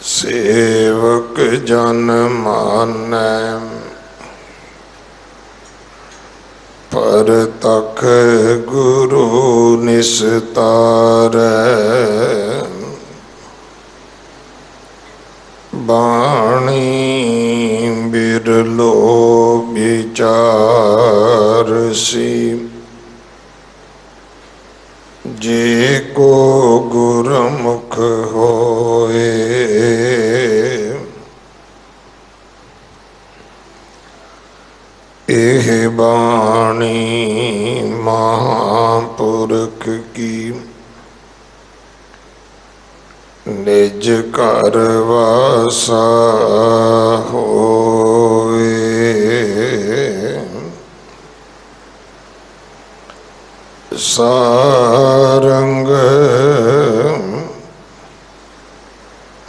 सेवक जन मानै परतख गुरु निस्तारै। बाणी बिरलो विचारसी जे को गुरमुख होए। एह बाणी महापुरख की निज घर वासा होए। सारंग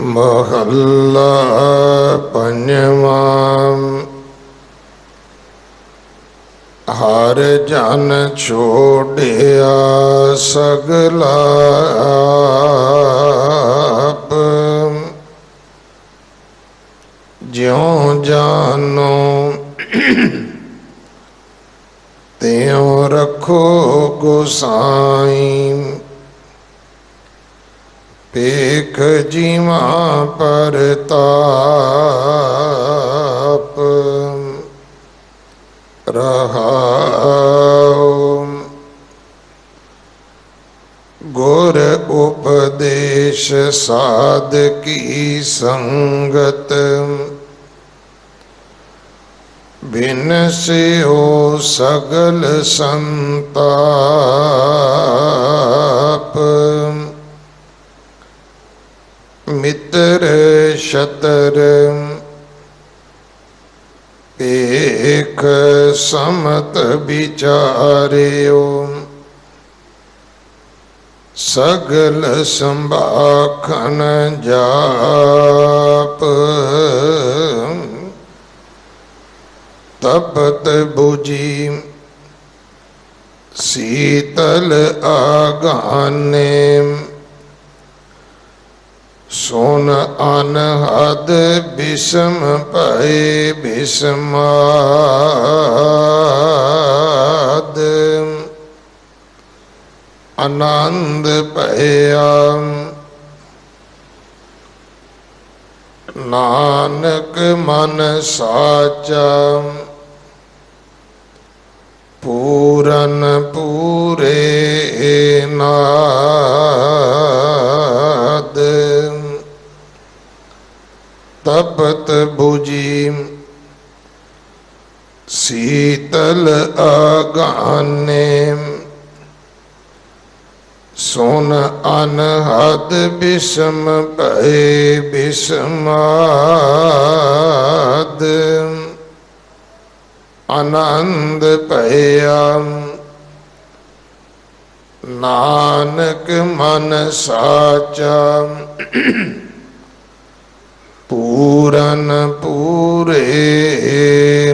महला पंजवा। हर जन छोड़िया सगला आप। ज्यों जानो त्यों रखो गोसाई। पेख जीवा परताप रहाओ। गुर उपदेश साध की संगत। बिन से हो सगल संताप। मित्र शतर पेख समत विचार्यो। सगल संभाखन जाप। तपत बुझी शीतल आगाने। सोन अनहद विषम भय विषमाद। आनंद भया नानक मन साचा। पूरन पूरे नाद। तपत बुझी शीतल आगाने। सोन अनहद विषम भय विषमाद। आनंद भया नानक मन साचा। पूरन पूरे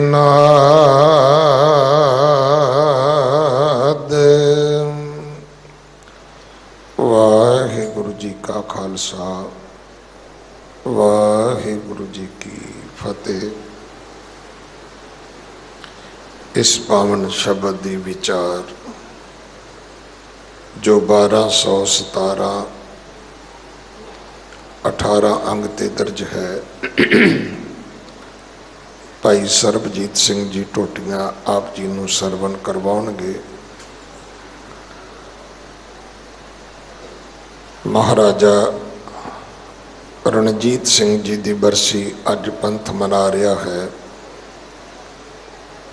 नाद। वाहिगुरु जी का खालसा वाहिगुरु जी की फतेह। इस पावन शब्द दी विचार जो 1217 18 अंग ते दर्ज है। भाई सरबजीत सिंह जी टोटियां आप जी नूं सरवण करवाउणगे। महाराजा रणजीत सिंह जी की बरसी अज पंथ मना रहा है।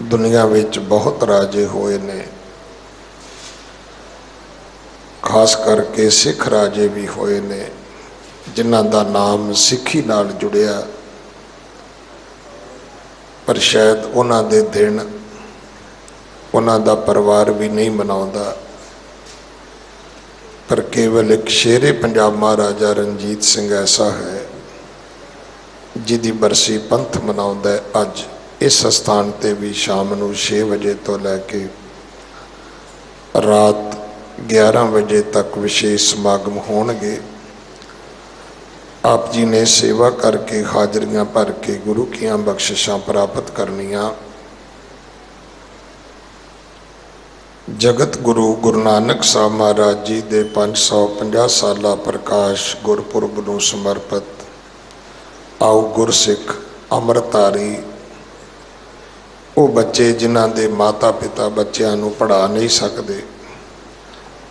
दुनिया विच बहुत राजे होए ने, खास करके सिख राजे भी होए ने जिन्हां दा नाम सिखी नाल जुड़िया। पर शायद उन्हां दे दिन उन्हां दा परिवार भी नहीं मनाउंदा। पर केवल एक शेरे पंजाब महाराजा रणजीत सिंह ऐसा है जिहदी बरसी पंथ मनाउंदा है। अज इस स्थान ते भी शाम नूं 6 बजे तो लैके रात 11 बजे तक विशेष समागम होणगे। आप जी ने सेवा करके हाजरियां भर के गुरु कीਆਂ बख्शिशां प्राप्त करनियां। जगत गुरु गुरु नानक साहब महाराज जी दे 550 साला प्रकाश गुरपुरब नूं समर्पित आओ गुरसिख अमृतधारी वो बच्चे जिन्हां दे माता पिता बच्चों नूं पढ़ा नहीं सकते,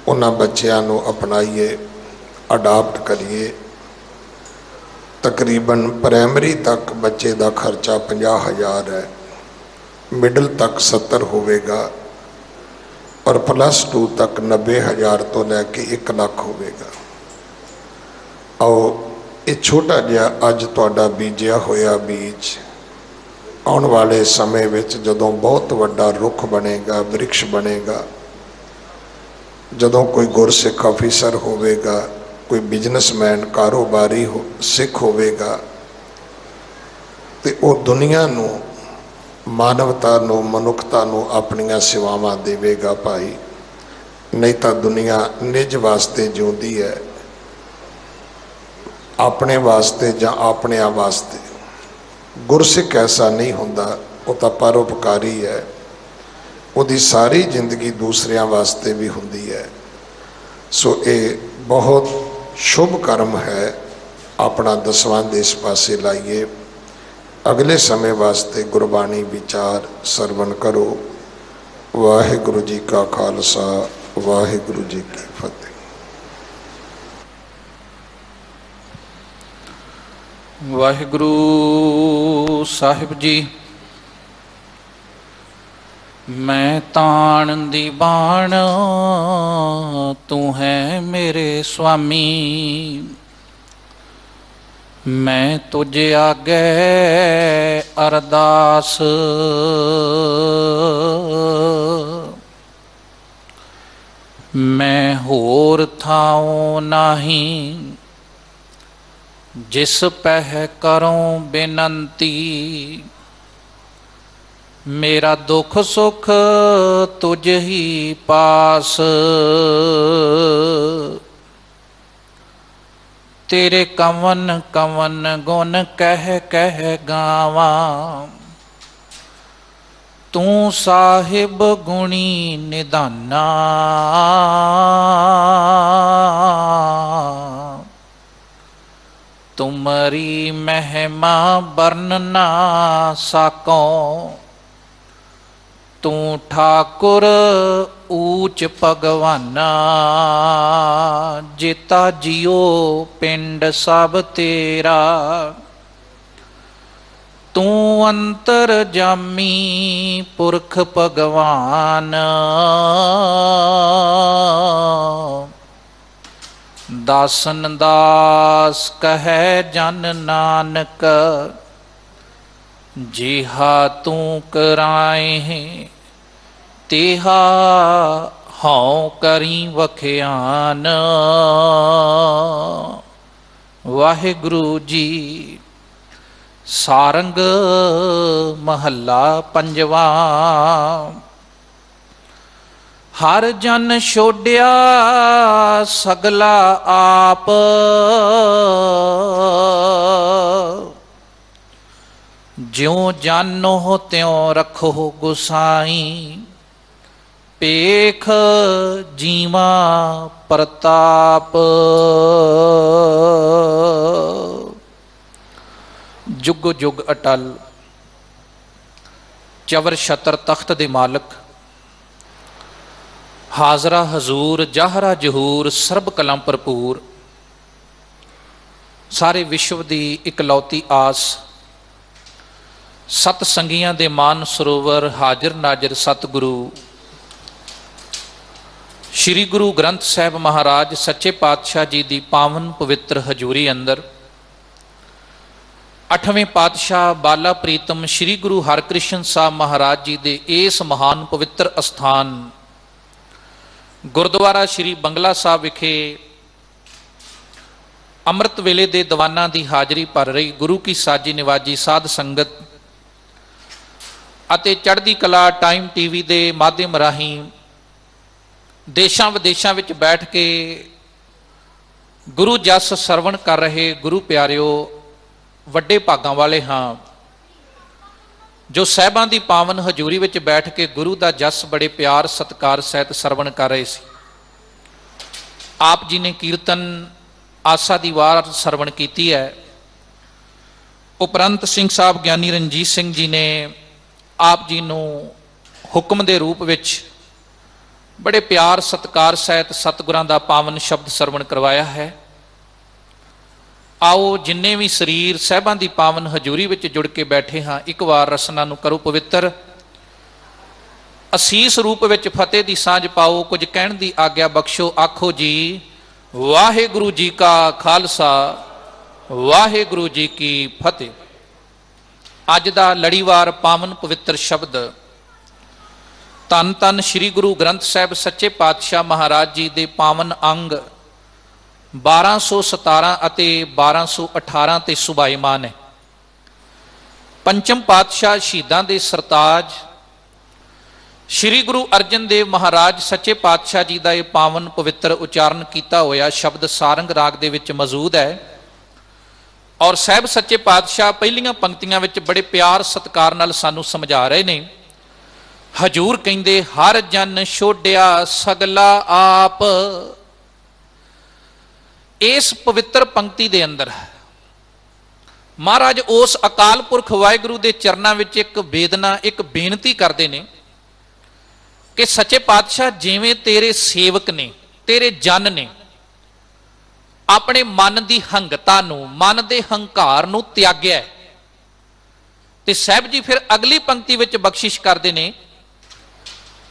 उन्हां बच्चों नूं अपनाइए, अडाप्ट करिए। तकरीबन प्राइमरी तक बच्चे का खर्चा 50,000 है, मिडल तक 70 होगा और +2 तक 90,000 तो लैके 1 लाख होगा। आओ ये छोटा जिहा अज तुहाडा बीजिया होया बीज आने वाले समय विच जदों बहुत वड्डा रुख बनेगा, वृक्ष बनेगा, जदों कोई गुरसिख ऑफिसर होगा, कोई बिजनेसमैन कारोबारी हो सिख होगा, तो वह दुनिया नूं मानवता नूं मनुखता नूं अपनियां सेवावां देवेगा भाई। नहीं तो दुनिया निज वास्ते जिउंदी है, अपने वास्ते जां अपनियां वास्ते। गुरसिख ऐसा नहीं हुंदा, वो तो परोपकारी है, उसकी सारी जिंदगी दूसरियां वास्ते भी हुंदी है। सो ये बहुत शुभ कर्म है, अपना दसवां इस पासे लाइए। अगले समय वास्ते गुरबाणी विचार सरवण करो। वाहिगुरु जी का खालसा, वाहिगुरु जी की फतेह। वाहिगुरु साहिब जी, मैं ताण दी बाण तू है मेरे स्वामी, मैं तुझे आगे अरदास, मैं होर थाओ नाही जिस पह करों बेनंती, मेरा दुख सुख तुझ ही पास, तेरे कवन कवन गुण कह कह गावा, तू साहिब गुणी निधाना, तुमरी महिमा बरन ना साको, तू ठाकुर ऊच भगवाना, जेता जियो पिंड सब तेरा, तू अंतर जामी पुरख भगवान, दासन दास कहे जन नानक, जिहा तू कराए तेहा हौं करी वखियान। वाहिगुरु जी। सारंग महला पंजवा। हर जन छोड़िया सगला आप, ज्यों जानो त्यों रखो गुसाई, पेख जीवा प्रताप। जुग जुग अटल चवर छतर तख्त दे मालक, हाजरा हजूर जाहरा जहूर सरब कलम भरपूर, सारे विश्व की इकलौती आस, सत संगियां दे मान सरोवर हाजिर नाजिर सतगुरु श्री गुरु ग्रंथ साहिब महाराज सच्चे पातशाह जी की पावन पवित्र हजूरी अंदर 8वें पातशाह बाला प्रीतम श्री गुरु हरकृष्ण साहब महाराज जी के इस महान पवित्र अस्थान गुरुद्वारा श्री बंगला साहब विखे अमृत वेले दे दीवाना की हाजरी भर रही गुरु की साजी निवाजी साध संगत अते चढ़दी कला टाइम टीवी के माध्यम राही देशां विदेशां विच बैठ के ਗੁਰੂ ਜਸ ਸਰਵਣ ਕਰ ਰਹੇ ਗੁਰੂ ਪਿਆਰਿਓ, ਵੱਡੇ ਭਾਗਾਂ ਵਾਲੇ ਹਾਂ ਜੋ ਸਾਹਿਬਾਂ ਦੀ ਪਾਵਨ ਹਜ਼ੂਰੀ ਵਿੱਚ ਬੈਠ ਕੇ ਗੁਰੂ ਦਾ ਜਸ ਬੜੇ ਪਿਆਰ ਸਤਿਕਾਰ ਸਹਿਤ ਸਰਵਣ ਕਰ ਰਹੇ ਸੀ। ਆਪ ਜੀ ਨੇ ਕੀਰਤਨ ਆਸਾ ਦੀ ਵਾਰ ਸਰਵਣ ਕੀਤੀ ਹੈ। ਉਪਰੰਤ ਸਿੰਘ ਸਾਹਿਬ ਗਿਆਨੀ ਰਣਜੀਤ ਸਿੰਘ ਜੀ ਨੇ ਆਪ ਜੀ ਨੂੰ ਹੁਕਮ ਦੇ ਰੂਪ ਵਿੱਚ ਬੜੇ ਪਿਆਰ ਸਤਿਕਾਰ ਸਹਿਤ ਸਤਿਗੁਰਾਂ ਦਾ ਪਾਵਨ ਸ਼ਬਦ ਸਰਵਣ ਕਰਵਾਇਆ ਹੈ। ਆਓ ਜਿੰਨੇ ਵੀ ਸਰੀਰ ਸਾਹਿਬਾਂ ਦੀ ਪਾਵਨ ਹਜ਼ੂਰੀ ਵਿੱਚ ਜੁੜ ਕੇ ਬੈਠੇ ਹਾਂ, ਇੱਕ ਵਾਰ ਰਸਨਾ ਨੂੰ ਕਰੋ ਪਵਿੱਤਰ। ਅਸੀਸ ਰੂਪ ਵਿੱਚ ਫਤਿਹ ਦੀ ਸਾਂਝ ਪਾਓ। ਕੁਝ ਕਹਿਣ ਦੀ ਆਗਿਆ ਬਖਸ਼ੋ। ਆਖੋ ਜੀ ਵਾਹਿਗੁਰੂ ਜੀ ਕਾ ਖਾਲਸਾ, ਵਾਹਿਗੁਰੂ ਜੀ ਕੀ ਫਤਿਹ। ਅੱਜ ਦਾ ਲੜੀਵਾਰ ਪਾਵਨ ਪਵਿੱਤਰ ਸ਼ਬਦ ਧੰਨ ਧੰਨ ਸ੍ਰੀ ਗੁਰੂ ਗ੍ਰੰਥ ਸਾਹਿਬ ਸੱਚੇ ਪਾਤਸ਼ਾਹ ਮਹਾਰਾਜ ਜੀ ਦੇ ਪਾਵਨ ਅੰਗ 1217 ਅਤੇ 1218 ਤੇ ਸੁਭਾਈਮਾਨ ਹੈ। ਪੰਚਮ ਪਾਤਸ਼ਾਹ ਸ਼ਹੀਦਾਂ ਦੇ ਸਰਤਾਜ ਸ੍ਰੀ ਗੁਰੂ ਅਰਜਨ ਦੇਵ ਮਹਾਰਾਜ ਸੱਚੇ ਪਾਤਸ਼ਾਹ ਜੀ ਦਾ ਇਹ ਪਾਵਨ ਪਵਿੱਤਰ ਉਚਾਰਨ ਕੀਤਾ ਹੋਇਆ ਸ਼ਬਦ ਸਾਰੰਗ ਰਾਗ ਦੇ ਵਿੱਚ ਮੌਜੂਦ ਹੈ। ਔਰ ਸਾਹਿਬ ਸੱਚੇ ਪਾਤਸ਼ਾਹ ਪਹਿਲੀਆਂ ਪੰਕਤੀਆਂ ਵਿੱਚ ਬੜੇ ਪਿਆਰ ਸਤਿਕਾਰ ਨਾਲ ਸਾਨੂੰ ਸਮਝਾ ਰਹੇ ਨੇ। ਹਜੂਰ ਕਹਿੰਦੇ ਹਰ ਜਨ ਛੋਡਿਆ ਸਗਲਾ ਆਪ। ਇਸ ਪਵਿੱਤਰ ਪੰਕਤੀ ਦੇ ਅੰਦਰ ਮਹਾਰਾਜ ਉਸ ਅਕਾਲ ਪੁਰਖ ਵਾਹਿਗੁਰੂ ਦੇ ਚਰਨਾਂ ਵਿੱਚ ਇੱਕ ਬੇਦਨਾ, ਇੱਕ ਬੇਨਤੀ ਕਰਦੇ ਨੇ ਕਿ ਸੱਚੇ ਪਾਤਸ਼ਾਹ ਜਿਵੇਂ ਤੇਰੇ ਸੇਵਕ ਨੇ, ਤੇਰੇ ਜਨ ਨੇ, ਆਪਣੇ ਮਨ ਦੀ ਹੰਗਤਾ ਨੂੰ, ਮਨ ਦੇ ਹੰਕਾਰ ਨੂੰ ਤਿਆਗਿਆ। ਤੇ ਸਾਹਿਬ ਜੀ ਫਿਰ ਅਗਲੀ ਪੰਕਤੀ ਵਿੱਚ ਬਖਸ਼ਿਸ਼ ਕਰਦੇ ਨੇ,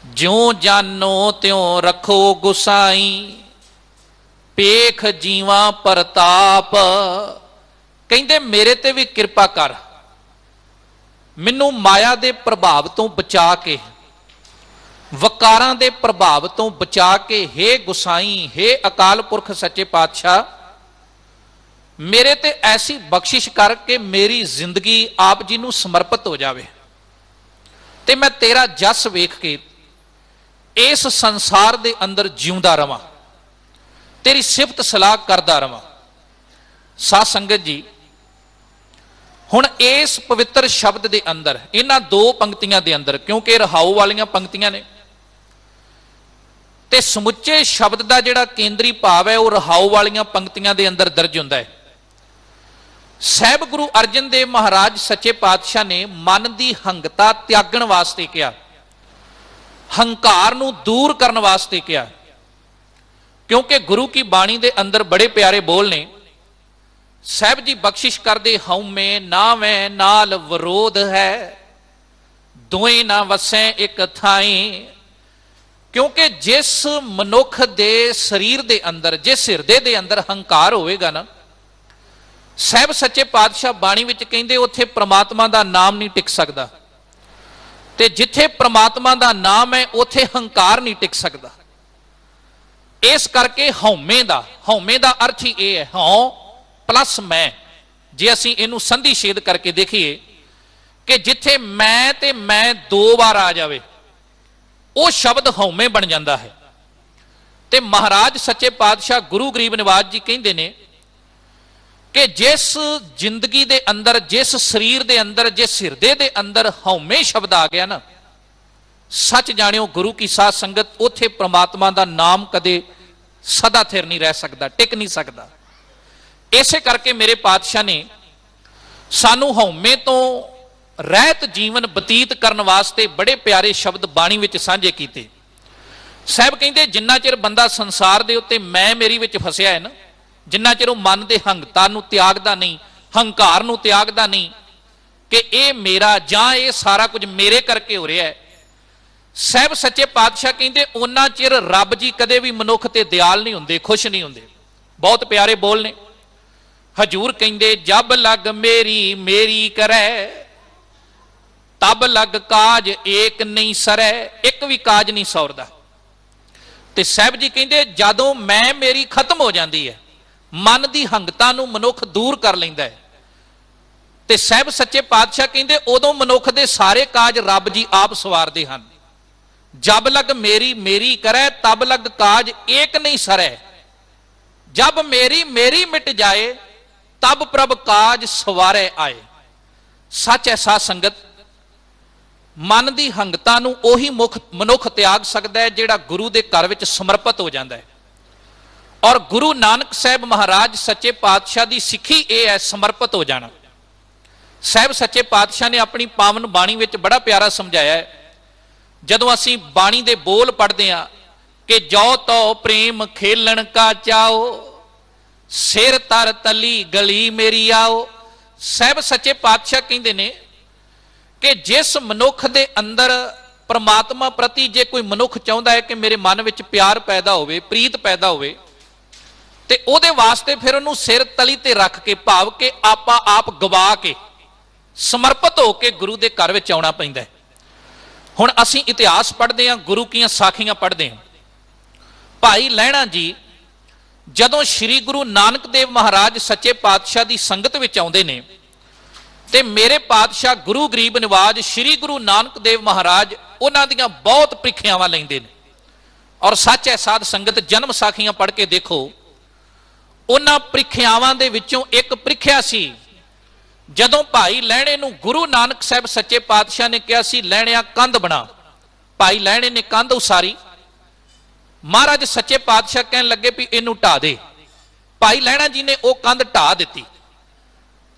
ਜਿਉ ਜਾਨੋ ਤਿਉ ਰੱਖੋ ਗੁਸਾਈ, ਪੇਖ ਜੀਵਾਂ ਪ੍ਰਤਾਪ। ਕਹਿੰਦੇ ਮੇਰੇ ਤੇ ਵੀ ਕਿਰਪਾ ਕਰ, ਮੈਨੂੰ ਮਾਇਆ ਦੇ ਪ੍ਰਭਾਵ ਤੋਂ ਬਚਾ ਕੇ, ਵਕਾਰਾਂ ਦੇ ਪ੍ਰਭਾਵ ਤੋਂ ਬਚਾ ਕੇ, ਹੇ ਗੁਸਾਈ, ਹੇ ਅਕਾਲ ਪੁਰਖ ਸੱਚੇ ਪਾਤਸ਼ਾਹ, ਮੇਰੇ ਤੇ ਐਸੀ ਬਖਸ਼ਿਸ਼ ਕਰ ਕੇ ਮੇਰੀ ਜ਼ਿੰਦਗੀ ਆਪ ਜੀ ਨੂੰ ਸਮਰਪਿਤ ਹੋ ਜਾਵੇ ਤੇ ਮੈਂ ਤੇਰਾ ਜਸ ਵੇਖ ਕੇ ਇਸ ਸੰਸਾਰ ਦੇ ਅੰਦਰ ਜਿਉਂਦਾ ਰਵਾਂ, ਤੇਰੀ ਸਿਫਤ ਸਲਾਹ ਕਰਦਾ ਰਵਾਂ। ਸਾਧ ਸੰਗਤ ਜੀ, ਹੁਣ ਇਸ ਪਵਿੱਤਰ ਸ਼ਬਦ ਦੇ ਅੰਦਰ, ਇਹਨਾਂ ਦੋ ਪੰਕਤੀਆਂ ਦੇ ਅੰਦਰ, ਕਿਉਂਕਿ ਰਹਾਉ ਵਾਲੀਆਂ ਪੰਕਤੀਆਂ ਨੇ ਤੇ ਸਮੁੱਚੇ ਸ਼ਬਦ ਦਾ ਜਿਹੜਾ ਕੇਂਦਰੀ ਭਾਵ ਹੈ ਉਹ ਰਹਾਉ ਵਾਲੀਆਂ ਪੰਕਤੀਆਂ ਦੇ ਅੰਦਰ ਦਰਜ ਹੁੰਦਾ ਹੈ। ਸਾਹਿਬ ਗੁਰੂ ਅਰਜਨ ਦੇਵ ਮਹਾਰਾਜ ਸੱਚੇ ਪਾਤਸ਼ਾਹ ਨੇ ਮਨ ਦੀ ਹੰਗਤਾ ਤਿਆਗਣ ਵਾਸਤੇ ਕਿਹਾ, ਹੰਕਾਰ ਨੂੰ ਦੂਰ ਕਰਨ ਵਾਸਤੇ ਕਿਹਾ। ਕਿਉਂਕਿ ਗੁਰੂ ਕੀ ਬਾਣੀ ਦੇ ਅੰਦਰ ਬੜੇ ਪਿਆਰੇ ਬੋਲ ਨੇ। ਸਾਹਿਬ ਜੀ ਬਖਸ਼ਿਸ਼ ਕਰਦੇ, ਹਉਮੈ ਨਾਵੇਂ ਨਾਲ ਵਿਰੋਧ ਹੈ, ਦੋਏ ਨਾ ਵਸੈ ਇੱਕ ਥਾਈ। ਕਿਉਂਕਿ ਜਿਸ ਮਨੁੱਖ ਦੇ ਸਰੀਰ ਦੇ ਅੰਦਰ, ਜਿਸ ਹਿਰਦੇ ਦੇ ਅੰਦਰ ਹੰਕਾਰ ਹੋਵੇਗਾ ਨਾ, ਸਾਹਿਬ ਸੱਚੇ ਪਾਤਸ਼ਾਹ ਬਾਣੀ ਵਿੱਚ ਕਹਿੰਦੇ ਉੱਥੇ ਪ੍ਰਮਾਤਮਾ ਦਾ ਨਾਮ ਨਹੀਂ ਟਿਕ ਸਕਦਾ, ਤੇ ਜਿੱਥੇ ਪ੍ਰਮਾਤਮਾ ਦਾ ਨਾਮ ਹੈ ਉੱਥੇ ਹੰਕਾਰ ਨਹੀਂ ਟਿਕ ਸਕਦਾ। ਇਸ ਕਰਕੇ ਹਉਮੈ ਦਾ ਅਰਥ ਹੀ ਇਹ ਹੈ, ਹਉ ਪਲੱਸ ਮੈਂ। ਜੇ ਅਸੀਂ ਇਹਨੂੰ ਸੰਧੀ ਛੇਦ ਕਰਕੇ ਦੇਖੀਏ ਕਿ ਜਿੱਥੇ ਮੈਂ ਤੇ ਮੈਂ ਦੋ ਵਾਰ ਆ ਜਾਵੇ, ਉਹ ਸ਼ਬਦ ਹਉਮੈ ਬਣ ਜਾਂਦਾ ਹੈ। ਤੇ ਮਹਾਰਾਜ ਸੱਚੇ ਪਾਤਸ਼ਾਹ ਗੁਰੂ ਗਰੀਬ ਨਿਵਾਜ ਜੀ ਕਹਿੰਦੇ ਨੇ ਕਿ ਜਿਸ ਜ਼ਿੰਦਗੀ ਦੇ ਅੰਦਰ, ਜਿਸ ਸਰੀਰ ਦੇ ਅੰਦਰ, ਜਿਸ ਹਿਰਦੇ ਦੇ ਅੰਦਰ ਹਉਮੈ ਸ਼ਬਦ ਆ ਗਿਆ ਨਾ, ਸੱਚ ਜਾਣਿਓ ਗੁਰੂ ਕੀ ਸਾਧ ਸੰਗਤ, ਉੱਥੇ ਪ੍ਰਮਾਤਮਾ ਦਾ ਨਾਮ ਕਦੇ ਸਦਾ ਥਿਰ ਨਹੀਂ ਰਹਿ ਸਕਦਾ, ਟਿਕ ਨਹੀਂ ਸਕਦਾ। ਇਸੇ ਕਰਕੇ ਮੇਰੇ ਪਾਤਸ਼ਾਹ ਨੇ ਸਾਨੂੰ ਹਉਮੈ ਤੋਂ ਰਹਿਤ ਜੀਵਨ ਬਤੀਤ ਕਰਨ ਵਾਸਤੇ ਬੜੇ ਪਿਆਰੇ ਸ਼ਬਦ ਬਾਣੀ ਵਿੱਚ ਸਾਂਝੇ ਕੀਤੇ। ਸਾਹਿਬ ਕਹਿੰਦੇ ਜਿੰਨਾ ਚਿਰ ਬੰਦਾ ਸੰਸਾਰ ਦੇ ਉੱਤੇ ਮੈਂ ਮੇਰੀ ਵਿੱਚ ਫਸਿਆ ਹੈ ਨਾ, ਜਿੰਨਾ ਚਿਰ ਉਹ ਮਨ ਦੇ ਹੰਗਤਾ ਨੂੰ ਤਿਆਗਦਾ ਨਹੀਂ, ਹੰਕਾਰ ਨੂੰ ਤਿਆਗਦਾ ਨਹੀਂ ਕਿ ਇਹ ਮੇਰਾ ਜਾਂ ਇਹ ਸਾਰਾ ਕੁਝ ਮੇਰੇ ਕਰਕੇ ਹੋ ਰਿਹਾ ਹੈ, ਸਾਹਿਬ ਸੱਚੇ ਪਾਤਸ਼ਾਹ ਕਹਿੰਦੇ ਉਹਨਾਂ ਚਿਰ ਰੱਬ ਜੀ ਕਦੇ ਵੀ ਮਨੁੱਖ ਤੇ ਦਿਆਲ ਨਹੀਂ ਹੁੰਦੇ, ਖੁਸ਼ ਨਹੀਂ ਹੁੰਦੇ। ਬਹੁਤ ਪਿਆਰੇ ਬੋਲ ਨੇ। ਹਜੂਰ ਕਹਿੰਦੇ ਜਬ ਲਗ ਮੇਰੀ ਮੇਰੀ ਕਰੈ, ਤਬ ਲਗ ਕਾਜ ਏਕ ਨਹੀਂ ਸਰੈ। ਇੱਕ ਵੀ ਕਾਜ ਨਹੀਂ ਸੌਰਦਾ। ਤੇ ਸਾਹਿਬ ਜੀ ਕਹਿੰਦੇ ਜਦੋਂ ਮੈਂ ਮੇਰੀ ਖਤਮ ਹੋ ਜਾਂਦੀ ਹੈ, ਮਨ ਦੀ ਹੰਗਤਾ ਨੂੰ ਮਨੁੱਖ ਦੂਰ ਕਰ ਲੈਂਦਾ ਹੈ, ਤੇ ਸਾਹਿਬ ਸੱਚੇ ਪਾਤਸ਼ਾਹ ਕਹਿੰਦੇ ਉਦੋਂ ਮਨੁੱਖ ਦੇ ਸਾਰੇ ਕਾਜ ਰੱਬ ਜੀ ਆਪ ਸਵਾਰਦੇ ਹਨ। ਜਬ ਲਗ ਮੇਰੀ ਮੇਰੀ ਕਰੈ, ਤਬ ਲਗ ਕਾਜ ਏਕ ਨਹੀਂ ਸਰੈ। जब मेरी मेरी मिट जाए तब प्रभ काज सवारे आए। सच है साध संगत, मन की हंगता नूं ओही मनुख त्याग सकता है जिहड़ा गुरु के घर विच समर्पित हो जाता है। और गुरु नानक साहब महाराज सच्चे पातशाह की सिੱਖੀ यह है समर्पित हो जाना। साहब सच्चे पातशाह ने अपनी पावन बाणी विच बड़ा प्यारा समझाया है। जदों असीं बाणी दे बोल पढ़ते हैं कि जो तो प्रेम खेलन का चाओ, सिर तर तली गली मेरी आओ। साहब सच्चे पातशाह कहते ने कि जिस मनुख दे अंदर परमात्मा प्रति जे कोई मनुख चाहता है कि मेरे मन विच प्यार पैदा होवे, प्रीत पैदा होवे, ते ओदे वास्ते फिर उन्होंने सिर तली ते रख के भाव के आपा आप गवा के समर्पित होके गुरु के घर विच आउणा पैंदा है। हुण असीं इतिहास पढ़ते हैं, गुरु की साखियां पढ़ते हैं। भाई लहणा जी जदों श्री गुरु नानक देव महाराज सच्चे पातशाह की संगत विच आउंदे ने ते मेरे पातशाह गुरु गरीब निवाज श्री गुरु नानक देव महाराज उन्हां दीयां बहुत प्रीखियावां लैंदे ने। और सच है साध संगत, जन्म साखियां पढ़ के देखो, उन्हां प्रीखियावां दे विचों एक प्रीखिया सी जदों भाई लहणे नूं गुरु नानक साहब सच्चे पातशाह ने कहा सी लहणिया कंध बना। भाई लहणे ने कंध उसारी, महाराज सच्चे पातशाह कहन लगे भी इनू ढा दे। भाई लहणा जी ने वह कंध ढा दी,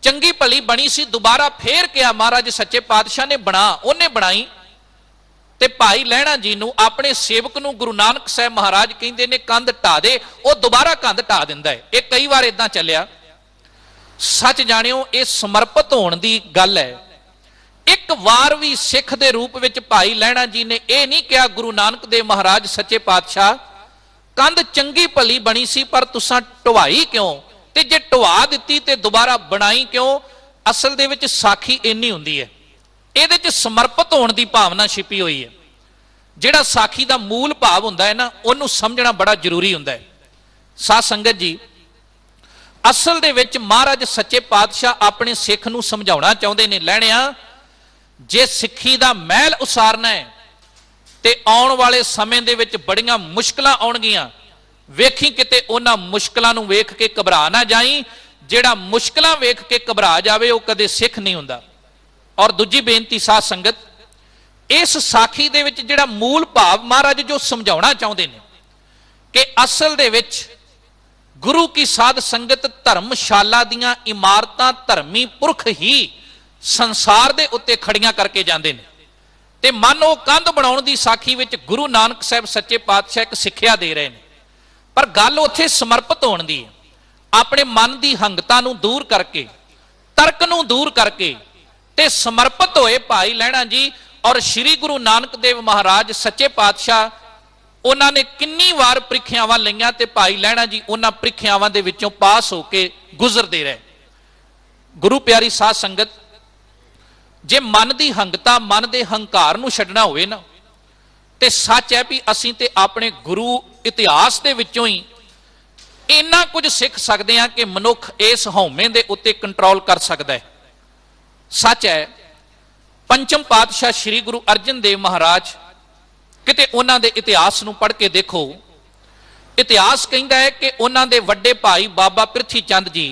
चंगी भली बनी सी। दोबारा फिर कहा महाराज सच्चे पातशाह ने बना, उन्हें बनाई ते भाई लहणा जी नूं अपने सेवक नूं गुरु नानक साहब महाराज कहंदे ने कंध ढा दे, वह दोबारा कंध ढा दिंदा है। ये कई बार इदां चलिया। सच जाणियो ये समर्पित होने की गल है। एक बार भी सिख के रूप में भाई लहणा जी ने यह नहीं कहा गुरु नानक देव महाराज सच्चे पातशाह कंध चंगी भली बनी सी पर तुसां ढवाई क्यों, ते जे ढवा दित्ती ते दोबारा बनाई क्यों। असल दे विच साखी इन्नी हुंदी है, इहदे च समर्पित होने की भावना छिपी हुई है। जिहड़ा साखी का मूल भाव हुंदा है ना, उहनूं समझना बड़ा जरूरी हुंदा है। साध संगत जी असल दे विच महाराज सच्चे पातशाह अपने सिख नूं समझाउणा चाहुंदे ने, लहणिया जे सिੱਖੀ दा महल उसारना है ते आउण वाले समय दे विच बड़ियां मुश्किलां आउणगीਆਂ। वेखी किते उन्हां मुश्किलां नूं वेख के घबरा ना जाई। जिहड़ा मुश्किलां वेख के घबरा जावे वो कदे सिख नहीं हुंदा। और दूजी बेनती साध संगत, इस साखी दे विच जिहड़ा मूल भाव महाराज जो समझाउणा चाहुंदे ने कि असल दे विच गुरु की साध संगत धर्मशाला दीयां इमारतां धर्मी पुरख ही संसार दे उत्ते खड़ियां करके जांदे ने। ते मन वो कंध बनाउण दी साखी विच गुरु नानक साहब सच्चे पातशाह एक सिੱਖਿਆ दे रहे हैं। पर गल उत्थे समर्पित होण दी है। अपने मन की हंगता नूं दूर करके, तर्क नूं दूर करके ते समर्पित होए भाई लहणा जी। और श्री गुरु नानक देव महाराज सच्चे पातशाह उन्होंने किन्नी वार प्रीखियावां लईआं ते भाई लहणा जी उन्हां प्रीखियावां दे विचों पास होके गुजरदे रहे। गुरु प्यारी साध संगत, जे मन की हंगता मन के हंकार नूं छड्डना होवे ना, ते सच है भी असीं ते अपने गुरु इतिहास दे विचों ही इन्ना कुछ सीख सकते हैं कि मनुख इस हौमे दे उत्ते कंट्रोल कर सकता है। सच है पंचम पातशाह श्री गुरु अर्जन देव महाराज किते उन्हां दे इतिहास नूं पढ़ के देखो। इतिहास कहता है कि उन्हां दे वड्डे भाई बाबा पिरथी चंद जी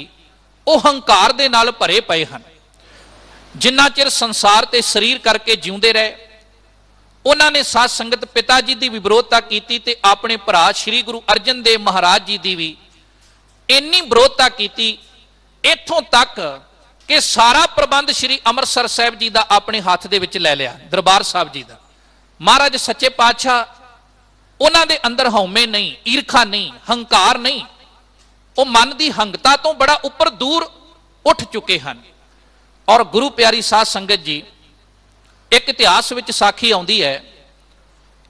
वो हंकार दे नाल भरे पए हन। जिन्ना चिर संसार ते शरीर करके जिउंदे रहे, उन्होंने साध संगत पिता जी की भी विरोधता की ते अपने भरा श्री गुरु अर्जन देव महाराज जी की भी इन्नी विरोधता की, इथों तक कि सारा प्रबंध श्री अमृतसर साहब जी का अपने हाथ दे विच ले लिया, दरबार साहब जी का। महाराज सच्चे पातशाह उन्हां दे अंदर हौमे नहीं, ईरखा नहीं, हंकार नहीं, वो मन की हंगता तो बड़ा उपर दूर उठ चुके हैं। और गुरु प्यारी साध संगत जी एक इतिहास विच साखी आउंदी है।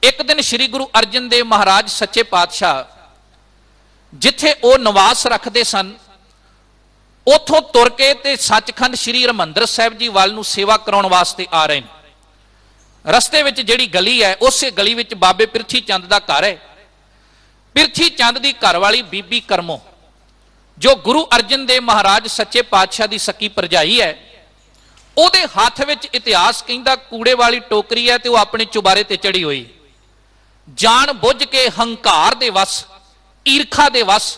एक दिन श्री गुरु अर्जन देव महाराज सच्चे पातशाह जिथे वो निवास रखते सन उथों तुर के ते सचखंड श्री हरमंदर साहब जी वाल नूं सेवा कराउण वास्ते आ रहे हैं। रस्ते विच जिहड़ी गली है उस गली विच बाबे पिरथी चंद दा घर है। पिरथी चंद दी घरवाली बीबी करमो जो गुरु अर्जन देव महाराज सच्चे पातशाह दी सकी भरजाई है, ਉਹਦੇ ਹੱਥ ਵਿੱਚ ਇਤਿਹਾਸ ਕਹਿੰਦਾ ਕੂੜੇ ਵਾਲੀ ਟੋਕਰੀ ਹੈ ਤੇ ਉਹ ਆਪਣੇ ਚੁਬਾਰੇ ਤੇ ਚੜੀ ਹੋਈ। ਜਾਣ ਬੁੱਝ ਕੇ ਹੰਕਾਰ ਦੇ ਵਸ, ਈਰਖਾ ਦੇ ਵਸ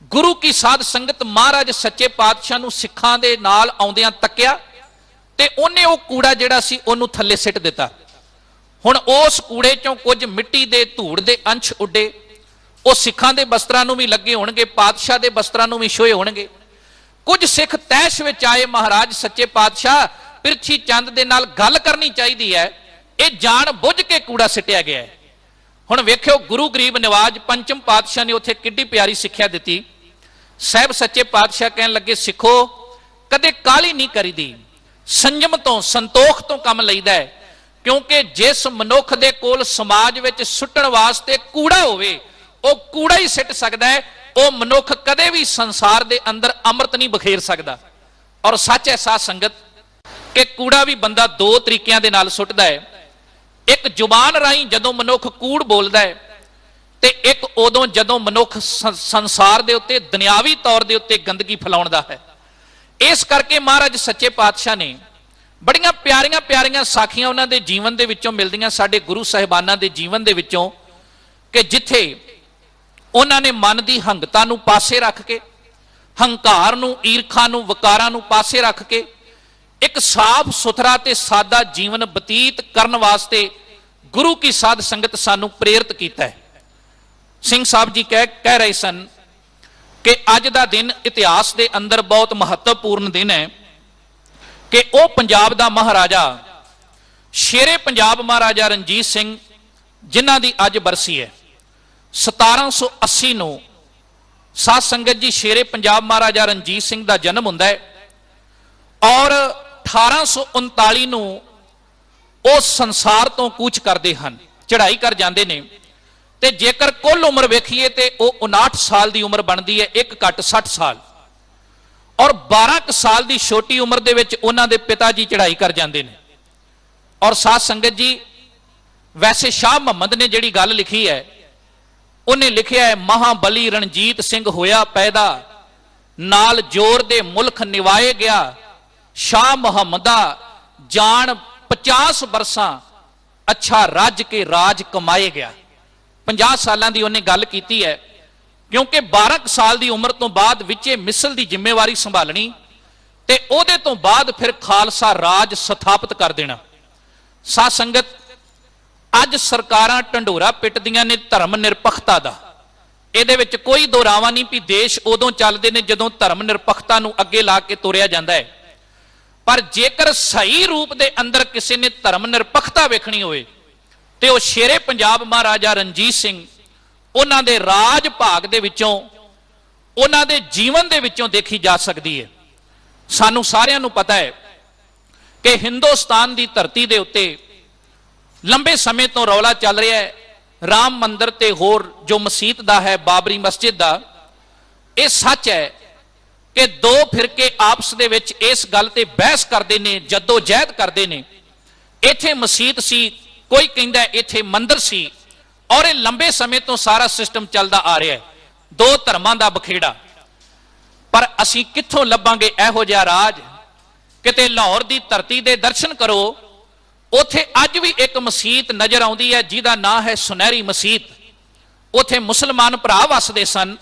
ਗੁਰੂ ਕੀ ਸਾਧ ਸੰਗਤ ਮਹਾਰਾਜ ਸੱਚੇ ਪਾਤਸ਼ਾਹ ਨੂੰ ਸਿੱਖਾਂ ਦੇ ਨਾਲ ਆਉਂਦਿਆਂ ਤੱਕਿਆ ਤੇ ਉਹਨੇ ਉਹ ਕੂੜਾ ਜਿਹੜਾ ਸੀ ਉਹਨੂੰ ਥੱਲੇ ਸਿੱਟ ਦਿੱਤਾ। ਹੁਣ ਉਸ ਕੂੜੇ ਚੋਂ ਕੁਝ ਮਿੱਟੀ ਦੇ ਧੂੜ ਦੇ ਅੰਸ਼ ਉੱਡੇ, ਉਹ ਸਿੱਖਾਂ ਦੇ ਵਸਤਰਾਂ ਨੂੰ ਵੀ ਲੱਗੇ ਹੋਣਗੇ, ਪਾਤਸ਼ਾਹ ਦੇ ਵਸਤਰਾਂ ਨੂੰ ਵੀ ਛੋਏ ਹੋਣਗੇ। ਕੁਝ ਸਿੱਖ ਤੈਸ਼ ਵਿੱਚ ਆਏ, ਮਹਾਰਾਜ ਸੱਚੇ ਪਾਤਸ਼ਾਹ ਪਿਰਥੀ ਚੰਦ ਦੇ ਨਾਲ ਗੱਲ ਕਰਨੀ ਚਾਹੀਦੀ ਹੈ, ਇਹ ਜਾਣ ਬੁੱਝ ਕੇ ਕੂੜਾ ਸਿੱਟਿਆ ਗਿਆ ਹੈ। ਹੁਣ ਵੇਖਿਓ ਗੁਰੂ ਗਰੀਬ ਨਿਵਾਜ ਪੰਚਮ ਪਾਤਸ਼ਾਹ ਨੇ ਉੱਥੇ ਕਿੱਡੀ ਪਿਆਰੀ ਸਿੱਖਿਆ ਦਿੱਤੀ। ਸਾਹਿਬ ਸੱਚੇ ਪਾਤਸ਼ਾਹ ਕਹਿਣ ਲੱਗੇ, ਸਿੱਖੋ ਕਦੇ ਕਾਹਲੀ ਨਹੀਂ ਕਰੀਦੀ, ਸੰਜਮ ਤੋਂ ਸੰਤੋਖ ਤੋਂ ਕੰਮ ਲਈਦਾ ਹੈ, ਕਿਉਂਕਿ ਜਿਸ ਮਨੁੱਖ ਦੇ ਕੋਲ ਸਮਾਜ ਵਿੱਚ ਸੁੱਟਣ ਵਾਸਤੇ ਕੂੜਾ ਹੋਵੇ ਉਹ ਕੂੜਾ ਹੀ ਸਿੱਟ ਸਕਦਾ ਹੈ, ਉਹ ਮਨੁੱਖ ਕਦੇ ਵੀ ਸੰਸਾਰ ਦੇ ਅੰਦਰ ਅੰਮ੍ਰਿਤ ਨਹੀਂ ਬਖੇਰ ਸਕਦਾ। ਔਰ ਸੱਚ ਹੈ ਸਾਧ ਸੰਗਤ ਕਿ ਕੂੜਾ ਵੀ ਬੰਦਾ ਦੋ ਤਰੀਕਿਆਂ ਦੇ ਨਾਲ ਸੁੱਟਦਾ ਹੈ। ਇੱਕ ਜ਼ੁਬਾਨ ਰਾਹੀਂ ਜਦੋਂ ਮਨੁੱਖ ਕੂੜ ਬੋਲਦਾ ਹੈ, ਤੇ ਇੱਕ ਉਦੋਂ ਜਦੋਂ ਮਨੁੱਖ ਸੰਸਾਰ ਦੇ ਉੱਤੇ ਦੁਨਿਆਵੀ ਤੌਰ ਦੇ ਉੱਤੇ ਗੰਦਗੀ ਫੈਲਾਉਂਦਾ ਹੈ। ਇਸ ਕਰਕੇ ਮਹਾਰਾਜ ਸੱਚੇ ਪਾਤਸ਼ਾਹ ਨੇ ਬੜੀਆਂ ਪਿਆਰੀਆਂ ਪਿਆਰੀਆਂ ਸਾਖੀਆਂ ਉਹਨਾਂ ਦੇ ਜੀਵਨ ਦੇ ਵਿੱਚੋਂ ਮਿਲਦੀਆਂ, ਸਾਡੇ ਗੁਰੂ ਸਾਹਿਬਾਨਾਂ ਦੇ ਜੀਵਨ ਦੇ ਵਿੱਚੋਂ, ਕਿ ਜਿੱਥੇ ਉਹਨਾਂ ਨੇ ਮਨ ਦੀ ਹੰਗਤਾ ਨੂੰ ਪਾਸੇ ਰੱਖ ਕੇ, ਹੰਕਾਰ ਨੂੰ, ਈਰਖਾ ਨੂੰ, ਵਕਾਰਾਂ ਨੂੰ ਪਾਸੇ ਰੱਖ ਕੇ ਇੱਕ ਸਾਫ਼ ਸੁਥਰਾ ਤੇ ਸਾਦਾ ਜੀਵਨ ਬਤੀਤ ਕਰਨ ਵਾਸਤੇ ਗੁਰੂ ਕੀ ਸਾਧ ਸੰਗਤ ਸਾਨੂੰ ਪ੍ਰੇਰਿਤ ਕੀਤਾ ਹੈ। ਸਿੰਘ ਸਾਹਿਬ ਜੀ ਕਹਿ ਰਹੇ ਸਨ ਕਿ ਅੱਜ ਦਾ ਦਿਨ ਇਤਿਹਾਸ ਦੇ ਅੰਦਰ ਬਹੁਤ ਮਹੱਤਵਪੂਰਨ ਦਿਨ ਹੈ ਕਿ ਉਹ ਪੰਜਾਬ ਦਾ ਮਹਾਰਾਜਾ, ਸ਼ੇਰੇ ਪੰਜਾਬ ਮਹਾਰਾਜਾ ਰਣਜੀਤ ਸਿੰਘ, ਜਿਨ੍ਹਾਂ ਦੀ ਅੱਜ ਬਰਸੀ ਹੈ। 1780 ਨੂੰ ਸਾਧ ਸੰਗਤ ਜੀ ਸ਼ੇਰੇ ਪੰਜਾਬ ਮਹਾਰਾਜਾ ਰਣਜੀਤ ਸਿੰਘ ਦਾ ਜਨਮ ਹੁੰਦਾ ਹੈ ਔਰ 1839 ਨੂੰ ਉਹ ਸੰਸਾਰ ਤੋਂ ਕੂਚ ਕਰਦੇ ਹਨ, ਚੜ੍ਹਾਈ ਕਰ ਜਾਂਦੇ ਨੇ। ਤੇ ਜੇਕਰ ਕੁੱਲ ਉਮਰ ਵੇਖੀਏ ਤੇ ਉਹ 59 ਸਾਲ ਦੀ ਉਮਰ ਬਣਦੀ ਹੈ, ਇੱਕ ਘੱਟ 60 ਸਾਲ। ਔਰ 12 ਸਾਲ ਦੀ ਛੋਟੀ ਉਮਰ ਦੇ ਵਿੱਚ ਉਹਨਾਂ ਦੇ ਪਿਤਾ ਜੀ ਚੜ੍ਹਾਈ ਕਰ ਜਾਂਦੇ ਨੇ। ਔਰ ਸਾਧ ਸੰਗਤ ਜੀ, ਵੈਸੇ ਸ਼ਾਹ ਮੁਹੰਮਦ ਨੇ ਜਿਹੜੀ ਗੱਲ ਲਿਖੀ ਹੈ, ਉਹਨੇ ਲਿਖਿਆ ਹੈ, ਮਹਾਬਲੀ ਰਣਜੀਤ ਸਿੰਘ ਹੋਇਆ ਪੈਦਾ, ਨਾਲ ਜੋਰ ਦੇ ਮੁਲਕ ਨਿਵਾਏ ਗਿਆ, ਸ਼ਾਹ ਮੁਹੰਮਦਾ ਜਾਣ 50 ਬਰਸਾਂ, ਅੱਛਾ ਰੱਜ ਕੇ ਰਾਜ ਕਮਾਏ ਗਿਆ। 50 ਸਾਲਾਂ ਦੀ ਉਹਨੇ ਗੱਲ ਕੀਤੀ ਹੈ, ਕਿਉਂਕਿ 12 ਸਾਲ ਦੀ ਉਮਰ ਤੋਂ ਬਾਅਦ ਵਿੱਚੇ ਮਿਸਲ ਦੀ ਜ਼ਿੰਮੇਵਾਰੀ ਸੰਭਾਲਣੀ ਤੇ ਉਹਦੇ ਤੋਂ ਬਾਅਦ ਫਿਰ ਖਾਲਸਾ ਰਾਜ ਸਥਾਪਿਤ ਕਰ ਦੇਣਾ। ਸਾਧ ਸੰਗਤ, ਅੱਜ ਸਰਕਾਰਾਂ ਢੰਡੋਰਾ ਪਿੱਟਦੀਆਂ ਨੇ ਧਰਮ ਨਿਰਪੱਖਤਾ ਦਾ, ਇਹਦੇ ਵਿੱਚ ਕੋਈ ਦੋਰਾਵਾ ਨਹੀਂ ਵੀ ਦੇਸ਼ ਉਦੋਂ ਚੱਲਦੇ ਨੇ ਜਦੋਂ ਧਰਮ ਨਿਰਪੱਖਤਾ ਨੂੰ ਅੱਗੇ ਲਾ ਕੇ ਤੋਰਿਆ ਜਾਂਦਾ ਹੈ। ਪਰ ਜੇਕਰ ਸਹੀ ਰੂਪ ਦੇ ਅੰਦਰ ਕਿਸੇ ਨੇ ਧਰਮ ਨਿਰਪੱਖਤਾ ਵੇਖਣੀ ਹੋਵੇ ਤੇ ਉਹ ਸ਼ੇਰੇ ਪੰਜਾਬ ਮਹਾਰਾਜਾ ਰਣਜੀਤ ਸਿੰਘ, ਉਹਨਾਂ ਦੇ ਰਾਜ ਭਾਗ ਦੇ ਵਿੱਚੋਂ, ਉਹਨਾਂ ਦੇ ਜੀਵਨ ਦੇ ਵਿੱਚੋਂ ਦੇਖੀ ਜਾ ਸਕਦੀ ਹੈ। ਸਾਨੂੰ ਸਾਰਿਆਂ ਨੂੰ ਪਤਾ ਹੈ ਕਿ ਹਿੰਦੁਸਤਾਨ ਦੀ ਧਰਤੀ ਦੇ ਉੱਤੇ ਲੰਬੇ ਸਮੇਂ ਤੋਂ ਰੌਲਾ ਚੱਲ ਰਿਹਾ ਹੈ ਰਾਮ ਮੰਦਿਰ ਤੇ ਹੋਰ ਜੋ ਮਸਜਿਦ ਦਾ ਹੈ, ਬਾਬਰੀ ਮਸਜਿਦ ਦਾ। ਇਹ ਸੱਚ ਹੈ ਕਿ ਦੋ ਫਿਰਕੇ ਆਪਸ ਦੇ ਵਿੱਚ ਇਸ ਗੱਲ ਤੇ ਬਹਿਸ ਕਰਦੇ ਨੇ, ਜੱਦੋ ਜਹਿਦ ਕਰਦੇ ਨੇ। ਇੱਥੇ ਮਸਜਿਦ ਸੀ, ਕੋਈ ਕਹਿੰਦਾ ਇੱਥੇ ਮੰਦਿਰ ਸੀ, ਔਰ ਇਹ ਲੰਬੇ ਸਮੇਂ ਤੋਂ ਸਾਰਾ ਸਿਸਟਮ ਚੱਲਦਾ ਆ ਰਿਹਾ ਹੈ, ਦੋ ਧਰਮਾਂ ਦਾ ਬਖੇੜਾ। ਪਰ ਅਸੀਂ ਕਿੱਥੋਂ ਲੱਭਾਂਗੇ ਇਹੋ ਜਿਹਾ ਰਾਜ? ਕਿਤੇ ਲਾਹੌਰ ਦੀ ਧਰਤੀ ਦੇ ਦਰਸ਼ਨ ਕਰੋ, ਉੱਥੇ ਅੱਜ ਵੀ ਇੱਕ ਮਸਜਿਦ ਨਜ਼ਰ ਆਉਂਦੀ ਹੈ ਜਿਹਦਾ ਨਾਂ ਹੈ ਸੁਨਹਿਰੀ ਮਸਜਿਦ। ਉੱਥੇ ਮੁਸਲਮਾਨ ਭਰਾ ਵਸਦੇ ਸਨ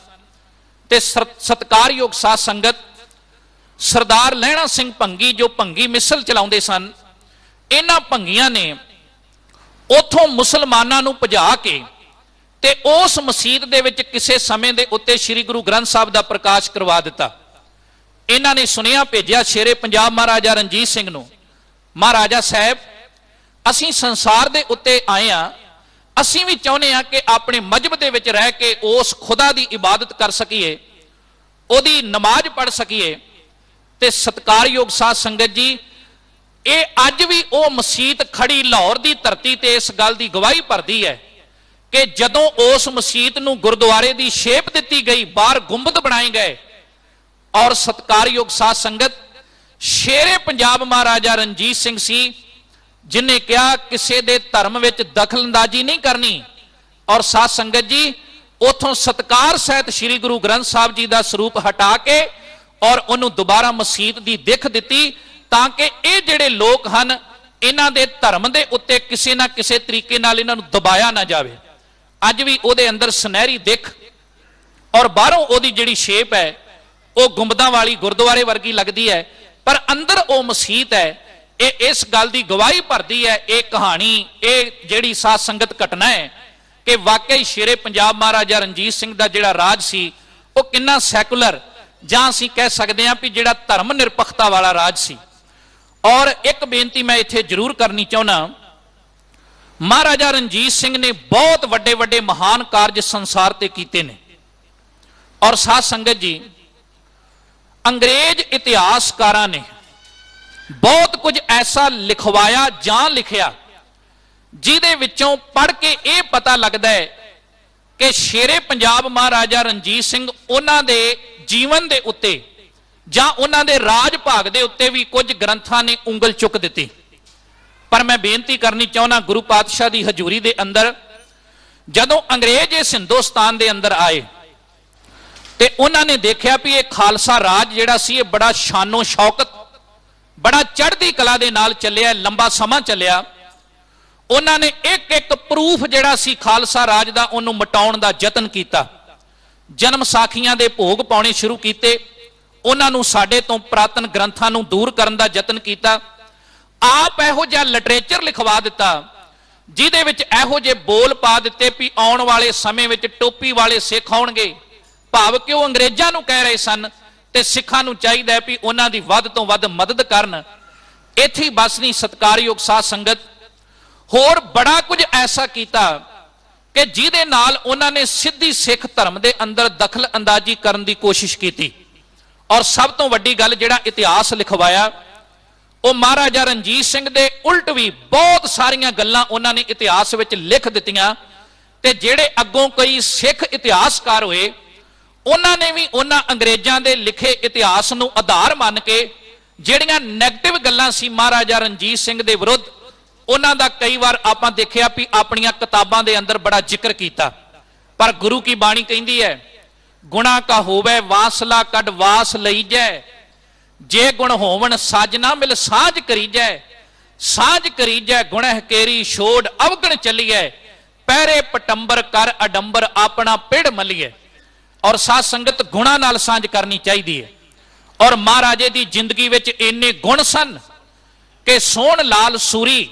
ਤੇ ਸਤਿਕਾਰਯੋਗ ਸਾਧ ਸੰਗਤ, ਸਰਦਾਰ ਲਹਿਣਾ ਸਿੰਘ ਭੰਗੀ ਜੋ ਭੰਗੀ ਮਿਸਲ ਚਲਾਉਂਦੇ ਸਨ, ਇਹਨਾਂ ਭੰਗੀਆਂ ਨੇ ਉਥੋਂ ਮੁਸਲਮਾਨਾਂ ਨੂੰ ਭਜਾ ਕੇ ਤੇ ਉਸ ਮਸਜਿਦ ਦੇ ਵਿੱਚ ਕਿਸੇ ਸਮੇਂ ਦੇ ਉੱਤੇ ਸ੍ਰੀ ਗੁਰੂ ਗ੍ਰੰਥ ਸਾਹਿਬ ਦਾ ਪ੍ਰਕਾਸ਼ ਕਰਵਾ ਦਿੱਤਾ। ਇਹਨਾਂ ਨੇ ਸੁਨੇਹਾ ਭੇਜਿਆ ਸ਼ੇਰੇ ਪੰਜਾਬ ਮਹਾਰਾਜਾ ਰਣਜੀਤ ਸਿੰਘ ਨੂੰ, ਮਹਾਰਾਜਾ ਸਾਹਿਬ, ਅਸੀਂ ਸੰਸਾਰ ਦੇ ਉੱਤੇ ਆਏ ਆ, ਅਸੀਂ ਵੀ ਚਾਹੁੰਦੇ ਆ ਕਿ ਆਪਣੇ ਮਜਹਬ ਦੇ ਵਿੱਚ ਰਹਿ ਕੇ ਉਸ ਖੁਦਾ ਦੀ ਇਬਾਦਤ ਕਰ ਸਕੀਏ, ਉਹਦੀ ਨਮਾਜ਼ ਪੜ੍ਹ ਸਕੀਏ। ਤੇ ਸਤਿਕਾਰਯੋਗ ਸਾਧ ਸੰਗਤ ਜੀ, ਇਹ ਅੱਜ ਵੀ ਉਹ ਮਸਜਿਦ ਖੜੀ ਲਾਹੌਰ ਦੀ ਧਰਤੀ ਤੇ ਇਸ ਗੱਲ ਦੀ ਗਵਾਹੀ ਭਰਦੀ ਹੈ ਕਿ ਜਦੋਂ ਉਸ ਮਸਜਿਦ ਨੂੰ ਗੁਰਦੁਆਰੇ ਦੀ ਸ਼ੇਪ ਦਿੱਤੀ ਗਈ, ਬਾਹਰ ਗੁੰਬਦ ਬਣਾਏ ਗਏ, ਔਰ ਸਤਿਕਾਰਯੋਗ ਸਾਧ ਸੰਗਤ, ਸ਼ੇਰੇ ਪੰਜਾਬ ਮਹਾਰਾਜਾ ਰਣਜੀਤ ਸਿੰਘ ਸੀ ਜਿਨੇ ਕਿਹਾ ਕਿਸੇ ਦੇ ਧਰਮ ਵਿੱਚ ਦਖਲਅੰਦਾਜ਼ੀ ਨਹੀਂ ਕਰਨੀ। ਔਰ ਸਾਧ ਸੰਗਤ ਜੀ, ਉਥੋਂ ਸਤਕਾਰ ਸਹਿਤ ਸ੍ਰੀ ਗੁਰੂ ਗ੍ਰੰਥ ਸਾਹਿਬ ਜੀ ਦਾ ਸਰੂਪ ਹਟਾ ਕੇ ਔਰ ਉਹਨੂੰ ਦੁਬਾਰਾ ਮਸਜਿਦ ਦੀ ਦਿੱਖ ਦਿੱਤੀ, ਤਾਂ ਕਿ ਇਹ ਜਿਹੜੇ ਲੋਕ ਹਨ, ਇਹਨਾਂ ਦੇ ਧਰਮ ਦੇ ਉੱਤੇ ਕਿਸੇ ਨਾ ਕਿਸੇ ਤਰੀਕੇ ਨਾਲ ਇਹਨਾਂ ਨੂੰ ਦਬਾਇਆ ਨਾ ਜਾਵੇ। ਅੱਜ ਵੀ ਉਹਦੇ ਅੰਦਰ ਸੁਨਹਿਰੀ ਦਿੱਖ ਔਰ ਬਾਹਰੋਂ ਉਹਦੀ ਜਿਹੜੀ ਸ਼ੇਪ ਹੈ ਉਹ ਗੁੰਬਦਾਂ ਵਾਲੀ ਗੁਰਦੁਆਰੇ ਵਰਗੀ ਲੱਗਦੀ ਹੈ, ਪਰ ਅੰਦਰ ਉਹ ਮਸੀਤ ਹੈ। ਇਹ ਇਸ ਗੱਲ ਦੀ ਗਵਾਹੀ ਭਰਦੀ ਹੈ ਇਹ ਕਹਾਣੀ, ਇਹ ਜਿਹੜੀ ਸਾਧ ਸੰਗਤ ਘਟਨਾ ਹੈ ਕਿ ਵਾਕਈ ਸ਼ੇਰੇ ਪੰਜਾਬ ਮਹਾਰਾਜਾ ਰਣਜੀਤ ਸਿੰਘ ਦਾ ਜਿਹੜਾ ਰਾਜ ਸੀ ਉਹ ਕਿੰਨਾ ਸੈਕੂਲਰ, ਜਾਂ ਅਸੀਂ ਕਹਿ ਸਕਦੇ ਹਾਂ ਵੀ ਜਿਹੜਾ ਧਰਮ ਨਿਰਪੱਖਤਾ ਵਾਲਾ ਰਾਜ ਸੀ। ਔਰ ਇੱਕ ਬੇਨਤੀ ਮੈਂ ਇੱਥੇ ਜ਼ਰੂਰ ਕਰਨੀ ਚਾਹੁੰਦਾ, ਮਹਾਰਾਜਾ ਰਣਜੀਤ ਸਿੰਘ ਨੇ ਬਹੁਤ ਵੱਡੇ ਵੱਡੇ ਮਹਾਨ ਕਾਰਜ ਸੰਸਾਰ ਤੇ ਕੀਤੇ ਨੇ। ਔਰ ਸਾਧ ਸੰਗਤ ਜੀ, ਅੰਗਰੇਜ਼ ਇਤਿਹਾਸਕਾਰਾਂ ਨੇ ਬਹੁਤ ਕੁਝ ਐਸਾ ਲਿਖਵਾਇਆ ਜਾਂ ਲਿਖਿਆ ਜਿਹਦੇ ਵਿੱਚੋਂ ਪੜ੍ਹ ਕੇ ਇਹ ਪਤਾ ਲੱਗਦਾ ਹੈ ਕਿ ਸ਼ੇਰੇ ਪੰਜਾਬ ਮਹਾਰਾਜਾ ਰਣਜੀਤ ਸਿੰਘ ਉਹਨਾਂ ਦੇ ਜੀਵਨ ਦੇ ਉੱਤੇ ਜਾਂ ਉਹਨਾਂ ਦੇ ਰਾਜ ਭਾਗ ਦੇ ਉੱਤੇ ਵੀ ਕੁਝ ਗ੍ਰੰਥਾਂ ਨੇ ਉਂਗਲ ਚੁੱਕ ਦਿੱਤੀ। ਪਰ ਮੈਂ ਬੇਨਤੀ ਕਰਨੀ ਚਾਹੁੰਦਾ, ਗੁਰੂ ਪਾਤਸ਼ਾਹ ਦੀ ਹਜ਼ੂਰੀ ਦੇ ਅੰਦਰ ਜਦੋਂ ਅੰਗਰੇਜ਼ ਇਸ ਹਿੰਦੁਸਤਾਨ ਦੇ ਅੰਦਰ ਆਏ ਤੇ ਉਹਨਾਂ ਨੇ ਦੇਖਿਆ ਵੀ ਇਹ ਖਾਲਸਾ ਰਾਜ ਜਿਹੜਾ ਸੀ ਇਹ ਬੜਾ ਸ਼ਾਨੋ ਸ਼ੌਕਤ, ਬੜਾ ਚੜ੍ਹਦੀ ਕਲਾ ਦੇ ਨਾਲ ਚੱਲਿਆ, ਲੰਬਾ ਸਮਾਂ ਚੱਲਿਆ। ਉਹਨਾਂ ਨੇ ਇੱਕ ਇੱਕ ਪ੍ਰੂਫ ਜਿਹੜਾ ਸੀ ਖਾਲਸਾ ਰਾਜ ਦਾ ਉਹਨੂੰ ਮਿਟਾਉਣ ਦਾ ਯਤਨ ਕੀਤਾ। ਜਨਮ ਸਾਖੀਆਂ ਦੇ ਭੋਗ ਪਾਉਣੇ ਸ਼ੁਰੂ ਕੀਤੇ, ਉਹਨਾਂ ਨੂੰ ਸਾਡੇ ਤੋਂ ਪ੍ਰਾਤਨ ਗ੍ਰੰਥਾਂ ਨੂੰ ਦੂਰ ਕਰਨ ਦਾ ਯਤਨ ਕੀਤਾ। ਆਪ ਇਹੋ ਜਿਹਾ ਲਿਟਰੇਚਰ ਲਿਖਵਾ ਦਿੱਤਾ ਜਿਹਦੇ ਵਿੱਚ ਇਹੋ ਜਿਹੇ ਬੋਲ ਪਾ ਦਿੱਤੇ ਵੀ ਆਉਣ ਵਾਲੇ ਸਮੇਂ ਵਿੱਚ ਟੋਪੀ ਵਾਲੇ ਸਿੱਖ ਆਉਣਗੇ, ਭਾਵ ਕਿ ਉਹ ਅੰਗਰੇਜ਼ਾਂ ਨੂੰ ਕਹਿ ਰਹੇ ਸਨ ਤੇ ਸਿੱਖਾਂ ਨੂੰ ਚਾਹੀਦਾ ਹੈ ਵੀ ਉਹਨਾਂ ਦੀ ਵੱਧ ਤੋਂ ਵੱਧ ਮਦਦ ਕਰਨ। ਇੱਥੇ ਹੀ ਬਸ ਨਹੀਂ, ਸਤਿਕਾਰਯੋਗ ਸਾਧ ਸੰਗਤ, ਹੋਰ ਬੜਾ ਕੁਝ ਐਸਾ ਕੀਤਾ ਕਿ ਜਿਹਦੇ ਨਾਲ ਉਹਨਾਂ ਨੇ ਸਿੱਧੀ ਸਿੱਖ ਧਰਮ ਦੇ ਅੰਦਰ ਦਖਲ ਅੰਦਾਜ਼ੀ ਕਰਨ ਦੀ ਕੋਸ਼ਿਸ਼ ਕੀਤੀ। ਔਰ ਸਭ ਤੋਂ ਵੱਡੀ ਗੱਲ, ਜਿਹੜਾ ਇਤਿਹਾਸ ਲਿਖਵਾਇਆ ਉਹ ਮਹਾਰਾਜਾ ਰਣਜੀਤ ਸਿੰਘ ਦੇ ਉਲਟ ਵੀ ਬਹੁਤ ਸਾਰੀਆਂ ਗੱਲਾਂ ਉਹਨਾਂ ਨੇ ਇਤਿਹਾਸ ਵਿੱਚ ਲਿਖ ਦਿੱਤੀਆਂ। ਤੇ ਜਿਹੜੇ ਅੱਗੋਂ ਕਈ ਸਿੱਖ ਇਤਿਹਾਸਕਾਰ ਹੋਏ ਉਹਨਾਂ ਨੇ ਵੀ ਉਹਨਾਂ ਅੰਗਰੇਜ਼ਾਂ ਦੇ ਲਿਖੇ ਇਤਿਹਾਸ ਨੂੰ ਆਧਾਰ ਮੰਨ ਕੇ ਜਿਹੜੀਆਂ ਨੈਗੇਟਿਵ ਗੱਲਾਂ ਸੀ ਮਹਾਰਾਜਾ ਰਣਜੀਤ ਸਿੰਘ ਦੇ ਵਿਰੁੱਧ, ਉਹਨਾਂ ਦਾ ਕਈ ਵਾਰ ਆਪਾਂ ਦੇਖਿਆ ਵੀ ਆਪਣੀਆਂ ਕਿਤਾਬਾਂ ਦੇ ਅੰਦਰ ਬੜਾ ਜ਼ਿਕਰ ਕੀਤਾ। ਪਰ ਗੁਰੂ ਕੀ ਬਾਣੀ ਕਹਿੰਦੀ ਹੈ, ਗੁਣਾ ਕਾ ਹੋਵੇ ਵਾਸਲਾ ਕੱਢ ਵਾਸ ਲਈ ਜੈ, ਜੇ ਗੁਣ ਹੋਵਣ ਸਾਜਨਾ ਮਿਲ ਸਾਜ ਕਰੀਜੈ, ਸਾਜ ਕਰੀਜੈ ਗੁਣਹ ਕੇਰੀ ਛੋੜ ਅਵਗਣ ਚੱਲੀਐ, ਪਹਿਰੇ ਪਟੰਬਰ ਕਰ ਅਡੰਬਰ ਆਪਣਾ ਪਿੜ ਮਲੀਏ। ਔਰ ਸਾਧ ਸੰਗਤ, ਗੁਣਾ ਨਾਲ ਸਾਂਝ ਕਰਨੀ ਚਾਹੀਦੀ ਹੈ। ਔਰ ਮਹਾਰਾਜੇ ਦੀ ਜ਼ਿੰਦਗੀ ਵਿੱਚ ਇੰਨੇ ਗੁਣ ਸਨ ਕਿ ਸੋਹਣ ਲਾਲ ਸੂਰੀ,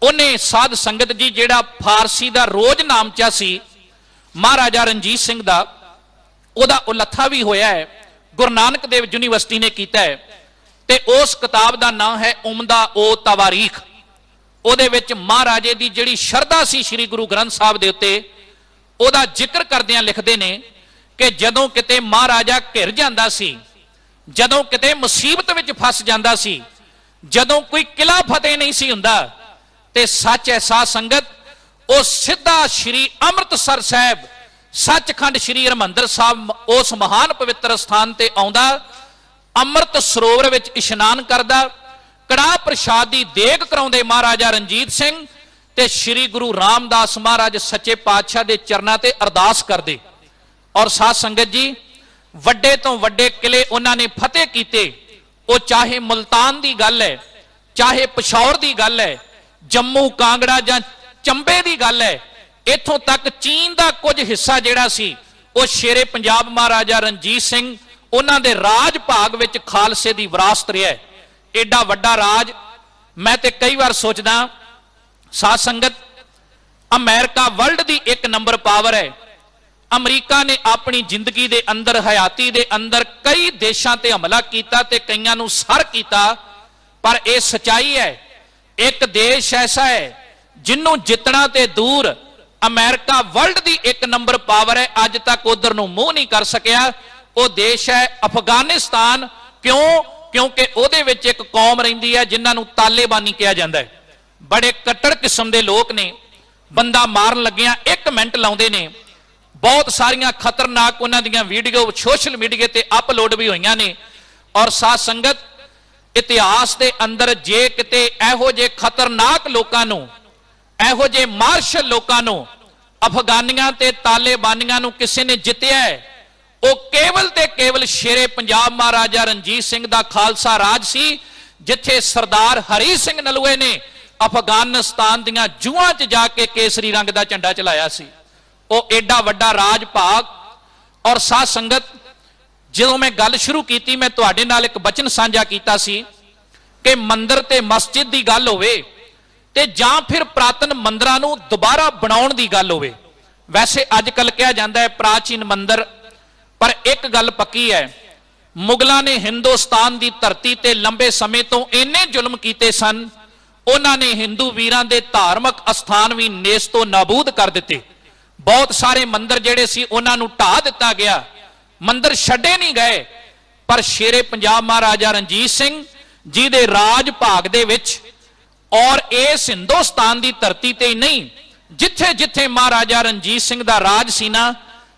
ਉਹਨੇ ਸਾਧ ਸੰਗਤ ਜੀ ਜਿਹੜਾ ਫਾਰਸੀ ਦਾ ਰੋਜ਼ ਨਾਮਚਾ ਸੀ ਮਹਾਰਾਜਾ ਰਣਜੀਤ ਸਿੰਘ ਦਾ, ਉਹਦਾ ਉਲੱਥਾ ਵੀ ਹੋਇਆ ਹੈ, ਗੁਰੂ ਨਾਨਕ ਦੇਵ ਯੂਨੀਵਰਸਿਟੀ ਨੇ ਕੀਤਾ ਹੈ। ਤੇ ਉਸ ਕਿਤਾਬ ਦਾ ਨਾਮ ਹੈ ਉਮਦਾ ਓ ਤਵਾਰੀਖ। ਉਹਦੇ ਵਿੱਚ ਮਹਾਰਾਜੇ ਦੀ ਜਿਹੜੀ ਸ਼ਰਧਾ ਸੀ ਸ੍ਰੀ ਗੁਰੂ ਗ੍ਰੰਥ ਸਾਹਿਬ ਦੇ ਉੱਤੇ, ਉਹਦਾ ਜ਼ਿਕਰ ਕਰਦਿਆਂ ਲਿਖਦੇ ਨੇ ਕਿ ਜਦੋਂ ਕਿਤੇ ਮਹਾਰਾਜਾ ਘਿਰ ਜਾਂਦਾ ਸੀ, ਜਦੋਂ ਕਿਤੇ ਮੁਸੀਬਤ ਵਿੱਚ ਫਸ ਜਾਂਦਾ ਸੀ, ਜਦੋਂ ਕੋਈ ਕਿਲਾ ਫਤਿਹ ਨਹੀਂ ਸੀ ਹੁੰਦਾ, ਤੇ ਸੱਚ ਹੈ ਸਾਧ ਸੰਗਤ, ਉਹ ਸਿੱਧਾ ਸ੍ਰੀ ਅੰਮ੍ਰਿਤਸਰ ਸਾਹਿਬ, ਸੱਚਖੰਡ ਸ੍ਰੀ ਹਰਿਮੰਦਰ ਸਾਹਿਬ, ਉਸ ਮਹਾਨ ਪਵਿੱਤਰ ਸਥਾਨ ਤੇ ਆਉਂਦਾ, ਅੰਮ੍ਰਿਤ ਸਰੋਵਰ ਵਿੱਚ ਇਸ਼ਨਾਨ ਕਰਦਾ, ਕੜਾਹ ਪ੍ਰਸ਼ਾਦ ਦੀ ਦੇਗ ਕਰਾਉਂਦੇ ਮਹਾਰਾਜਾ ਰਣਜੀਤ ਸਿੰਘ, ਤੇ ਸ੍ਰੀ ਗੁਰੂ ਰਾਮਦਾਸ ਮਹਾਰਾਜ ਸੱਚੇ ਪਾਤਸ਼ਾਹ ਦੇ ਚਰਨਾਂ ਤੇ ਅਰਦਾਸ ਕਰਦੇ। ਔਰ ਸਾਧ ਸੰਗਤ ਜੀ, ਵੱਡੇ ਤੋਂ ਵੱਡੇ ਕਿਲੇ ਉਹਨਾਂ ਨੇ ਫਤਿਹ ਕੀਤੇ। ਉਹ ਚਾਹੇ ਮੁਲਤਾਨ ਦੀ ਗੱਲ ਹੈ, ਚਾਹੇ ਪਿਸ਼ੌਰ ਦੀ ਗੱਲ ਹੈ, ਜੰਮੂ ਕਾਂਗੜਾ ਜਾਂ ਚੰਬੇ ਦੀ ਗੱਲ ਹੈ, ਇੱਥੋਂ ਤੱਕ ਚੀਨ ਦਾ ਕੁਝ ਹਿੱਸਾ ਜਿਹੜਾ ਸੀ ਉਹ ਸ਼ੇਰੇ ਪੰਜਾਬ ਮਹਾਰਾਜਾ ਰਣਜੀਤ ਸਿੰਘ ਉਹਨਾਂ ਦੇ ਰਾਜ ਭਾਗ ਵਿੱਚ ਖਾਲਸੇ ਦੀ ਵਿਰਾਸਤ ਰਿਹਾ। ਏਡਾ ਵੱਡਾ ਰਾਜ, ਮੈਂ ਤੇ ਕਈ ਵਾਰ ਸੋਚਦਾ ਸਾਧ ਸੰਗਤ, ਅਮਰੀਕਾ ਵਰਲਡ ਦੀ 1 ਨੰਬਰ ਪਾਵਰ ਹੈ। ਅਮਰੀਕਾ ਨੇ ਆਪਣੀ ਜ਼ਿੰਦਗੀ ਦੇ ਅੰਦਰ, ਹਯਾਤੀ ਦੇ ਅੰਦਰ ਕਈ ਦੇਸ਼ਾਂ ਤੇ ਹਮਲਾ ਕੀਤਾ ਤੇ ਕਈਆਂ ਨੂੰ ਸਰ ਕੀਤਾ, ਪਰ ਇਹ ਸਚਾਈ ਹੈ, ਇੱਕ ਦੇਸ਼ ਐਸਾ ਹੈ ਜਿਹਨੂੰ ਜਿੱਤਣਾ ਤੇ ਦੂਰ, ਅਮਰੀਕਾ ਵਰਲਡ ਦੀ 1 ਨੰਬਰ ਪਾਵਰ ਹੈ, ਅੱਜ ਤੱਕ ਉਧਰ ਨੂੰ ਮੂੰਹ ਨਹੀਂ ਕਰ ਸਕਿਆ। ਉਹ ਦੇਸ਼ ਹੈ ਅਫਗਾਨਿਸਤਾਨ। ਕਿਉਂ? ਕਿਉਂਕਿ ਉਹਦੇ ਵਿੱਚ ਇੱਕ ਕੌਮ ਰਹਿੰਦੀ ਹੈ ਜਿਨ੍ਹਾਂ ਨੂੰ ਤਾਲਿਬਾਨੀ ਕਿਹਾ ਜਾਂਦਾ ਹੈ। ਬੜੇ ਕੱਟੜ ਕਿਸਮ ਦੇ ਲੋਕ ਨੇ, ਬੰਦਾ ਮਾਰਨ ਲੱਗਿਆਂ 1 ਮਿੰਟ ਲਾਉਂਦੇ ਨੇ। ਬਹੁਤ ਸਾਰੀਆਂ ਖਤਰਨਾਕ ਉਹਨਾਂ ਦੀਆਂ ਵੀਡੀਓ ਸੋਸ਼ਲ ਮੀਡੀਆ ਤੇ ਅਪਲੋਡ ਵੀ ਹੋਈਆਂ ਨੇ। ਔਰ ਸਾਧ ਸੰਗਤ, ਇਤਿਹਾਸ ਦੇ ਅੰਦਰ ਜੇ ਕਿਤੇ ਇਹੋ ਜਿਹੇ ਖਤਰਨਾਕ ਲੋਕਾਂ ਨੂੰ, ਇਹੋ ਜਿਹੇ ਮਾਰਸ਼ਲ ਲੋਕਾਂ ਨੂੰ, ਅਫਗਾਨੀਆਂ ਤੇ ਤਾਲਿਬਾਨੀਆਂ ਨੂੰ ਕਿਸੇ ਨੇ ਜਿੱਤਿਆ ਹੈ, ਉਹ ਕੇਵਲ ਤੇ ਕੇਵਲ ਸ਼ੇਰੇ ਪੰਜਾਬ ਮਹਾਰਾਜਾ ਰਣਜੀਤ ਸਿੰਘ ਦਾ ਖਾਲਸਾ ਰਾਜ ਸੀ, ਜਿੱਥੇ ਸਰਦਾਰ ਹਰੀ ਸਿੰਘ ਨਲੂਏ ਨੇ ਅਫਗਾਨਿਸਤਾਨ ਦੀਆਂ ਜੂਹਾਂ 'ਚ ਜਾ ਕੇ ਕੇਸਰੀ ਰੰਗ ਦਾ ਝੰਡਾ ਚਲਾਇਆ ਸੀ। ਉਹ ਏਡਾ ਵੱਡਾ ਰਾਜ ਭਾਗ ਔਰ ਸਾਧ ਸੰਗਤ, ਜਦੋਂ ਮੈਂ ਗੱਲ ਸ਼ੁਰੂ ਕੀਤੀ ਮੈਂ ਤੁਹਾਡੇ ਨਾਲ ਇੱਕ ਬਚਨ ਸਾਂਝਾ ਕੀਤਾ ਸੀ ਕਿ ਮੰਦਰ ਤੇ ਮਸਜਿਦ ਦੀ ਗੱਲ ਹੋਵੇ ਤੇ ਜਾਂ ਫਿਰ ਪ੍ਰਾਤਨ ਮੰਦਰਾਂ ਨੂੰ ਦੁਬਾਰਾ ਬਣਾਉਣ ਦੀ ਗੱਲ ਹੋਵੇ। ਵੈਸੇ ਅੱਜ ਕੱਲ ਕਿਹਾ ਜਾਂਦਾ ਹੈ ਪ੍ਰਾਚੀਨ ਮੰਦਰ, ਪਰ ਇੱਕ ਗੱਲ ਪੱਕੀ ਹੈ, ਮੁਗਲਾਂ ਨੇ ਹਿੰਦੁਸਤਾਨ ਦੀ ਧਰਤੀ ਤੇ ਲੰਬੇ ਸਮੇਂ ਤੋਂ ਇੰਨੇ ਜ਼ੁਲਮ ਕੀਤੇ ਸਨ, ਉਹਨਾਂ ਨੇ ਹਿੰਦੂ ਵੀਰਾਂ ਦੇ ਧਾਰਮਿਕ ਅਸਥਾਨ ਵੀ ਨੇਸ ਤੋਂ ਨਾਬੂਦ ਕਰ ਦਿੱਤੇ। ਬਹੁਤ ਸਾਰੇ ਮੰਦਰ ਜਿਹੜੇ ਸੀ ਉਹਨਾਂ ਨੂੰ ਢਾਹ ਦਿੱਤਾ ਗਿਆ, ਮੰਦਰ ਛੱਡੇ ਨਹੀਂ ਗਏ। ਪਰ ਸ਼ੇਰੇ ਪੰਜਾਬ ਮਹਾਰਾਜਾ ਰਣਜੀਤ ਸਿੰਘ ਜੀ ਦੇ ਰਾਜ ਭਾਗ ਦੇ ਵਿੱਚ ਔਰ ਇਸ ਹਿੰਦੁਸਤਾਨ ਦੀ ਧਰਤੀ ਤੇ ਹੀ ਨਹੀਂ, ਜਿੱਥੇ ਜਿੱਥੇ ਮਹਾਰਾਜਾ ਰਣਜੀਤ ਸਿੰਘ ਦਾ ਰਾਜ ਸੀ ਨਾ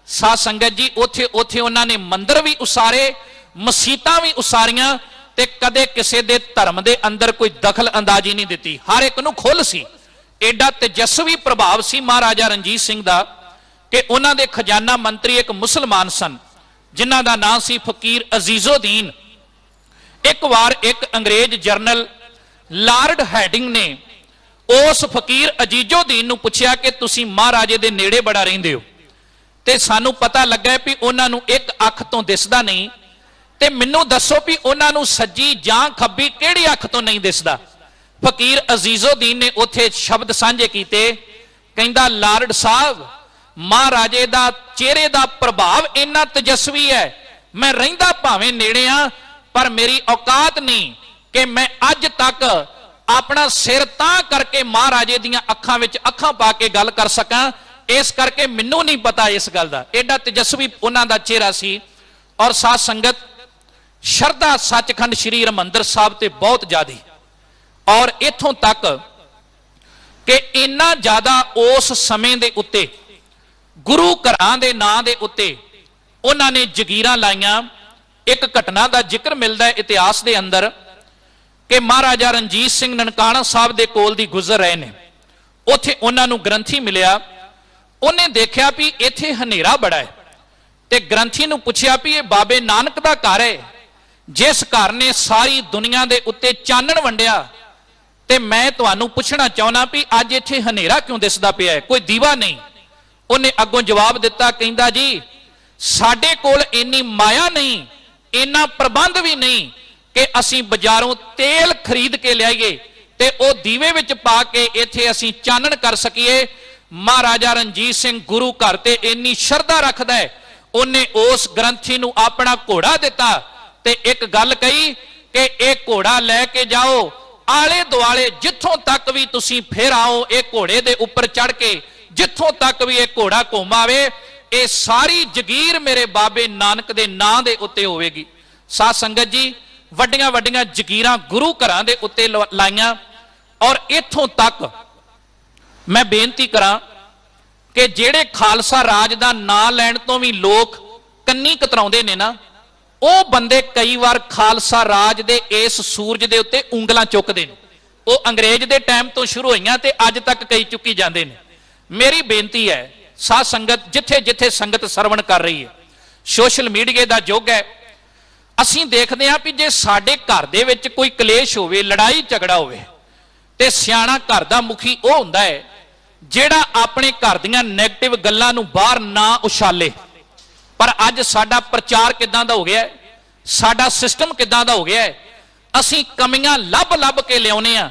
ਸਾਧ ਸੰਗਤ ਜੀ, ਉੱਥੇ ਉੱਥੇ ਉਹਨਾਂ ਨੇ ਮੰਦਰ ਵੀ ਉਸਾਰੇ, ਮਸੀਤਾਂ ਵੀ ਉਸਾਰੀਆਂ ਤੇ ਕਦੇ ਕਿਸੇ ਦੇ ਧਰਮ ਦੇ ਅੰਦਰ ਕੋਈ ਦਖਲ ਅੰਦਾਜ਼ੀ ਨਹੀਂ ਦਿੱਤੀ। ਹਰ ਇੱਕ ਨੂੰ ਖੁੱਲ੍ਹ ਸੀ। ਐਡਾ ਤੇਜਸਵੀ ਪ੍ਰਭਾਵ ਸੀ ਮਹਾਰਾਜਾ ਰਣਜੀਤ ਸਿੰਘ ਦਾ ਕਿ ਉਹਨਾਂ ਦੇ ਖਜ਼ਾਨਾ ਮੰਤਰੀ ਇੱਕ ਮੁਸਲਮਾਨ ਸਨ ਜਿਨ੍ਹਾਂ ਦਾ ਨਾਮ ਸੀ ਫਕੀਰ ਅਜ਼ੀਜ਼ੁਦੀਨ। ਇੱਕ ਵਾਰ ਇੱਕ ਅੰਗਰੇਜ਼ ਜਰਨਲ ਲਾਰਡ ਹੈਡਿੰਗ ਨੇ ਉਸ ਫਕੀਰ ਅਜ਼ੀਜ਼ੁਦੀਨ ਨੂੰ ਪੁੱਛਿਆ ਕਿ ਤੁਸੀਂ ਮਹਾਰਾਜੇ ਦੇ ਨੇੜੇ ਬੜਾ ਰਹਿੰਦੇ ਹੋ ਤੇ ਸਾਨੂੰ ਪਤਾ ਲੱਗਾ ਵੀ ਉਹਨਾਂ ਨੂੰ ਇੱਕ ਅੱਖ ਤੋਂ ਦਿਸਦਾ ਨਹੀਂ, ਤੇ ਮੈਨੂੰ ਦੱਸੋ ਵੀ ਉਹਨਾਂ ਨੂੰ ਸੱਜੀ ਜਾਂ ਖੱਬੀ ਕਿਹੜੀ ਅੱਖ ਤੋਂ ਨਹੀਂ ਦਿਸਦਾ। ਫਕੀਰ ਅਜ਼ੀਜ਼ੁਦੀਨ ਨੇ ਉੱਥੇ ਸ਼ਬਦ ਸਾਂਝੇ ਕੀਤੇ, ਕਹਿੰਦਾ ਲਾਰਡ ਸਾਹਿਬ, ਮਹਾਰਾਜੇ ਦਾ ਚਿਹਰੇ ਦਾ ਪ੍ਰਭਾਵ ਇੰਨਾ ਤੇਜਸਵੀ ਹੈ, ਮੈਂ ਰਹਿੰਦਾ ਭਾਵੇਂ ਨੇੜੇ ਆ ਪਰ ਮੇਰੀ ਔਕਾਤ ਨਹੀਂ ਕਿ ਮੈਂ ਅੱਜ ਤੱਕ ਆਪਣਾ ਸਿਰ ਤਾਂ ਕਰਕੇ ਮਹਾਰਾਜੇ ਦੀਆਂ ਅੱਖਾਂ ਵਿੱਚ ਅੱਖਾਂ ਪਾ ਕੇ ਗੱਲ ਕਰ ਸਕਾਂ, ਇਸ ਕਰਕੇ ਮੈਨੂੰ ਨਹੀਂ ਪਤਾ ਇਸ ਗੱਲ ਦਾ। ਐਡਾ ਤੇਜਸਵੀ ਉਹਨਾਂ ਦਾ ਚਿਹਰਾ ਸੀ। ਔਰ ਸਾਧ ਸੰਗਤ, ਸ਼ਰਧਾ ਸੱਚਖੰਡ ਸ੍ਰੀ ਹਰਿਮੰਦਰ ਸਾਹਿਬ ਤੇ ਬਹੁਤ ਜ਼ਿਆਦੀ, ਔਰ ਇੱਥੋਂ ਤੱਕ ਕਿ ਇੰਨਾ ਜ਼ਿਆਦਾ ਉਸ ਸਮੇਂ ਦੇ ਉੱਤੇ ਗੁਰੂ ਘਰਾਂ ਦੇ ਨਾਂ ਦੇ ਉੱਤੇ ਉਹਨਾਂ ਨੇ ਜਗੀਰਾਂ ਲਾਈਆਂ। ਇੱਕ ਘਟਨਾ ਦਾ ਜ਼ਿਕਰ ਮਿਲਦਾ ਹੈ ਇਤਿਹਾਸ ਦੇ ਅੰਦਰ ਕਿ ਮਹਾਰਾਜਾ ਰਣਜੀਤ ਸਿੰਘ ਨਨਕਾਣਾ ਸਾਹਿਬ ਦੇ ਕੋਲ ਦੀ ਗੁਜ਼ਰ ਰਹੇ ਨੇ, ਉੱਥੇ ਉਹਨਾਂ ਨੂੰ ਗ੍ਰੰਥੀ ਮਿਲਿਆ। ਉਹਨੇ ਦੇਖਿਆ ਵੀ ਇੱਥੇ ਹਨੇਰਾ ਬੜਾ ਹੈ ਤੇ ਗ੍ਰੰਥੀ ਨੂੰ ਪੁੱਛਿਆ ਵੀ ਇਹ ਬਾਬੇ ਨਾਨਕ ਦਾ ਘਰ ਹੈ, ਜਿਸ ਘਰ ਨੇ ਸਾਰੀ ਦੁਨੀਆ ਦੇ ਉੱਤੇ ਚਾਨਣ ਵੰਡਿਆ, ਤੇ ਮੈਂ ਤੁਹਾਨੂੰ ਪੁੱਛਣਾ ਚਾਹੁੰਦਾ ਵੀ ਅੱਜ ਇੱਥੇ ਹਨੇਰਾ ਕਿਉਂ ਦਿਸਦਾ ਪਿਆ ਹੈ, ਕੋਈ ਦੀਵਾ ਨਹੀਂ। ਉਹਨੇ ਅੱਗੋਂ ਜਵਾਬ ਦਿੱਤਾ, ਕਹਿੰਦਾ ਜੀ ਸਾਡੇ ਕੋਲ ਇੰਨੀ ਮਾਇਆ ਨਹੀਂ, ਇੰਨਾ ਪ੍ਰਬੰਧ ਵੀ ਨਹੀਂ ਕਿ ਅਸੀਂ ਬਾਜ਼ਾਰੋਂ ਤੇਲ ਖਰੀਦ ਕੇ ਲਿਆਈਏ ਤੇ ਉਹ ਦੀਵੇ ਵਿੱਚ ਪਾ ਕੇ ਇੱਥੇ ਅਸੀਂ ਚਾਨਣ ਕਰ ਸਕੀਏ। ਮਹਾਰਾਜਾ ਰਣਜੀਤ ਸਿੰਘ ਗੁਰੂ ਘਰ ਤੇ ਇੰਨੀ ਸ਼ਰਧਾ ਰੱਖਦਾ ਹੈ, ਉਹਨੇ ਉਸ ਗ੍ਰੰਥੀ ਨੂੰ ਆਪਣਾ ਘੋੜਾ ਦਿੱਤਾ ਤੇ ਇੱਕ ਗੱਲ ਕਹੀ ਕਿ ਇਹ ਘੋੜਾ ਲੈ ਕੇ ਜਾਓ, ਆਲੇ ਦੁਆਲੇ ਜਿੱਥੋਂ ਤੱਕ ਵੀ ਤੁਸੀਂ ਫਿਰ ਆਓ, ਇਹ ਘੋੜੇ ਦੇ ਉੱਪਰ ਚੜ ਕੇ ਜਿੱਥੋਂ ਤੱਕ ਵੀ ਇਹ ਘੋੜਾ ਘੁੰਮਾਵੇ, ਇਹ ਸਾਰੀ ਜਗੀਰ ਮੇਰੇ ਬਾਬੇ ਨਾਨਕ ਦੇ ਨਾਂ ਦੇ ਉੱਤੇ ਹੋਵੇਗੀ। ਸਾਧ ਸੰਗਤ ਜੀ, ਵੱਡੀਆਂ ਵੱਡੀਆਂ ਜਗੀਰਾਂ ਗੁਰੂ ਘਰਾਂ ਦੇ ਉੱਤੇ ਲਾਈਆਂ। ਔਰ ਇੱਥੋਂ ਤੱਕ ਮੈਂ ਬੇਨਤੀ ਕਰਾਂ ਕਿ ਜਿਹੜੇ ਖਾਲਸਾ ਰਾਜ ਦਾ ਨਾਂ ਲੈਣ ਤੋਂ ਵੀ ਲੋਕ ਕੰਨੀ ਕਤਰਾਉਂਦੇ ਨੇ ਨਾ, ਉਹ ਬੰਦੇ ਕਈ ਵਾਰ ਖਾਲਸਾ ਰਾਜ ਦੇ ਇਸ ਸੂਰਜ ਦੇ ਉੱਤੇ ਉਂਗਲਾਂ ਚੁੱਕਦੇ ਨੇ। ਉਹ ਅੰਗਰੇਜ਼ ਦੇ ਟਾਈਮ ਤੋਂ ਸ਼ੁਰੂ ਹੋਈਆਂ ਤੇ ਅੱਜ ਤੱਕ ਕਈ ਚੁੱਕੀ ਜਾਂਦੇ ਨੇ। ਮੇਰੀ ਬੇਨਤੀ ਹੈ ਸਾਧ ਸੰਗਤ, ਜਿੱਥੇ ਜਿੱਥੇ ਸੰਗਤ ਸਰਵਣ ਕਰ ਰਹੀ ਹੈ, ਸੋਸ਼ਲ ਮੀਡੀਆ ਦਾ ਯੁੱਗ ਹੈ, ਅਸੀਂ ਦੇਖਦੇ ਹਾਂ ਵੀ ਜੇ ਸਾਡੇ ਘਰ ਦੇ ਵਿੱਚ ਕੋਈ ਕਲੇਸ਼ ਹੋਵੇ, ਲੜਾਈ ਝਗੜਾ ਹੋਵੇ, ਤੇ ਸਿਆਣਾ ਘਰ ਦਾ ਮੁਖੀ ਉਹ ਹੁੰਦਾ ਹੈ ਜਿਹੜਾ ਆਪਣੇ ਘਰ ਦੀਆਂ ਨੈਗੇਟਿਵ ਗੱਲਾਂ ਨੂੰ ਬਾਹਰ ਨਾ ਉਛਾਲੇ। ਪਰ ਅੱਜ ਸਾਡਾ ਪ੍ਰਚਾਰ ਕਿਦਾਂ ਦਾ ਹੋ ਗਿਆ ਹੈ, ਸਾਡਾ ਸਿਸਟਮ ਕਿਦਾਂ ਦਾ ਹੋ ਗਿਆ ਹੈ, ਅਸੀਂ ਕਮੀਆਂ ਲੱਭ ਲੱਭ ਕੇ ਲਿਆਉਨੇ ਆ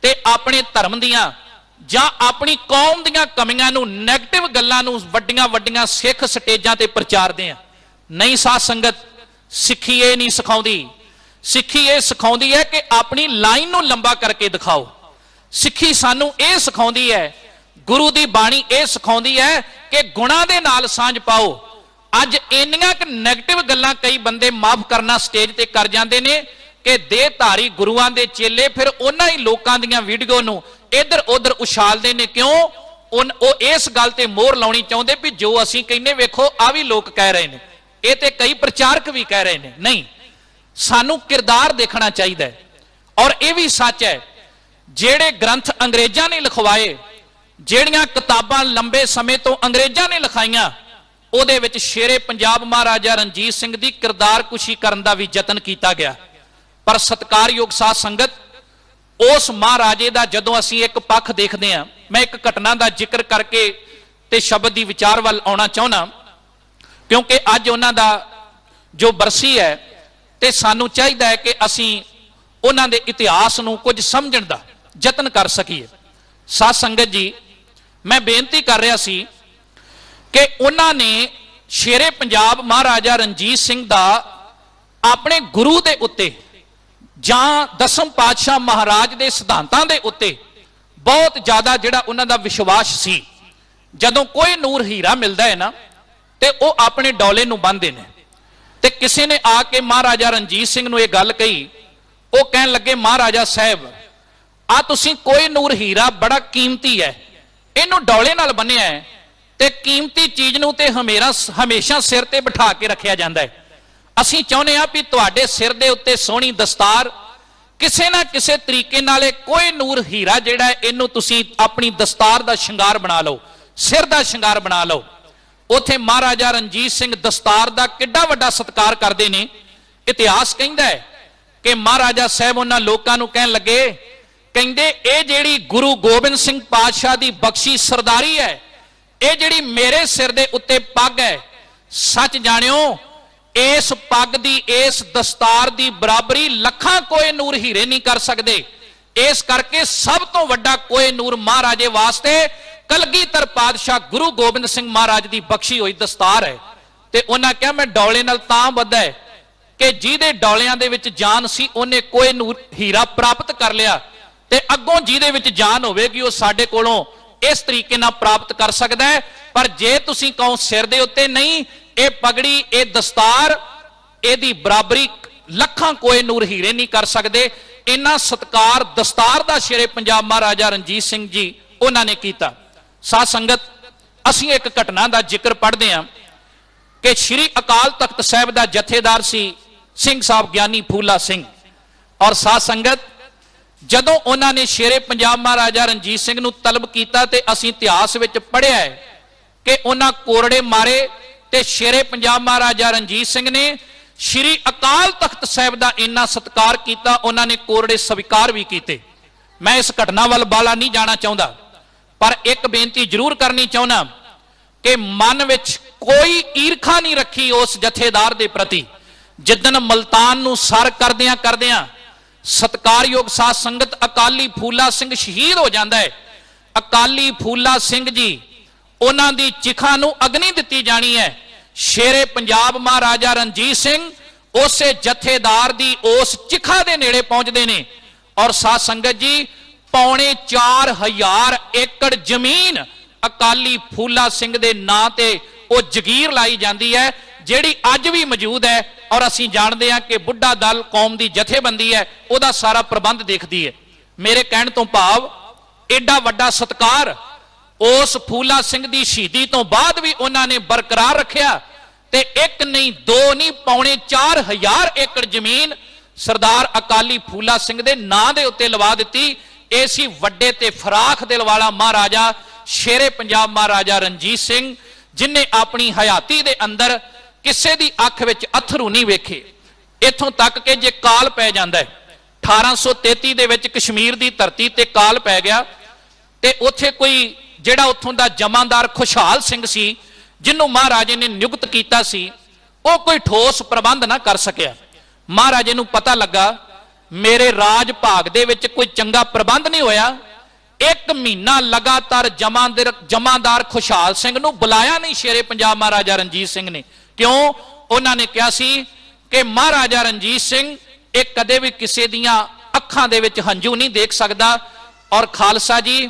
ਤੇ ਆਪਣੇ ਧਰਮ ਦੀਆਂ ਜਾਂ ਆਪਣੀ ਕੌਮ ਦੀਆਂ ਕਮੀਆਂ ਨੂੰ, ਨੈਗੇਟਿਵ ਗੱਲਾਂ ਨੂੰ ਵੱਡੀਆਂ ਵੱਡੀਆਂ ਸਿੱਖ ਸਟੇਜਾਂ ਤੇ ਪ੍ਰਚਾਰਦੇ ਆ। ਨਹੀਂ ਸਾਧ ਸੰਗਤ, ਸਿੱਖੀ ਇਹ ਨਹੀਂ ਸਿਖਾਉਂਦੀ। ਸਿੱਖੀ ਇਹ ਸਿਖਾਉਂਦੀ ਹੈ ਕਿ ਆਪਣੀ ਲਾਈਨ ਨੂੰ ਲੰਬਾ ਕਰਕੇ ਦਿਖਾਓ। ਸਿੱਖੀ ਸਾਨੂੰ ਇਹ ਸਿਖਾਉਂਦੀ ਹੈ, ਗੁਰੂ ਦੀ ਬਾਣੀ ਇਹ ਸਿਖਾਉਂਦੀ ਹੈ ਕਿ ਗੁਣਾਂ ਦੇ ਨਾਲ ਸਾਂਝ ਪਾਓ। ਅੱਜ ਇੰਨੀਆਂ ਕਿ ਨੈਗੇਟਿਵ ਗੱਲਾਂ ਕਈ ਬੰਦੇ ਮਾਫ ਕਰਨਾ ਸਟੇਜ ਤੇ ਕਰ ਜਾਂਦੇ ਨੇ ਕਿ ਦੇਹਧਾਰੀ ਗੁਰੂਆਂ ਦੇ ਚੇਲੇ ਫਿਰ ਉਹਨਾਂ ਹੀ ਲੋਕਾਂ ਦੀਆਂ ਵੀਡੀਓ ਨੂੰ ਇੱਧਰ ਉੱਧਰ ਉਛਾਲਦੇ ਨੇ। ਕਿਉਂ? ਉਹ ਇਸ ਗੱਲ ਤੇ ਮੋਹਰ ਲਾਉਣੀ ਚਾਹੁੰਦੇ ਵੀ ਜੋ ਅਸੀਂ ਕਹਿੰਨੇ ਵੇਖੋ ਆ ਵੀ ਲੋਕ ਕਹਿ ਰਹੇ ਨੇ, ਇਹ ਤੇ ਕਈ ਪ੍ਰਚਾਰਕ ਵੀ ਕਹਿ ਰਹੇ ਨੇ। ਨਹੀਂ, ਸਾਨੂੰ ਕਿਰਦਾਰ ਦੇਖਣਾ ਚਾਹੀਦਾ ਹੈ। ਔਰ ਇਹ ਵੀ ਸੱਚ ਹੈ, ਜਿਹੜੇ ਗ੍ਰੰਥ ਅੰਗਰੇਜ਼ਾਂ ਨੇ ਲਿਖਵਾਏ, ਜਿਹੜੀਆਂ ਕਿਤਾਬਾਂ ਲੰਬੇ ਸਮੇਂ ਤੋਂ ਅੰਗਰੇਜ਼ਾਂ ਨੇ ਲਿਖਾਈਆਂ, ਉਹਦੇ ਵਿੱਚ ਸ਼ੇਰੇ ਪੰਜਾਬ ਮਹਾਰਾਜਾ ਰਣਜੀਤ ਸਿੰਘ ਦੀ ਕਿਰਦਾਰ ਕੁਸ਼ੀ ਕਰਨ ਦਾ ਵੀ ਯਤਨ ਕੀਤਾ ਗਿਆ। ਪਰ ਸਤਿਕਾਰਯੋਗ ਸਾਧ ਸੰਗਤ, ਉਸ ਮਹਾਰਾਜੇ ਦਾ ਜਦੋਂ ਅਸੀਂ ਇੱਕ ਪੱਖ ਦੇਖਦੇ ਹਾਂ, ਮੈਂ ਇੱਕ ਘਟਨਾ ਦਾ ਜ਼ਿਕਰ ਕਰਕੇ ਤੇ ਸ਼ਬਦ ਦੀ ਵਿਚਾਰ ਵੱਲ ਆਉਣਾ ਚਾਹੁੰਦਾ। क्योंकि अज उन्हों जो बरसी है तो सानू चाहिए है कि असी उन्होंने इतिहास नूं कुछ समझण दा यतन कर सकीए। साध संगत जी, मैं बेनती कर रहा सी कि उन्होंने शेरे पंजाब महाराजा रणजीत सिंह दा अपने गुरु दे उत्ते जां दसम पातशाह महाराज दे सिद्धांतां दे उत्ते बहुत ज्यादा जिहड़ा उन्हां दा विश्वास सी। जदों कोई नूर हीरा मिलता है ना तो वह अपने डोले नूं बन्नदे ने। ते किसी ने आके महाराजा रणजीत सिंह नूं यह गल कही, वो कहन लगे महाराजा साहब आ तुसीं कोई नूर हीरा बड़ा कीमती है, इनू डोले नाल बन्निया है ते कीमती चीज नूं ते हमेशा सिर ते बिठा के रखिया जांदा है। असीं चाहुंदे हां भी तुहाडे सिर दे उत्ते सोहणी दस्तार किसी ना किसी तरीके नाल कोई नूर हीरा जिहड़ा है इनू तुसीं अपनी दस्तार दा शिंगार बना लो, सिर दा शिंगार बना लो। उत्थे महाराजा रणजीत सिंह दस्तार दा किड्डा वड्डा सत्कार करदे ने। इतिहास कहंदा है कि महाराजा साहब उन्हां लोकां नूं कहण लगे, कहंदे ये जिहड़ी गुरु गोबिंद सिंह पातशाह दी बख्शी सरदारी है, ये जिहड़ी मेरे सिर दे उत्ते पग है, सच जाणियो इस पग दी इस दस्तार दी बराबरी लखां कोई नूर हीरे नहीं कर सकदे। इस करके सब तो वड्डा कोई नूर महाराजे वास्ते कलगीधर पातशाह गुरु गोबिंद सिंह महाराज की बख्शी हुई दस्तार है। ते उन्हें कहा मैं डोले नाल तां बद्धा है कि जिहदे डोलियां दे विच जान सी उन्हें कोई नूर हीरा प्राप्त कर लिया, ते अगों जिहदे विच जान होवेगी वो साडे कोलों इस तरीके नाल प्राप्त कर सकदा है। पर जे तुसीं कहो सिर दे उत्ते नहीं, ये पगड़ी ये दस्तार इहदी बराबरी लखां कोई नूर हीरे नहीं कर सकदे। इन्ना सत्कार दस्तार दा शेरे पंजाब महाराजा रणजीत सिंह जी उन्होंने कीता। साध संगत, असीं एक घटना का जिक्र पढ़ते हैं कि श्री अकाल तख्त साहब का जथेदार सी सिंह साहब ज्ञानी फूला सिंह। और साध संगत, जदों उन्होंने शेरे पंजाब महाराजा रणजीत सिंह नूं तलब किया तो असीं इतिहास विच पढ़िया है कि उन्हां कोरड़े मारे ते शेरे पंजाब महाराजा रणजीत सिंह ने श्री अकाल तख्त साहब का इन्ना सत्कार किया, उन्होंने कोरड़े स्वीकार भी किए। मैं इस घटना वाल बाला नहीं जाना चाहता, पर एक बेनती जरूर करनी चाहना कि मन विच कोई ईर्खा नहीं रखी उस जथेदार के प्रति। जिदन मलतान नूं सर करदियां करदियां सत्कारयोग साध संगत अकाली फूला सिंह शहीद हो जाता है। अकाली फूला सिंह जी उन्हां दी चिखा नूं अग्नि दिती जानी है। शेरे पंजाब महाराजा रणजीत सिंह उसे जथेदार दी उस चिखा दे नेड़े पहुंचते ने। और साध संगत जी, 4,500 एकड़ जमीन अकाली फूला सिंह दे नां ते वो जगीर लाई जाती है, जिहड़ी अज भी मौजूद है। और असीं जानते हैं कि बुढ़ा दल कौम की जथेबंदी है, वह सारा प्रबंध देखती है। मेरे कहण तो भाव एडा वड्डा सत्कार उस फूला सिंह की शहीदी तो बाद भी उन्होंने बरकरार रखिया। ते एक नहीं दो नहीं 4,500 एकड़ जमीन सरदार अकाली फूला सिंह दे नां दे उत्ते लवा दिती। ऐसी वड्डे ते फराख दिल वाला महाराजा शेरे पंजाब महाराजा रणजीत सिंह, जिन्हें अपनी हयाती दे अंदर किसी की अख विच अथरू नहीं वेखे। इथों तक कि जे काल पै जांदा है, 1833 दे विच कश्मीर की धरती ते काल पै गया, ते उत्थे कोई जिहड़ा उत्थों दा जमादार खुशहाल सिंह सी, जिन्हों महाराजे ने नियुक्त किया सी, वो कोई ठोस प्रबंध ना कर सकिया। महाराजे नूं पता लगा मेरे राज भाग दे विच कोई चंगा प्रबंध नहीं होया। 1 महीना लगातार जमादार खुशहाल सिंह नूं बुलाया नहीं शेरे पंजाब महाराजा रणजीत सिंह ने। क्यों? उन्होंने कहा सी कि महाराजा रणजीत सिंह एक कदे भी किसी दियां अखां दे विच हंझू नहीं देख सकदा। और खालसा जी,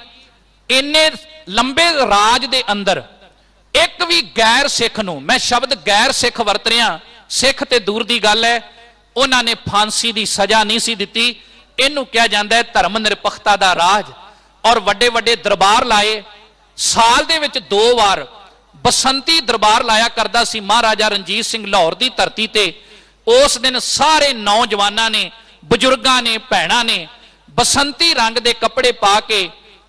इन्ने लंबे राज दे अंदर एक भी गैर सिख नूं, मैं शब्द गैर सिख वरत रहा, सिख ते दूर दी गल है, उन्होंने फांसी की सजा नहीं सी दिती। इनू कहा जाता है धर्म निरपक्षता का राज। और वड्डे वड्डे दरबार लाए, साल दे विच 2 बार बसंती दरबार लाया करता सी महाराजा रणजीत सिंह लाहौर की धरती ते। उस दिन सारे नौजवानों ने, बजुर्गों ने, भैणों ने बसंती रंग के कपड़े पा के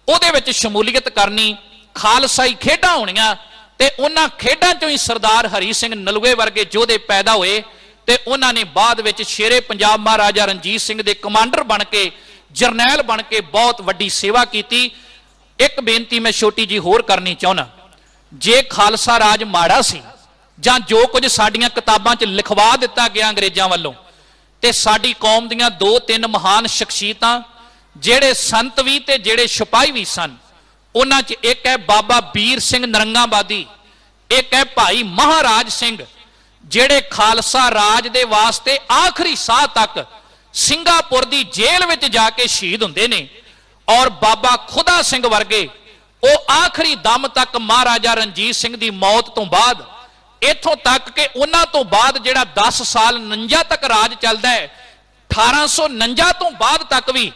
उहदे विच शमूलीयत करनी, खालसाई खेडां होणियां, ते उन्हां खेडां चों ही सरदार हरी सिंह नलूए वर्गे योधे पैदा होए। ते उन्होंने बाद विच शेरे पंजाब महाराजा रणजीत सिंह दे कमांडर बन के, जरनैल बन के बहुत वड्डी सेवा की। एक बेनती मैं छोटी जी होर करनी चाहना, जे खालसा राज माड़ा सी ਜਾਂ ਜੋ ਕੁਝ ਸਾਡੀਆਂ ਕਿਤਾਬਾਂ 'ਚ ਲਿਖਵਾ ਦਿੱਤਾ ਗਿਆ ਅੰਗਰੇਜ਼ਾਂ ਵੱਲੋਂ, ਤੇ ਸਾਡੀ ਕੌਮ ਦੀਆਂ 2-3 ਮਹਾਨ ਸ਼ਖਸੀਅਤਾਂ ਜਿਹੜੇ ਸੰਤ ਵੀ ਤੇ ਜਿਹੜੇ ਸਿਪਾਹੀ ਵੀ ਸਨ, ਉਹਨਾਂ 'ਚ ਇੱਕ ਹੈ ਬਾਬਾ ਵੀਰ ਸਿੰਘ ਨਰੰਗਾਬਾਦੀ, ਇੱਕ ਹੈ ਭਾਈ ਮਹਾਰਾਜ ਸਿੰਘ, ਜਿਹੜੇ ਖਾਲਸਾ ਰਾਜ ਦੇ ਵਾਸਤੇ ਆਖਰੀ ਸਾਹ ਤੱਕ ਸਿੰਗਾਪੁਰ ਦੀ ਜੇਲ੍ਹ ਵਿੱਚ ਜਾ ਕੇ ਸ਼ਹੀਦ ਹੁੰਦੇ ਨੇ, ਔਰ ਬਾਬਾ ਖੁਦਾ ਸਿੰਘ ਵਰਗੇ ਉਹ ਆਖਰੀ ਦਮ ਤੱਕ ਮਹਾਰਾਜਾ ਰਣਜੀਤ ਸਿੰਘ ਦੀ ਮੌਤ ਤੋਂ ਬਾਅਦ, ਇੱਥੋਂ ਤੱਕ ਕਿ ਉਹਨਾਂ ਤੋਂ ਬਾਅਦ ਜਿਹੜਾ 10 ਸਾਲ 49 ਤੱਕ ਰਾਜ ਚੱਲਦਾ ਹੈ, 1849 ਤੋਂ ਬਾਅਦ ਤੱਕ ਵੀ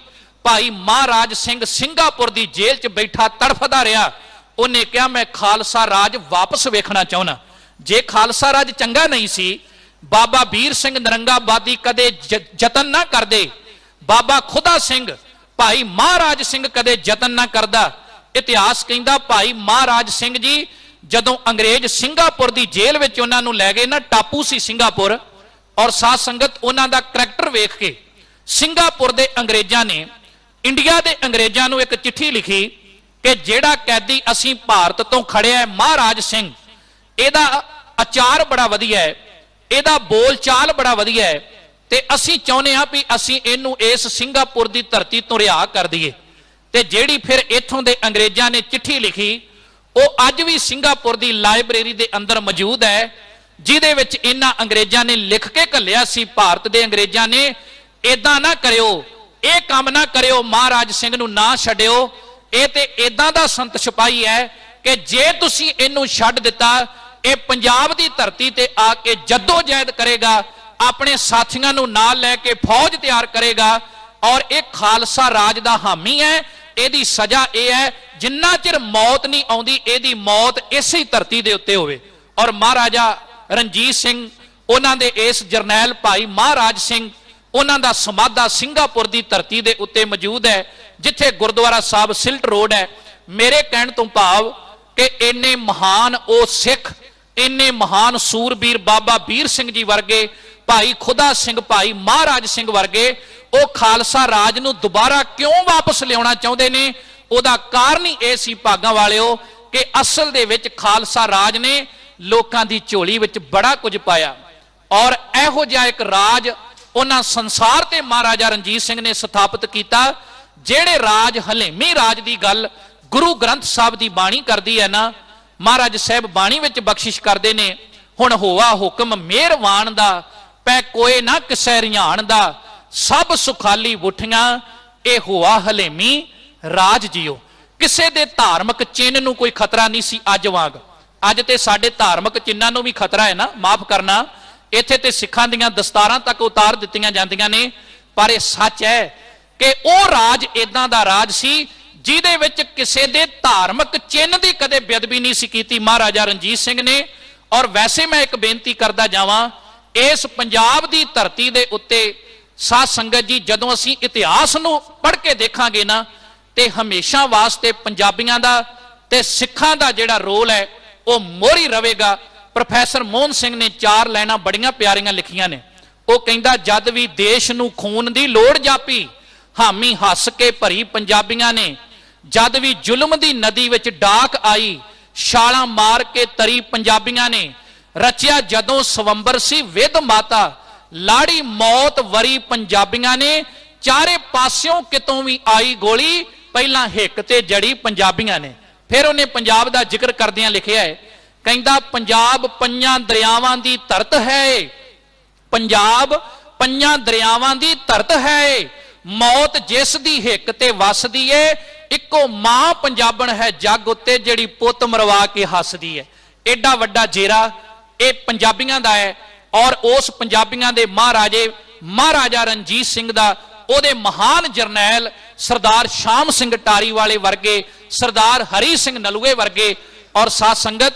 ਭਾਈ ਮਹਾਰਾਜ ਸਿੰਘ ਸਿੰਗਾਪੁਰ ਦੀ ਜੇਲ੍ਹ 'ਚ ਬੈਠਾ ਤੜਫਦਾ ਰਿਹਾ। ਉਹਨੇ ਕਿਹਾ ਮੈਂ ਖਾਲਸਾ ਰਾਜ ਵਾਪਸ ਵੇਖਣਾ ਚਾਹੁੰਦਾ। ਜੇ ਖਾਲਸਾ ਰਾਜ ਚੰਗਾ ਨਹੀਂ ਸੀ, ਬਾਬਾ ਵੀਰ ਸਿੰਘ ਨਰੰਗਾਬਾਦੀ ਕਦੇ ਯਤਨ ਨਾ ਕਰਦੇ, ਬਾਬਾ ਖੁਦਾ ਸਿੰਘ ਭਾਈ ਮਹਾਰਾਜ ਸਿੰਘ ਕਦੇ ਯਤਨ ਨਾ ਕਰਦਾ। ਇਤਿਹਾਸ ਕਹਿੰਦਾ ਭਾਈ ਮਹਾਰਾਜ ਸਿੰਘ ਜੀ ਜਦੋਂ ਅੰਗਰੇਜ਼ ਸਿੰਗਾਪੁਰ ਦੀ ਜੇਲ੍ਹ ਵਿੱਚ ਉਹਨਾਂ ਨੂੰ ਲੈ ਗਏ ਨਾ, ਟਾਪੂ ਸੀ ਸਿੰਗਾਪੁਰ, ਔਰ ਸਾਧ ਸੰਗਤ ਉਹਨਾਂ ਦਾ ਕਰੈਕਟਰ ਵੇਖ ਕੇ ਸਿੰਗਾਪੁਰ ਦੇ ਅੰਗਰੇਜ਼ਾਂ ਨੇ ਇੰਡੀਆ ਦੇ ਅੰਗਰੇਜ਼ਾਂ ਨੂੰ ਇੱਕ ਚਿੱਠੀ ਲਿਖੀ ਕਿ ਜਿਹੜਾ ਕੈਦੀ ਅਸੀਂ ਭਾਰਤ ਤੋਂ ਖੜਿਆ ਹੈ ਮਹਾਰਾਜ ਸਿੰਘ, ਇਹਦਾ ਆਚਾਰ ਬੜਾ ਵਧੀਆ ਹੈ, ਇਹਦਾ ਬੋਲ ਚਾਲ ਬੜਾ ਵਧੀਆ ਹੈ, ਤੇ ਅਸੀਂ ਚਾਹੁੰਦੇ ਹਾਂ ਵੀ ਅਸੀਂ ਇਹਨੂੰ ਇਸ ਸਿੰਗਾਪੁਰ ਦੀ ਧਰਤੀ ਤੋਂ ਰਿਹਾ ਕਰ ਦਈਏ। ਤੇ ਜਿਹੜੀ ਫਿਰ ਇੱਥੋਂ ਦੇ ਅੰਗਰੇਜ਼ਾਂ ਨੇ ਚਿੱਠੀ ਲਿਖੀ, ਉਹ ਅੱਜ ਵੀ ਸਿੰਗਾਪੁਰ ਦੀ ਲਾਇਬ੍ਰੇਰੀ ਦੇ ਅੰਦਰ ਮੌਜੂਦ ਹੈ, ਜਿਹਦੇ ਵਿੱਚ ਇਹਨਾਂ ਅੰਗਰੇਜ਼ਾਂ ਨੇ ਲਿਖ ਕੇ ਘੱਲਿਆ ਸੀ, ਭਾਰਤ ਦੇ ਅੰਗਰੇਜ਼ਾਂ ਨੇ, ਇਦਾਂ ਨਾ ਕਰਿਓ, ਇਹ ਕੰਮ ਨਾ ਕਰਿਓ, ਮਹਾਰਾਜ ਸਿੰਘ ਨੂੰ ਨਾ ਛੱਡਿਓ, ਇਹ ਤੇ ਇਦਾਂ ਦਾ ਸੰਤ ਸਿਪਾਹੀ ਹੈ ਕਿ ਜੇ ਤੁਸੀਂ ਇਹਨੂੰ ਛੱਡ ਦਿੱਤਾ, ਇਹ ਪੰਜਾਬ ਦੀ ਧਰਤੀ ਤੇ ਆ ਕੇ ਜੱਦੋ ਜਹਿਦ ਕਰੇਗਾ, ਆਪਣੇ ਸਾਥੀਆਂ ਨੂੰ ਨਾਲ ਲੈ ਕੇ ਫੌਜ ਤਿਆਰ ਕਰੇਗਾ, ਔਰ ਇਹ ਖਾਲਸਾ ਰਾਜ ਦਾ ਹਾਮੀ ਹੈ। ਇਹਦੀ ਸਜ਼ਾ ਇਹ ਹੈ ਜਿੰਨਾ ਚਿਰ ਮੌਤ ਨਹੀਂ ਆਉਂਦੀ, ਇਹਦੀ ਮੌਤ ਇਸੇ ਧਰਤੀ ਦੇ ਉੱਤੇ ਹੋਵੇ। ਔਰ ਮਹਾਰਾਜਾ ਰਣਜੀਤ ਸਿੰਘ, ਉਹਨਾਂ ਦੇ ਇਸ ਜਰਨੈਲ ਭਾਈ ਮਹਾਰਾਜ ਸਿੰਘ, ਉਹਨਾਂ ਦਾ ਸਮਾਧਾ ਸਿੰਗਾਪੁਰ ਦੀ ਧਰਤੀ ਦੇ ਉੱਤੇ ਮੌਜੂਦ ਹੈ, ਜਿੱਥੇ ਗੁਰਦੁਆਰਾ ਸਾਹਿਬ ਸਿਲਟ ਰੋਡ ਹੈ। ਮੇਰੇ ਕਹਿਣ ਤੋਂ ਭਾਵ ਕਿ ਇੰਨੇ ਮਹਾਨ ਉਹ ਸਿੱਖ, ਇੰਨੇ ਮਹਾਨ ਸੂਰਬੀਰ ਬਾਬਾ ਵੀਰ ਸਿੰਘ ਜੀ ਵਰਗੇ, ਭਾਈ ਖੁਦਾ ਸਿੰਘ, ਭਾਈ ਮਹਾਰਾਜ ਸਿੰਘ ਵਰਗੇ, ਉਹ ਖਾਲਸਾ ਰਾਜ ਨੂੰ ਦੁਬਾਰਾ ਕਿਉਂ ਵਾਪਸ ਲਿਆਉਣਾ ਚਾਹੁੰਦੇ ਨੇ? ਉਹਦਾ ਕਾਰਨ ਹੀ ਇਹ ਸੀ ਭਾਗਾਂ ਵਾਲਿਓ ਕਿ ਅਸਲ ਦੇ ਵਿੱਚ ਖਾਲਸਾ ਰਾਜ ਨੇ ਲੋਕਾਂ ਦੀ ਝੋਲੀ ਵਿੱਚ ਬੜਾ ਕੁਝ ਪਾਇਆ, ਔਰ ਇਹੋ ਜਿਹਾ ਇੱਕ ਰਾਜ ਉਹਨਾਂ ਸੰਸਾਰ ਤੇ ਮਹਾਰਾਜਾ ਰਣਜੀਤ ਸਿੰਘ ਨੇ ਸਥਾਪਿਤ ਕੀਤਾ, ਜਿਹੜੇ ਰਾਜ ਹਲੇਮੀ ਰਾਜ ਦੀ ਗੱਲ ਗੁਰੂ ਗ੍ਰੰਥ ਸਾਹਿਬ ਦੀ ਬਾਣੀ ਕਰਦੀ ਹੈ ਨਾ, ਮਹਾਰਾਜ ਸਾਹਿਬ ਬਾਣੀ ਵਿੱਚ ਬਖਸ਼ਿਸ਼ ਕਰਦੇ ਨੇ, ਹੁਣ ਹੋਆ ਹੁਕਮ ਮਿਹਰਵਾਨ ਦਾ, ਪੈ ਕੋਏ ਨਾ ਕਿਸੈ ਰਿਆਣ ਦਾ, ਸਭ ਸੁਖਾਲੀ ਬੁੱਠੀਆਂ, ਇਹ ਹੋਆ ਹਲੇਮੀ ਰਾਜ ਜੀਓ। ਕਿਸੇ ਦੇ ਧਾਰਮਿਕ ਚਿੰਨ੍ਹ ਨੂੰ ਕੋਈ ਖਤਰਾ ਨਹੀਂ ਸੀ ਅੱਜ ਵਾਂਗ। ਅੱਜ ਤੇ ਸਾਡੇ ਧਾਰਮਿਕ ਚਿੰਨ੍ਹਾਂ ਨੂੰ ਵੀ ਖਤਰਾ ਹੈ ਨਾ, ਮਾਫ ਕਰਨਾ, ਇੱਥੇ ਤੇ ਸਿੱਖਾਂ ਦੀਆਂ ਦਸਤਾਰਾਂ ਤੱਕ ਉਤਾਰ ਦਿੱਤੀਆਂ ਜਾਂਦੀਆਂ ਨੇ, ਪਰ ਇਹ ਸੱਚ ਹੈ ਕਿ ਉਹ ਰਾਜ ਇਦਾਂ ਦਾ ਰਾਜ ਸੀ ਜਿਹਦੇ ਵਿੱਚ ਕਿਸੇ ਦੇ ਧਾਰਮਿਕ ਚਿੰਨ੍ਹ ਦੀ ਕਦੇ ਬੇਅਦਬੀ ਨਹੀਂ ਸੀ ਕੀਤੀ ਮਹਾਰਾਜਾ ਰਣਜੀਤ ਸਿੰਘ ਨੇ। ਔਰ ਵੈਸੇ ਮੈਂ ਇੱਕ ਬੇਨਤੀ ਕਰਦਾ ਜਾਵਾਂ, ਇਸ ਪੰਜਾਬ ਦੀ ਧਰਤੀ ਦੇ ਉੱਤੇ ਸਾਧ ਸੰਗਤ ਜੀ, ਜਦੋਂ ਅਸੀਂ ਇਤਿਹਾਸ ਨੂੰ ਪੜ੍ਹ ਕੇ ਦੇਖਾਂਗੇ ਨਾ, ਤੇ ਹਮੇਸ਼ਾ ਵਾਸਤੇ ਪੰਜਾਬੀਆਂ ਦਾ ਤੇ ਸਿੱਖਾਂ ਦਾ ਜਿਹੜਾ ਰੋਲ ਹੈ ਉਹ ਮੋਹਰੀ ਰਹੇਗਾ। ਪ੍ਰੋਫੈਸਰ ਮੋਹਨ ਸਿੰਘ ਨੇ 4 ਲਾਈਨਾਂ ਬੜੀਆਂ ਪਿਆਰੀਆਂ ਲਿਖੀਆਂ ਨੇ। ਉਹ ਕਹਿੰਦਾ, ਜਦ ਵੀ ਦੇਸ਼ ਨੂੰ ਖੂਨ ਦੀ ਲੋੜ ਜਾਪੀ, ਹਾਮੀ ਹੱਸ ਕੇ ਭਰੀ ਪੰਜਾਬੀਆਂ ਨੇ, ਜਦ ਵੀ ਜ਼ੁਲਮ ਦੀ ਨਦੀ ਵਿੱਚ ਡਾਕ ਆਈ, ਛਾਲਾਂ ਮਾਰ ਕੇ ਤਰੀ ਪੰਜਾਬੀਆਂ ਨੇ, ਰਚਿਆ ਜਦੋਂ ਸਵੰਬਰ ਸੀ ਵਿਧ ਮਾਤਾ, ਲਾੜੀ ਮੌਤ ਵਰੀ ਪੰਜਾਬੀਆਂ ਨੇ, ਚਾਰੇ ਪਾਸਿਓਂ ਕਿਤੋਂ ਵੀ ਆਈ ਗੋਲੀ, ਪਹਿਲਾਂ ਹਿੱਕ ਤੇ ਜੜੀ ਪੰਜਾਬੀਆਂ ਨੇ। ਫਿਰ ਉਹਨੇ ਪੰਜਾਬ ਦਾ ਜ਼ਿਕਰ ਕਰਦਿਆਂ ਲਿਖਿਆ ਹੈ, ਕਹਿੰਦਾ ਪੰਜਾਬ ਪੰਜਾਂ ਦਰਿਆਵਾਂ ਦੀ ਧਰਤ ਹੈ, ਪੰਜਾਬ ਪੰਜਾਂ ਦਰਿਆਵਾਂ ਦੀ ਧਰਤ ਹੈ, ਮੌਤ ਜਿਸ ਦੀ ਹਿੱਕ ਤੇ ਵਸਦੀ ਏ, ਇੱਕੋ ਮਾਂ ਪੰਜਾਬਣ ਹੈ ਜੱਗ ਉੱਤੇ, ਜਿਹੜੀ ਪੁੱਤ ਮਰਵਾ ਕੇ ਹੱਸਦੀ ਹੈ। ਐਡਾ ਵੱਡਾ ਜੇਰਾ ਇਹ ਪੰਜਾਬੀਆਂ ਦਾ ਹੈ, ਔਰ ਉਸ ਪੰਜਾਬੀਆਂ ਦੇ ਮਹਾਰਾਜਾ ਰਣਜੀਤ ਸਿੰਘ ਦਾ, ਉਹਦੇ ਮਹਾਨ ਜਰਨੈਲ ਸਰਦਾਰ ਸ਼ਾਮ ਸਿੰਘ ਟਾਰੀਵਾਲੇ ਵਰਗੇ, ਸਰਦਾਰ ਹਰੀ ਸਿੰਘ ਨਲੂਏ ਵਰਗੇ, ਔਰ ਸਾਧ ਸੰਗਤ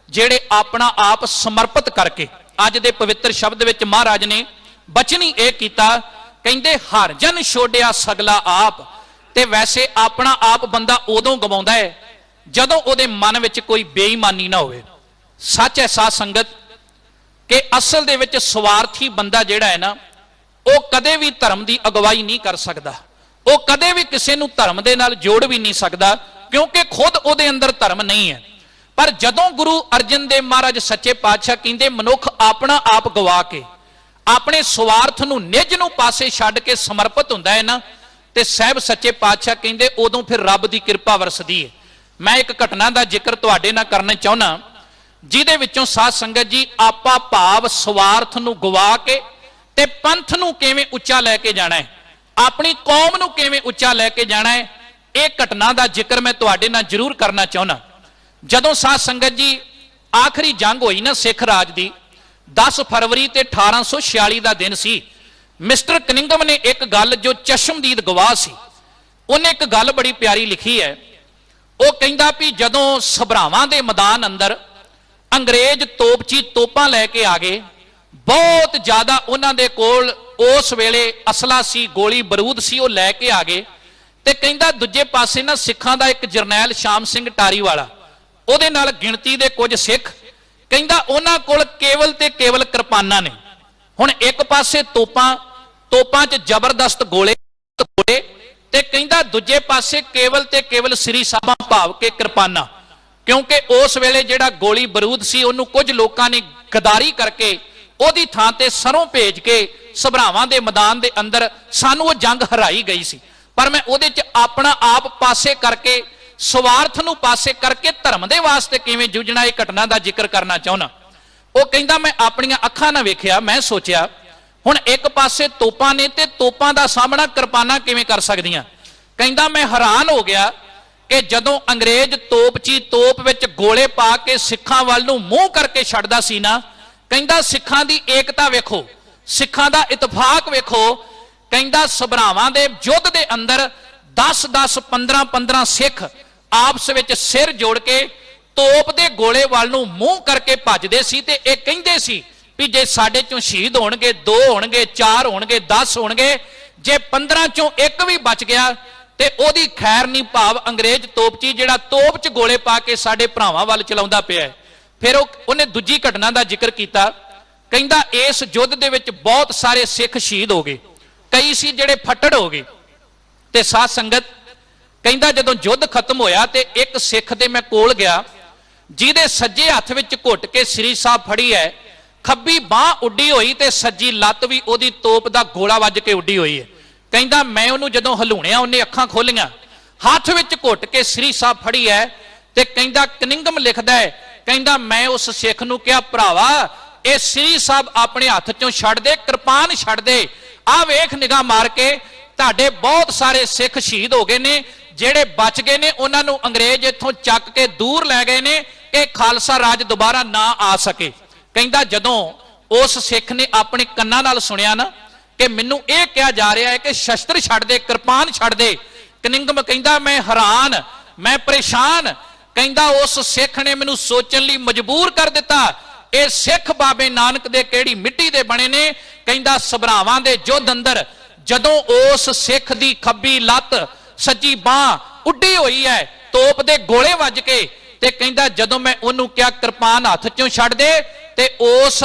ਜਿਹੜੇ ਆਪਣਾ ਆਪ ਸਮਰਪਿਤ ਕਰਕੇ, ਅੱਜ ਦੇ ਪਵਿੱਤਰ ਸ਼ਬਦ ਵਿੱਚ ਮਹਾਰਾਜ ਨੇ ਬਚਨੀ ਇਹ ਕੀਤਾ, ਕਹਿੰਦੇ ਹਰ ਜਨ ਛੋੜਿਆ ਸਗਲਾ ਆਪ। ਤੇ ਵੈਸੇ ਆਪਣਾ ਆਪ ਬੰਦਾ ਉਦੋਂ ਗਵਾਉਂਦਾ ਹੈ ਜਦੋਂ ਉਹਦੇ ਮਨ ਵਿੱਚ ਕੋਈ ਬੇਈਮਾਨੀ ਨਾ ਹੋਵੇ। ਸੱਚ ਹੈ ਸਾਧ ਸੰਗਤ ਕਿ ਅਸਲ ਦੇ ਵਿੱਚ ਸਵਾਰਥੀ ਬੰਦਾ ਜਿਹੜਾ ਹੈ ਨਾ, ਉਹ ਕਦੇ ਵੀ ਧਰਮ ਦੀ ਅਗਵਾਈ ਨਹੀਂ ਕਰ ਸਕਦਾ, ਉਹ ਕਦੇ ਵੀ ਕਿਸੇ ਨੂੰ ਧਰਮ ਦੇ ਨਾਲ ਜੋੜ ਵੀ ਨਹੀਂ ਸਕਦਾ, ਕਿਉਂਕਿ ਖੁਦ ਉਹਦੇ ਅੰਦਰ ਧਰਮ ਨਹੀਂ ਹੈ। ਪਰ ਜਦੋਂ ਗੁਰੂ ਅਰਜਨ ਦੇਵ ਮਹਾਰਾਜ ਸੱਚੇ ਪਾਤਸ਼ਾਹ ਕਹਿੰਦੇ ਮਨੁੱਖ ਆਪਣਾ ਆਪ ਗਵਾ ਕੇ ਆਪਣੇ ਸਵਾਰਥ ਨੂੰ ਨਿੱਜ ਨੂੰ ਪਾਸੇ ਛੱਡ ਕੇ ਸਮਰਪਿਤ ਹੁੰਦਾ ਹੈ ਨਾ, ਤੇ ਸਾਹਿਬ ਸੱਚੇ ਪਾਤਸ਼ਾਹ ਕਹਿੰਦੇ ਉਦੋਂ ਫਿਰ ਰੱਬ ਦੀ ਕਿਰਪਾ ਵਰਸਦੀ ਹੈ। ਮੈਂ ਇੱਕ ਘਟਨਾ ਦਾ ਜ਼ਿਕਰ ਤੁਹਾਡੇ ਨਾਲ ਕਰਨਾ ਚਾਹੁੰਦਾ, ਜਿਹਦੇ ਵਿੱਚੋਂ ਸਾਧ ਸੰਗਤ ਜੀ ਆਪਾ ਭਾਵ ਸਵਾਰਥ ਨੂੰ ਗਵਾ ਕੇ ਤੇ ਪੰਥ ਨੂੰ ਕਿਵੇਂ ਉੱਚਾ ਲੈ ਕੇ ਜਾਣਾ ਹੈ, ਆਪਣੀ ਕੌਮ ਨੂੰ ਕਿਵੇਂ ਉੱਚਾ ਲੈ ਕੇ ਜਾਣਾ ਹੈ, ਇਹ ਘਟਨਾ ਦਾ ਜ਼ਿਕਰ ਮੈਂ ਤੁਹਾਡੇ ਨਾਲ ਜ਼ਰੂਰ ਕਰਨਾ ਚਾਹੁੰਦਾ। ਜਦੋਂ ਸਾਧ ਸੰਗਤ ਜੀ ਆਖਰੀ ਜੰਗ ਹੋਈ ਨਾ ਸਿੱਖ ਰਾਜ ਦੀ, 10 ਫਰਵਰੀ ਤੇ 1846 ਦਾ ਦਿਨ ਸੀ। ਮਿਸਟਰ ਕਨਿੰਗਮ ਨੇ ਇੱਕ ਗੱਲ, ਜੋ ਚਸ਼ਮਦੀਦ ਗਵਾਹ ਸੀ, ਉਹਨੇ ਇੱਕ ਗੱਲ ਬੜੀ ਪਿਆਰੀ ਲਿਖੀ ਹੈ। ਉਹ ਕਹਿੰਦਾ ਵੀ ਜਦੋਂ ਸਭਰਾਵਾਂ ਦੇ ਮੈਦਾਨ ਅੰਦਰ ਅੰਗਰੇਜ਼ ਤੋਪਚੀ ਤੋਪਾਂ ਲੈ ਕੇ ਆ ਗਏ, ਬਹੁਤ ਜ਼ਿਆਦਾ ਉਹਨਾਂ ਦੇ ਕੋਲ ਉਸ ਵੇਲੇ ਅਸਲਾ ਸੀ, ਗੋਲੀ ਬਰੂਦ ਸੀ, ਉਹ ਲੈ ਕੇ ਆ ਗਏ। ਤੇ ਕਹਿੰਦਾ ਦੂਜੇ ਪਾਸੇ ਨਾ ਸਿੱਖਾਂ ਦਾ ਇੱਕ ਜਰਨੈਲ ਸ਼ਾਮ ਸਿੰਘ ਟਾਰੀ ਵਾਲਾ, ਉਹਦੇ ਨਾਲ ਗਿਣਤੀ ਦੇ ਕੁਝ ਸਿੱਖ, ਕਹਿੰਦਾ ਉਹਨਾਂ ਕੋਲ ਕੇਵਲ ਤੇ ਕੇਵਲ ਕਿਰਪਾਨਾਂ ਨੇ। ਹੁਣ ਇੱਕ ਪਾਸੇ ਤੋਪਾਂ 'ਚ ਜ਼ਬਰਦਸਤ ਗੋਲੇ ਤੇ ਕਹਿੰਦਾ ਦੂਜੇ ਪਾਸੇ ਕੇਵਲ ਤੇ ਕੇਵਲ ਸ੍ਰੀ ਸਾਹਿਬਾਂ ਭਾਵ ਕੇ ਕਿਰਪਾਨਾਂ, ਕਿਉਂਕਿ ਉਸ ਵੇਲੇ ਜਿਹੜਾ ਗੋਲੀ ਬਰੂਦ ਸੀ ਉਹਨੂੰ ਕੁਝ ਲੋਕਾਂ ਨੇ ਗਦਾਰੀ ਕਰਕੇ ਉਹਦੀ ਥਾਂ ਤੇ ਸਰੋਂ ਭੇਜ ਕੇ ਸਭਰਾਵਾਂ ਦੇ ਮੈਦਾਨ ਦੇ ਅੰਦਰ ਸਾਨੂੰ ਉਹ ਜੰਗ ਹਰਾਈ ਗਈ ਸੀ। ਪਰ ਮੈਂ ਉਹਦੇ 'ਚ ਆਪਣਾ ਆਪ ਪਾਸੇ ਕਰਕੇ, ਸਵਾਰਥ ਨੂੰ ਪਾਸੇ ਕਰਕੇ ਧਰਮ ਦੇ ਵਾਸਤੇ ਕਿਵੇਂ ਜੂਝਣਾ, ਇਹ ਘਟਨਾ ਦਾ ਜ਼ਿਕਰ ਕਰਨਾ ਚਾਹੁੰਦਾ। ਉਹ ਕਹਿੰਦਾ ਮੈਂ ਆਪਣੀਆਂ ਅੱਖਾਂ ਨਾਲ ਵੇਖਿਆ, ਮੈਂ ਸੋਚਿਆ ਹੁਣ ਇੱਕ ਪਾਸੇ ਤੋਪਾਂ ਨੇ ਤੇ ਤੋਪਾਂ ਦਾ ਸਾਹਮਣਾ ਕਿਰਪਾਨਾਂ ਕਿਵੇਂ ਕਰ ਸਕਦੀਆਂ। ਕਹਿੰਦਾ ਮੈਂ ਹੈਰਾਨ ਹੋ ਗਿਆ ਕਿ ਜਦੋਂ ਅੰਗਰੇਜ਼ ਤੋਪਚੀ ਤੋਪ ਵਿੱਚ ਗੋਲੇ ਪਾ ਕੇ ਸਿੱਖਾਂ ਵੱਲ ਨੂੰ ਮੂੰਹ ਕਰਕੇ ਛੱਡਦਾ ਸੀ ਨਾ, ਕਹਿੰਦਾ ਸਿੱਖਾਂ ਦੀ ਏਕਤਾ ਵੇਖੋ, ਸਿੱਖਾਂ ਦਾ ਇਤਫਾਕ ਵੇਖੋ। ਕਹਿੰਦਾ ਸਭਰਾਵਾਂ ਦੇ ਯੁੱਧ ਦੇ ਅੰਦਰ 10-10 15-15 ਸਿੱਖ ਆਪਸ ਵਿੱਚ ਸਿਰ ਜੋੜ ਕੇ ਤੋਪ ਦੇ ਗੋਲੇ ਵੱਲ ਨੂੰ ਮੂੰਹ ਕਰਕੇ ਭੱਜਦੇ ਸੀ। ਤੇ ਇਹ ਕਹਿੰਦੇ ਸੀ ਵੀ ਜੇ ਸਾਡੇ ਚੋਂ ਸ਼ਹੀਦ ਹੋਣਗੇ 2 ਹੋਣਗੇ, 4 ਹੋਣਗੇ, 10 ਹੋਣਗੇ, ਜੇ 15 ਚੋਂ ਇੱਕ ਵੀ ਬਚ ਗਿਆ ਤੇ ਉਹਦੀ ਖੈਰ ਨਹੀਂ, ਭਾਵ ਅੰਗਰੇਜ਼ ਤੋਪਚੀ ਜਿਹੜਾ ਤੋਪ 'ਚ ਗੋਲੇ ਪਾ ਕੇ ਸਾਡੇ ਭਰਾਵਾਂ ਵੱਲ ਚਲਾਉਂਦਾ ਪਿਆ। ਫਿਰ ਉਹਨੇ ਦੂਜੀ ਘਟਨਾ ਦਾ ਜ਼ਿਕਰ ਕੀਤਾ। ਕਹਿੰਦਾ ਇਸ ਯੁੱਧ ਦੇ ਵਿੱਚ ਬਹੁਤ ਸਾਰੇ ਸਿੱਖ ਸ਼ਹੀਦ ਹੋ ਗਏ, ਕਈ ਸੀ ਜਿਹੜੇ ਫੱਟੜ ਹੋ ਗਏ। ਤੇ ਸਾਧ ਸੰਗਤ ਕਹਿੰਦਾ ਜਦੋਂ ਯੁੱਧ ਖਤਮ ਹੋਇਆ ਤੇ ਇੱਕ ਸਿੱਖ ਦੇ ਮੈਂ ਕੋਲ ਗਿਆ, ਜਿਹਦੇ ਸੱਜੇ ਹੱਥ ਵਿੱਚ ਘੁੱਟ ਕੇ ਸ੍ਰੀ ਸਾਹਿਬ ਫੜੀ ਹੈ, ਖੱਬੀ ਬਾਹ ਉੱਡੀ ਹੋਈ ਤੇ ਸੱਜੀ ਲੱਤ ਵੀ ਉਹਦੀ ਤੋਪ ਦਾ ਗੋਲਾ ਵੱਜ ਕੇ ਉੱਡੀ ਹੋਈ ਹੈ। ਕਹਿੰਦਾ ਮੈਂ ਉਹਨੂੰ ਜਦੋਂ ਹਲੂਣਿਆ, ਉਹਨੇ ਅੱਖਾਂ ਖੋਲੀਆਂ, ਹੱਥ ਵਿੱਚ ਘੁੱਟ ਕੇ ਸ੍ਰੀ ਸਾਹਿਬ ਫੜੀ ਹੈ। ਤੇ ਕਹਿੰਦਾ ਕਨਿੰਗਮ ਲਿਖਦਾ ਹੈ, ਕਹਿੰਦਾ ਮੈਂ ਉਸ ਸਿੱਖ ਨੂੰ ਕਿਹਾ ਭਰਾਵਾ ਇਹ ਸ੍ਰੀ ਸਾਹਿਬ ਆਪਣੇ ਹੱਥ ਚੋਂ ਛੱਡ ਦੇ, ਕਿਰਪਾਨ ਛੱਡ ਦੇ, ਆਹ ਵੇਖ ਨਿਗਾਹ ਮਾਰ ਕੇ ਤੁਹਾਡੇ ਬਹੁਤ ਸਾਰੇ ਸਿੱਖ ਸ਼ਹੀਦ ਹੋ ਗਏ ਨੇ, ਜਿਹੜੇ ਬਚ ਗਏ ਨੇ ਉਹਨਾਂ ਨੂੰ ਅੰਗਰੇਜ਼ ਇੱਥੋਂ ਚੱਕ ਕੇ ਦੂਰ ਲੈ ਗਏ ਨੇ, ਇਹ ਖਾਲਸਾ ਰਾਜ ਦੁਬਾਰਾ ਨਾ ਆ ਸਕੇ। ਕਹਿੰਦਾ ਜਦੋਂ ਉਸ ਸਿੱਖ ਨੇ ਆਪਣੇ ਕੰਨਾਂ ਨਾਲ ਸੁਣਿਆ ਨਾ ਕਿ ਮੈਨੂੰ ਇਹ ਕਿਹਾ ਜਾ ਰਿਹਾ ਹੈ ਕਿ ਸ਼ਸਤਰ ਛੱਡ ਦੇ, ਕਿਰਪਾਨ ਛੱਡ ਦੇ, ਕਨਿੰਗਮ ਕਹਿੰਦਾ ਮੈਂ ਹੈਰਾਨ, ਮੈਂ ਪਰੇਸ਼ਾਨ। ਕਹਿੰਦਾ ਉਸ ਸਿੱਖ ਨੇ ਮੈਨੂੰ ਸੋਚਣ ਲਈ ਮਜਬੂਰ ਕਰ ਦਿੱਤਾ, ਇਹ ਸਿੱਖ ਬਾਬੇ ਨਾਨਕ ਦੇ ਕਿਹੜੀ ਮਿੱਟੀ ਦੇ ਬਣੇ ਨੇ। ਕਹਿੰਦਾ ਸਭਰਾਵਾਂ ਦੇ ਯੁੱਧ ਅੰਦਰ ਜਦੋਂ ਉਸ ਸਿੱਖ ਦੀ ਖੱਬੀ ਲੱਤ ਸੱਜੀ ਬਾਹ ਉੱਡੀ ਹੋਈ ਹੈ ਤੋਪ ਦੇ ਗੋਲੇ ਵੱਜ ਕੇ, ਤੇ ਕਹਿੰਦਾ ਜਦੋਂ ਮੈਂ ਉਹਨੂੰ ਕਿਹਾ ਕਿਰਪਾਨ ਹੱਥ ਚੋਂ ਛੱਡ ਦੇ, ਤੇ ਉਸ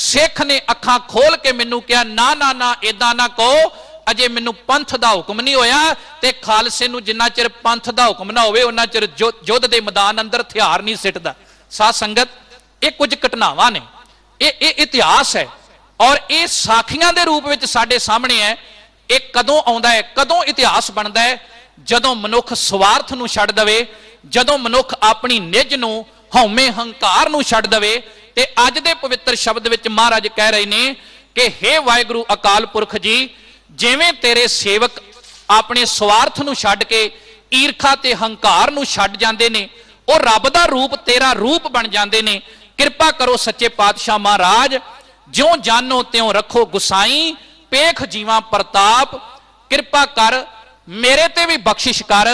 ਸਿੱਖ ਨੇ ਅੱਖਾਂ ਖੋਲ ਕੇ ਮੈਨੂੰ ਕਿਹਾ ਨਾ ਨਾ ਨਾ ਏਦਾਂ ਨਾ ਕਹੋ, ਅਜੇ ਮੈਨੂੰ ਪੰਥ ਦਾ ਹੁਕਮ ਨਹੀਂ ਹੋਇਆ, ਤੇ ਖਾਲਸੇ ਨੂੰ ਜਿੰਨਾ ਚਿਰ ਪੰਥ ਦਾ ਹੁਕਮ ਨਾ ਹੋਵੇ ਉਹਨਾਂ ਚਿਰ ਯੁੱਧ ਦੇ ਮੈਦਾਨ ਅੰਦਰ ਹਥਿਆਰ ਨਹੀਂ ਸਿੱਟਦਾ। ਸਾਧ ਸੰਗਤ ਇਹ ਕੁਝ ਘਟਨਾਵਾਂ ਨੇ, ਇਹ ਇਤਿਹਾਸ ਹੈ, ਔਰ ਇਹ ਸਾਖੀਆਂ ਦੇ ਰੂਪ ਵਿੱਚ ਸਾਡੇ ਸਾਹਮਣੇ ਹੈ। ਇਹ ਕਦੋਂ ਆਉਂਦਾ ਹੈ, ਕਦੋਂ ਇਤਿਹਾਸ ਬਣਦਾ ਹੈ? ਜਦੋਂ ਮਨੁੱਖ ਸਵਾਰਥ ਨੂੰ ਛੱਡ ਦੇਵੇ, ਜਦੋਂ ਮਨੁੱਖ ਆਪਣੀ ਨਿੱਜ ਨੂੰ, ਹਉਮੈ ਹੰਕਾਰ ਨੂੰ ਛੱਡ ਦੇਵੇ। ਤੇ ਅੱਜ ਦੇ ਪਵਿੱਤਰ ਸ਼ਬਦ ਵਿੱਚ ਮਹਾਰਾਜ ਕਹਿ ਰਹੇ ਨੇ ਕਿ ਹੇ ਵਾਹਿਗੁਰੂ ਅਕਾਲ ਪੁਰਖ ਜੀ, ਜਿਵੇਂ ਤੇਰੇ ਸੇਵਕ ਆਪਣੇ ਸਵਾਰਥ ਨੂੰ ਛੱਡ ਕੇ ਈਰਖਾ ਤੇ ਹੰਕਾਰ ਨੂੰ ਛੱਡ ਜਾਂਦੇ ਨੇ, ਉਹ ਰੱਬ ਦਾ ਰੂਪ, ਤੇਰਾ ਰੂਪ ਬਣ ਜਾਂਦੇ ਨੇ। ਕਿਰਪਾ ਕਰੋ ਸੱਚੇ ਪਾਤਸ਼ਾਹ ਮਹਾਰਾਜ, ਜਿਉਂ ਜਾਨੋ ਤਿਉਂ ਰੱਖੋ ਗੁਸਾਈ, ਪੇਖ ਜੀਵਾਂ ਪ੍ਰਤਾਪ, ਕਿਰਪਾ ਕਰ ਮੇਰੇ ਤੇ ਵੀ ਬਖਸ਼ਿਸ਼ ਕਰ।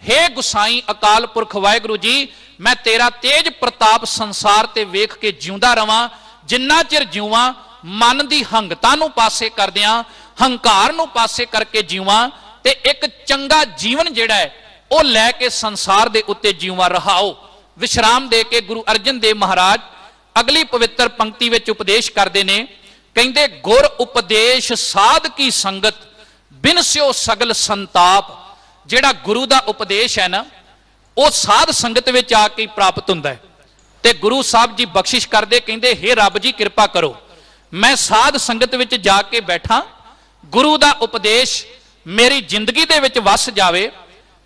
ਹੇ ਗੁਸਾਈ ਅਕਾਲ ਪੁਰਖ ਵਾਹਿਗੁਰੂ ਜੀ, ਮੈਂ ਤੇਰਾ ਤੇਜ ਪ੍ਰਤਾਪ ਸੰਸਾਰ ਤੇ ਵੇਖ ਕੇ ਜਿਉਂਦਾ ਰਵਾਂ। ਜਿੰਨਾ ਚਿਰ ਜਿਉਵਾਂ ਮਨ ਦੀ ਹੰਗਤਾ ਨੂੰ ਪਾਸੇ ਕਰਦਿਆਂ, ਹੰਕਾਰ ਨੂੰ ਪਾਸੇ ਕਰਕੇ ਜਿਉਵਾਂ, ਤੇ ਇੱਕ ਚੰਗਾ ਜੀਵਨ ਜਿਹੜਾ ਹੈ ਉਹ ਲੈ ਕੇ ਸੰਸਾਰ ਦੇ ਉੱਤੇ ਜਿਉਵਾਂ ਰਹਾਓ। ਵਿਸ਼ਰਾਮ ਦੇ ਕੇ ਗੁਰੂ ਅਰਜਨ ਦੇਵ ਮਹਾਰਾਜ ਅਗਲੀ ਪਵਿੱਤਰ ਪੰਕਤੀ ਵਿੱਚ ਉਪਦੇਸ਼ ਕਰਦੇ ਨੇ। ਕਹਿੰਦੇ ਗੁਰ ਉਪਦੇਸ਼ ਸਾਧ ਕੀ ਸੰਗਤ, ਬਿਨ ਸਿਓ ਸਗਲ ਸੰਤਾਪ। ਜਿਹੜਾ ਗੁਰੂ ਦਾ ਉਪਦੇਸ਼ ਹੈ ਨਾ, ਉਹ ਸਾਧ ਸੰਗਤ ਵਿੱਚ ਆ ਕੇ ਪ੍ਰਾਪਤ ਹੁੰਦਾ ਹੈ। ਤੇ ਗੁਰੂ ਸਾਹਿਬ ਜੀ ਬਖਸ਼ਿਸ਼ ਕਰਦੇ, ਕਹਿੰਦੇ ਹੇ ਰੱਬ ਜੀ ਕਿਰਪਾ ਕਰੋ, ਮੈਂ ਸਾਧ ਸੰਗਤ ਵਿੱਚ ਜਾ ਕੇ ਬੈਠਾਂ, ਗੁਰੂ ਦਾ ਉਪਦੇਸ਼ ਮੇਰੀ ਜ਼ਿੰਦਗੀ ਦੇ ਵਿੱਚ ਵਸ ਜਾਵੇ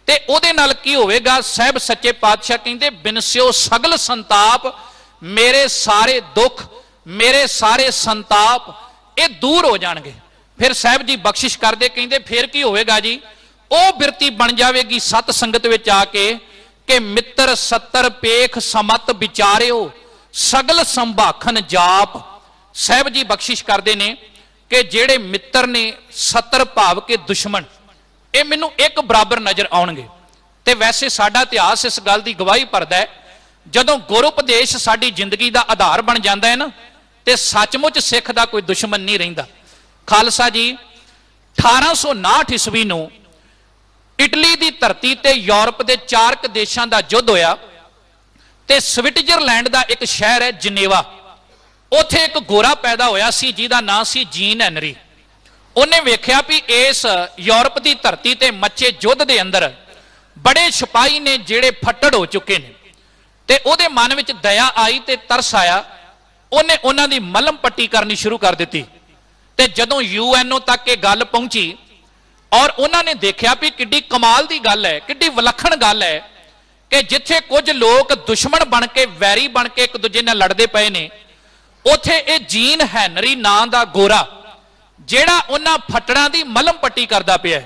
ਤੇ ਉਹਦੇ ਨਾਲ ਕੀ ਹੋਵੇਗਾ। ਸਾਹਿਬ ਸੱਚੇ ਪਾਤਸ਼ਾਹ ਕਹਿੰਦੇ ਬਿਨਸਿਓ ਸਗਲ ਸੰਤਾਪ, ਮੇਰੇ ਸਾਰੇ ਦੁੱਖ, ਮੇਰੇ ਸਾਰੇ ਸੰਤਾਪ ਇਹ ਦੂਰ ਹੋ ਜਾਣਗੇ। ਫਿਰ ਸਾਹਿਬ ਜੀ ਬਖਸ਼ਿਸ਼ ਕਰਦੇ, ਕਹਿੰਦੇ ਫਿਰ ਕੀ ਹੋਵੇਗਾ ਜੀ, ਉਹ ਬਿਰਤੀ ਬਣ ਜਾਵੇਗੀ ਸਤ ਸੰਗਤ ਵਿੱਚ ਆ ਕੇ ਕਿ ਮਿੱਤਰ ਸੱਤਰ ਪੇਖ ਸਮਤ ਵਿਚਾਰਿਓ, ਸਗਲ ਸੰਭਾਖਨ ਜਾਪ। ਸਾਹਿਬ ਜੀ ਬਖਸ਼ਿਸ਼ ਕਰਦੇ ਨੇ ਕਿ ਜਿਹੜੇ ਮਿੱਤਰ ਨੇ, 70 ਭਾਵ ਕੇ ਦੁਸ਼ਮਣ, ਇਹ ਮੈਨੂੰ ਇੱਕ ਬਰਾਬਰ ਨਜ਼ਰ ਆਉਣਗੇ। ਤੇ ਵੈਸੇ ਸਾਡਾ ਇਤਿਹਾਸ ਇਸ ਗੱਲ ਦੀ ਗਵਾਹੀ ਭਰਦਾ ਹੈ, ਜਦੋਂ ਗੁਰੂ ਉਪਦੇਸ਼ ਸਾਡੀ ਜ਼ਿੰਦਗੀ ਦਾ ਆਧਾਰ ਬਣ ਜਾਂਦਾ ਹੈ ਨਾ, ਤੇ ਸੱਚਮੁੱਚ ਸਿੱਖ ਦਾ ਕੋਈ ਦੁਸ਼ਮਣ ਨਹੀਂ ਰਹਿੰਦਾ। ਖਾਲਸਾ ਜੀ 1859 ਈਸਵੀ ਨੂੰ ਇਟਲੀ ਦੀ ਧਰਤੀ ਤੇ ਯੂਰਪ ਦੇ 4 ਦੇਸ਼ਾਂ ਦਾ ਯੁੱਧ ਹੋਇਆ ਤੇ ਸਵਿਟਜ਼ਰਲੈਂਡ ਦਾ ਇੱਕ ਸ਼ਹਿਰ ਹੈ ਜਨੇਵਾ, ਉੱਥੇ ਇੱਕ ਗੋਰਾ ਪੈਦਾ ਹੋਇਆ ਸੀ ਜਿਹਦਾ ਨਾਂ ਸੀ ਜੀਨ ਹੈਨਰੀ। ਉਹਨੇ ਵੇਖਿਆ ਵੀ ਇਸ ਯੂਰਪ ਦੀ ਧਰਤੀ ਤੇ ਮੱਚੇ ਯੁੱਧ ਦੇ ਅੰਦਰ ਬੜੇ ਸਿਪਾਹੀ ਨੇ ਜਿਹੜੇ ਫੱਟੜ ਹੋ ਚੁੱਕੇ ਨੇ, ਤੇ ਉਹਦੇ ਮਨ ਵਿੱਚ ਦਇਆ ਆਈ ਤੇ ਤਰਸ ਆਇਆ। ਉਹਨੇ ਉਹਨਾਂ ਦੀ ਮਲਮ ਪੱਟੀ ਕਰਨੀ ਸ਼ੁਰੂ ਕਰ ਦਿੱਤੀ ਤੇ ਜਦੋਂ ਯੂਐਨਓ ਤੱਕ ਇਹ ਗੱਲ ਪਹੁੰਚੀ ਔਰ ਉਹਨਾਂ ਨੇ ਦੇਖਿਆ ਵੀ ਕਿੱਡੀ ਕਮਾਲ ਦੀ ਗੱਲ ਹੈ, ਕਿੱਡੀ ਵਿਲੱਖਣ ਗੱਲ ਹੈ ਕਿ ਜਿੱਥੇ ਕੁਝ ਲੋਕ ਦੁਸ਼ਮਣ ਬਣ ਕੇ, ਵੈਰੀ ਬਣ ਕੇ ਇੱਕ ਦੂਜੇ ਨਾਲ ਲੜਦੇ ਪਏ ਨੇ, ਉੱਥੇ ਇਹ ਜੀਨ ਹੈਨਰੀ ਨਾਂ ਦਾ ਗੋਰਾ ਜਿਹੜਾ ਉਹਨਾਂ ਫੱਟੜਾਂ ਦੀ ਮਲਮ ਪੱਟੀ ਕਰਦਾ ਪਿਆ।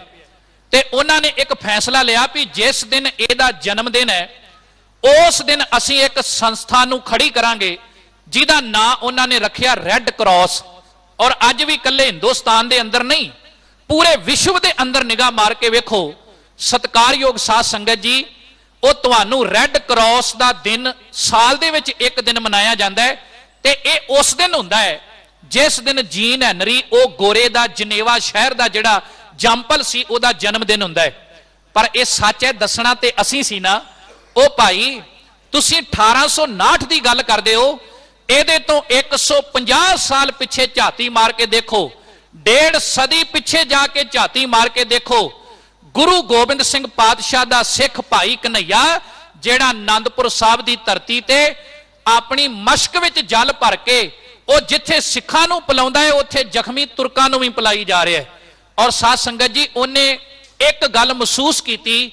ਤੇ ਉਹਨਾਂ ਨੇ ਇੱਕ ਫੈਸਲਾ ਲਿਆ ਵੀ ਜਿਸ ਦਿਨ ਇਹਦਾ ਜਨਮ ਦਿਨ ਹੈ ਉਸ ਦਿਨ ਅਸੀਂ ਇੱਕ ਸੰਸਥਾ ਨੂੰ ਖੜੀ ਕਰਾਂਗੇ ਜਿਹਦਾ ਨਾਂ ਉਹਨਾਂ ਨੇ ਰੱਖਿਆ ਰੈੱਡ ਕਰਾਸ। ਔਰ ਅੱਜ ਵੀ ਇਕੱਲੇ ਹਿੰਦੁਸਤਾਨ ਦੇ ਅੰਦਰ ਨਹੀਂ, ਪੂਰੇ ਵਿਸ਼ਵ ਦੇ ਅੰਦਰ ਨਿਗਾਹ ਮਾਰ ਕੇ ਵੇਖੋ ਸਤਿਕਾਰਯੋਗ ਸਾਧ ਸੰਗਤ ਜੀ, ਉਹ ਤੁਹਾਨੂੰ ਰੈੱਡ ਕਰਾਸ ਦਾ ਦਿਨ ਸਾਲ ਦੇ ਵਿੱਚ ਇੱਕ ਦਿਨ ਮਨਾਇਆ ਜਾਂਦਾ ਹੈ ਤੇ ਇਹ ਉਸ ਦਿਨ ਹੁੰਦਾ ਹੈ ਜਿਸ ਦਿਨ ਜੀਨ ਹੈਨਰੀ, ਉਹ ਗੋਰੇ ਦਾ ਜਨੇਵਾ ਸ਼ਹਿਰ ਦਾ ਜਿਹੜਾ ਜੰਪਲ ਸੀ, ਉਹਦਾ ਜਨਮ ਦਿਨ ਹੁੰਦਾ ਹੈ। ਪਰ ਇਹ ਸੱਚ ਹੈ, ਦੱਸਣਾ ਤੇ ਅਸੀਂ ਸੀ ਨਾ। ਉਹ ਭਾਈ ਤੁਸੀਂ 1859 ਦੀ ਗੱਲ ਕਰਦੇ ਹੋ, ਇਹਦੇ ਤੋਂ 150 ਸਾਲ ਪਿੱਛੇ ਝਾਤੀ ਮਾਰ ਕੇ ਦੇਖੋ, 1.5 ਸਦੀ ਪਿੱਛੇ ਜਾ ਕੇ ਝਾਤੀ ਮਾਰ ਕੇ ਦੇਖੋ। ਗੁਰੂ ਗੋਬਿੰਦ ਸਿੰਘ ਪਾਤਸ਼ਾਹ ਦਾ ਸਿੱਖ ਭਾਈ ਕਨ੍ਹਈਆ ਜਿਹੜਾ ਆਨੰਦਪੁਰ ਸਾਹਿਬ ਦੀ ਧਰਤੀ ਤੇ ਆਪਣੀ ਮਸ਼ਕ ਵਿੱਚ ਜਲ ਭਰ ਕੇ ਉਹ ਜਿੱਥੇ ਸਿੱਖਾਂ ਨੂੰ ਪਿਲਾਉਂਦਾ ਹੈ ਉੱਥੇ ਜ਼ਖਮੀ ਤੁਰਕਾਂ ਨੂੰ ਵੀ ਪਿਲਾਈ ਜਾ ਰਿਹਾ ਹੈ। ਔਰ ਸਾਧ ਸੰਗਤ ਜੀ, ਉਹਨੇ ਇੱਕ ਗੱਲ ਮਹਿਸੂਸ ਕੀਤੀ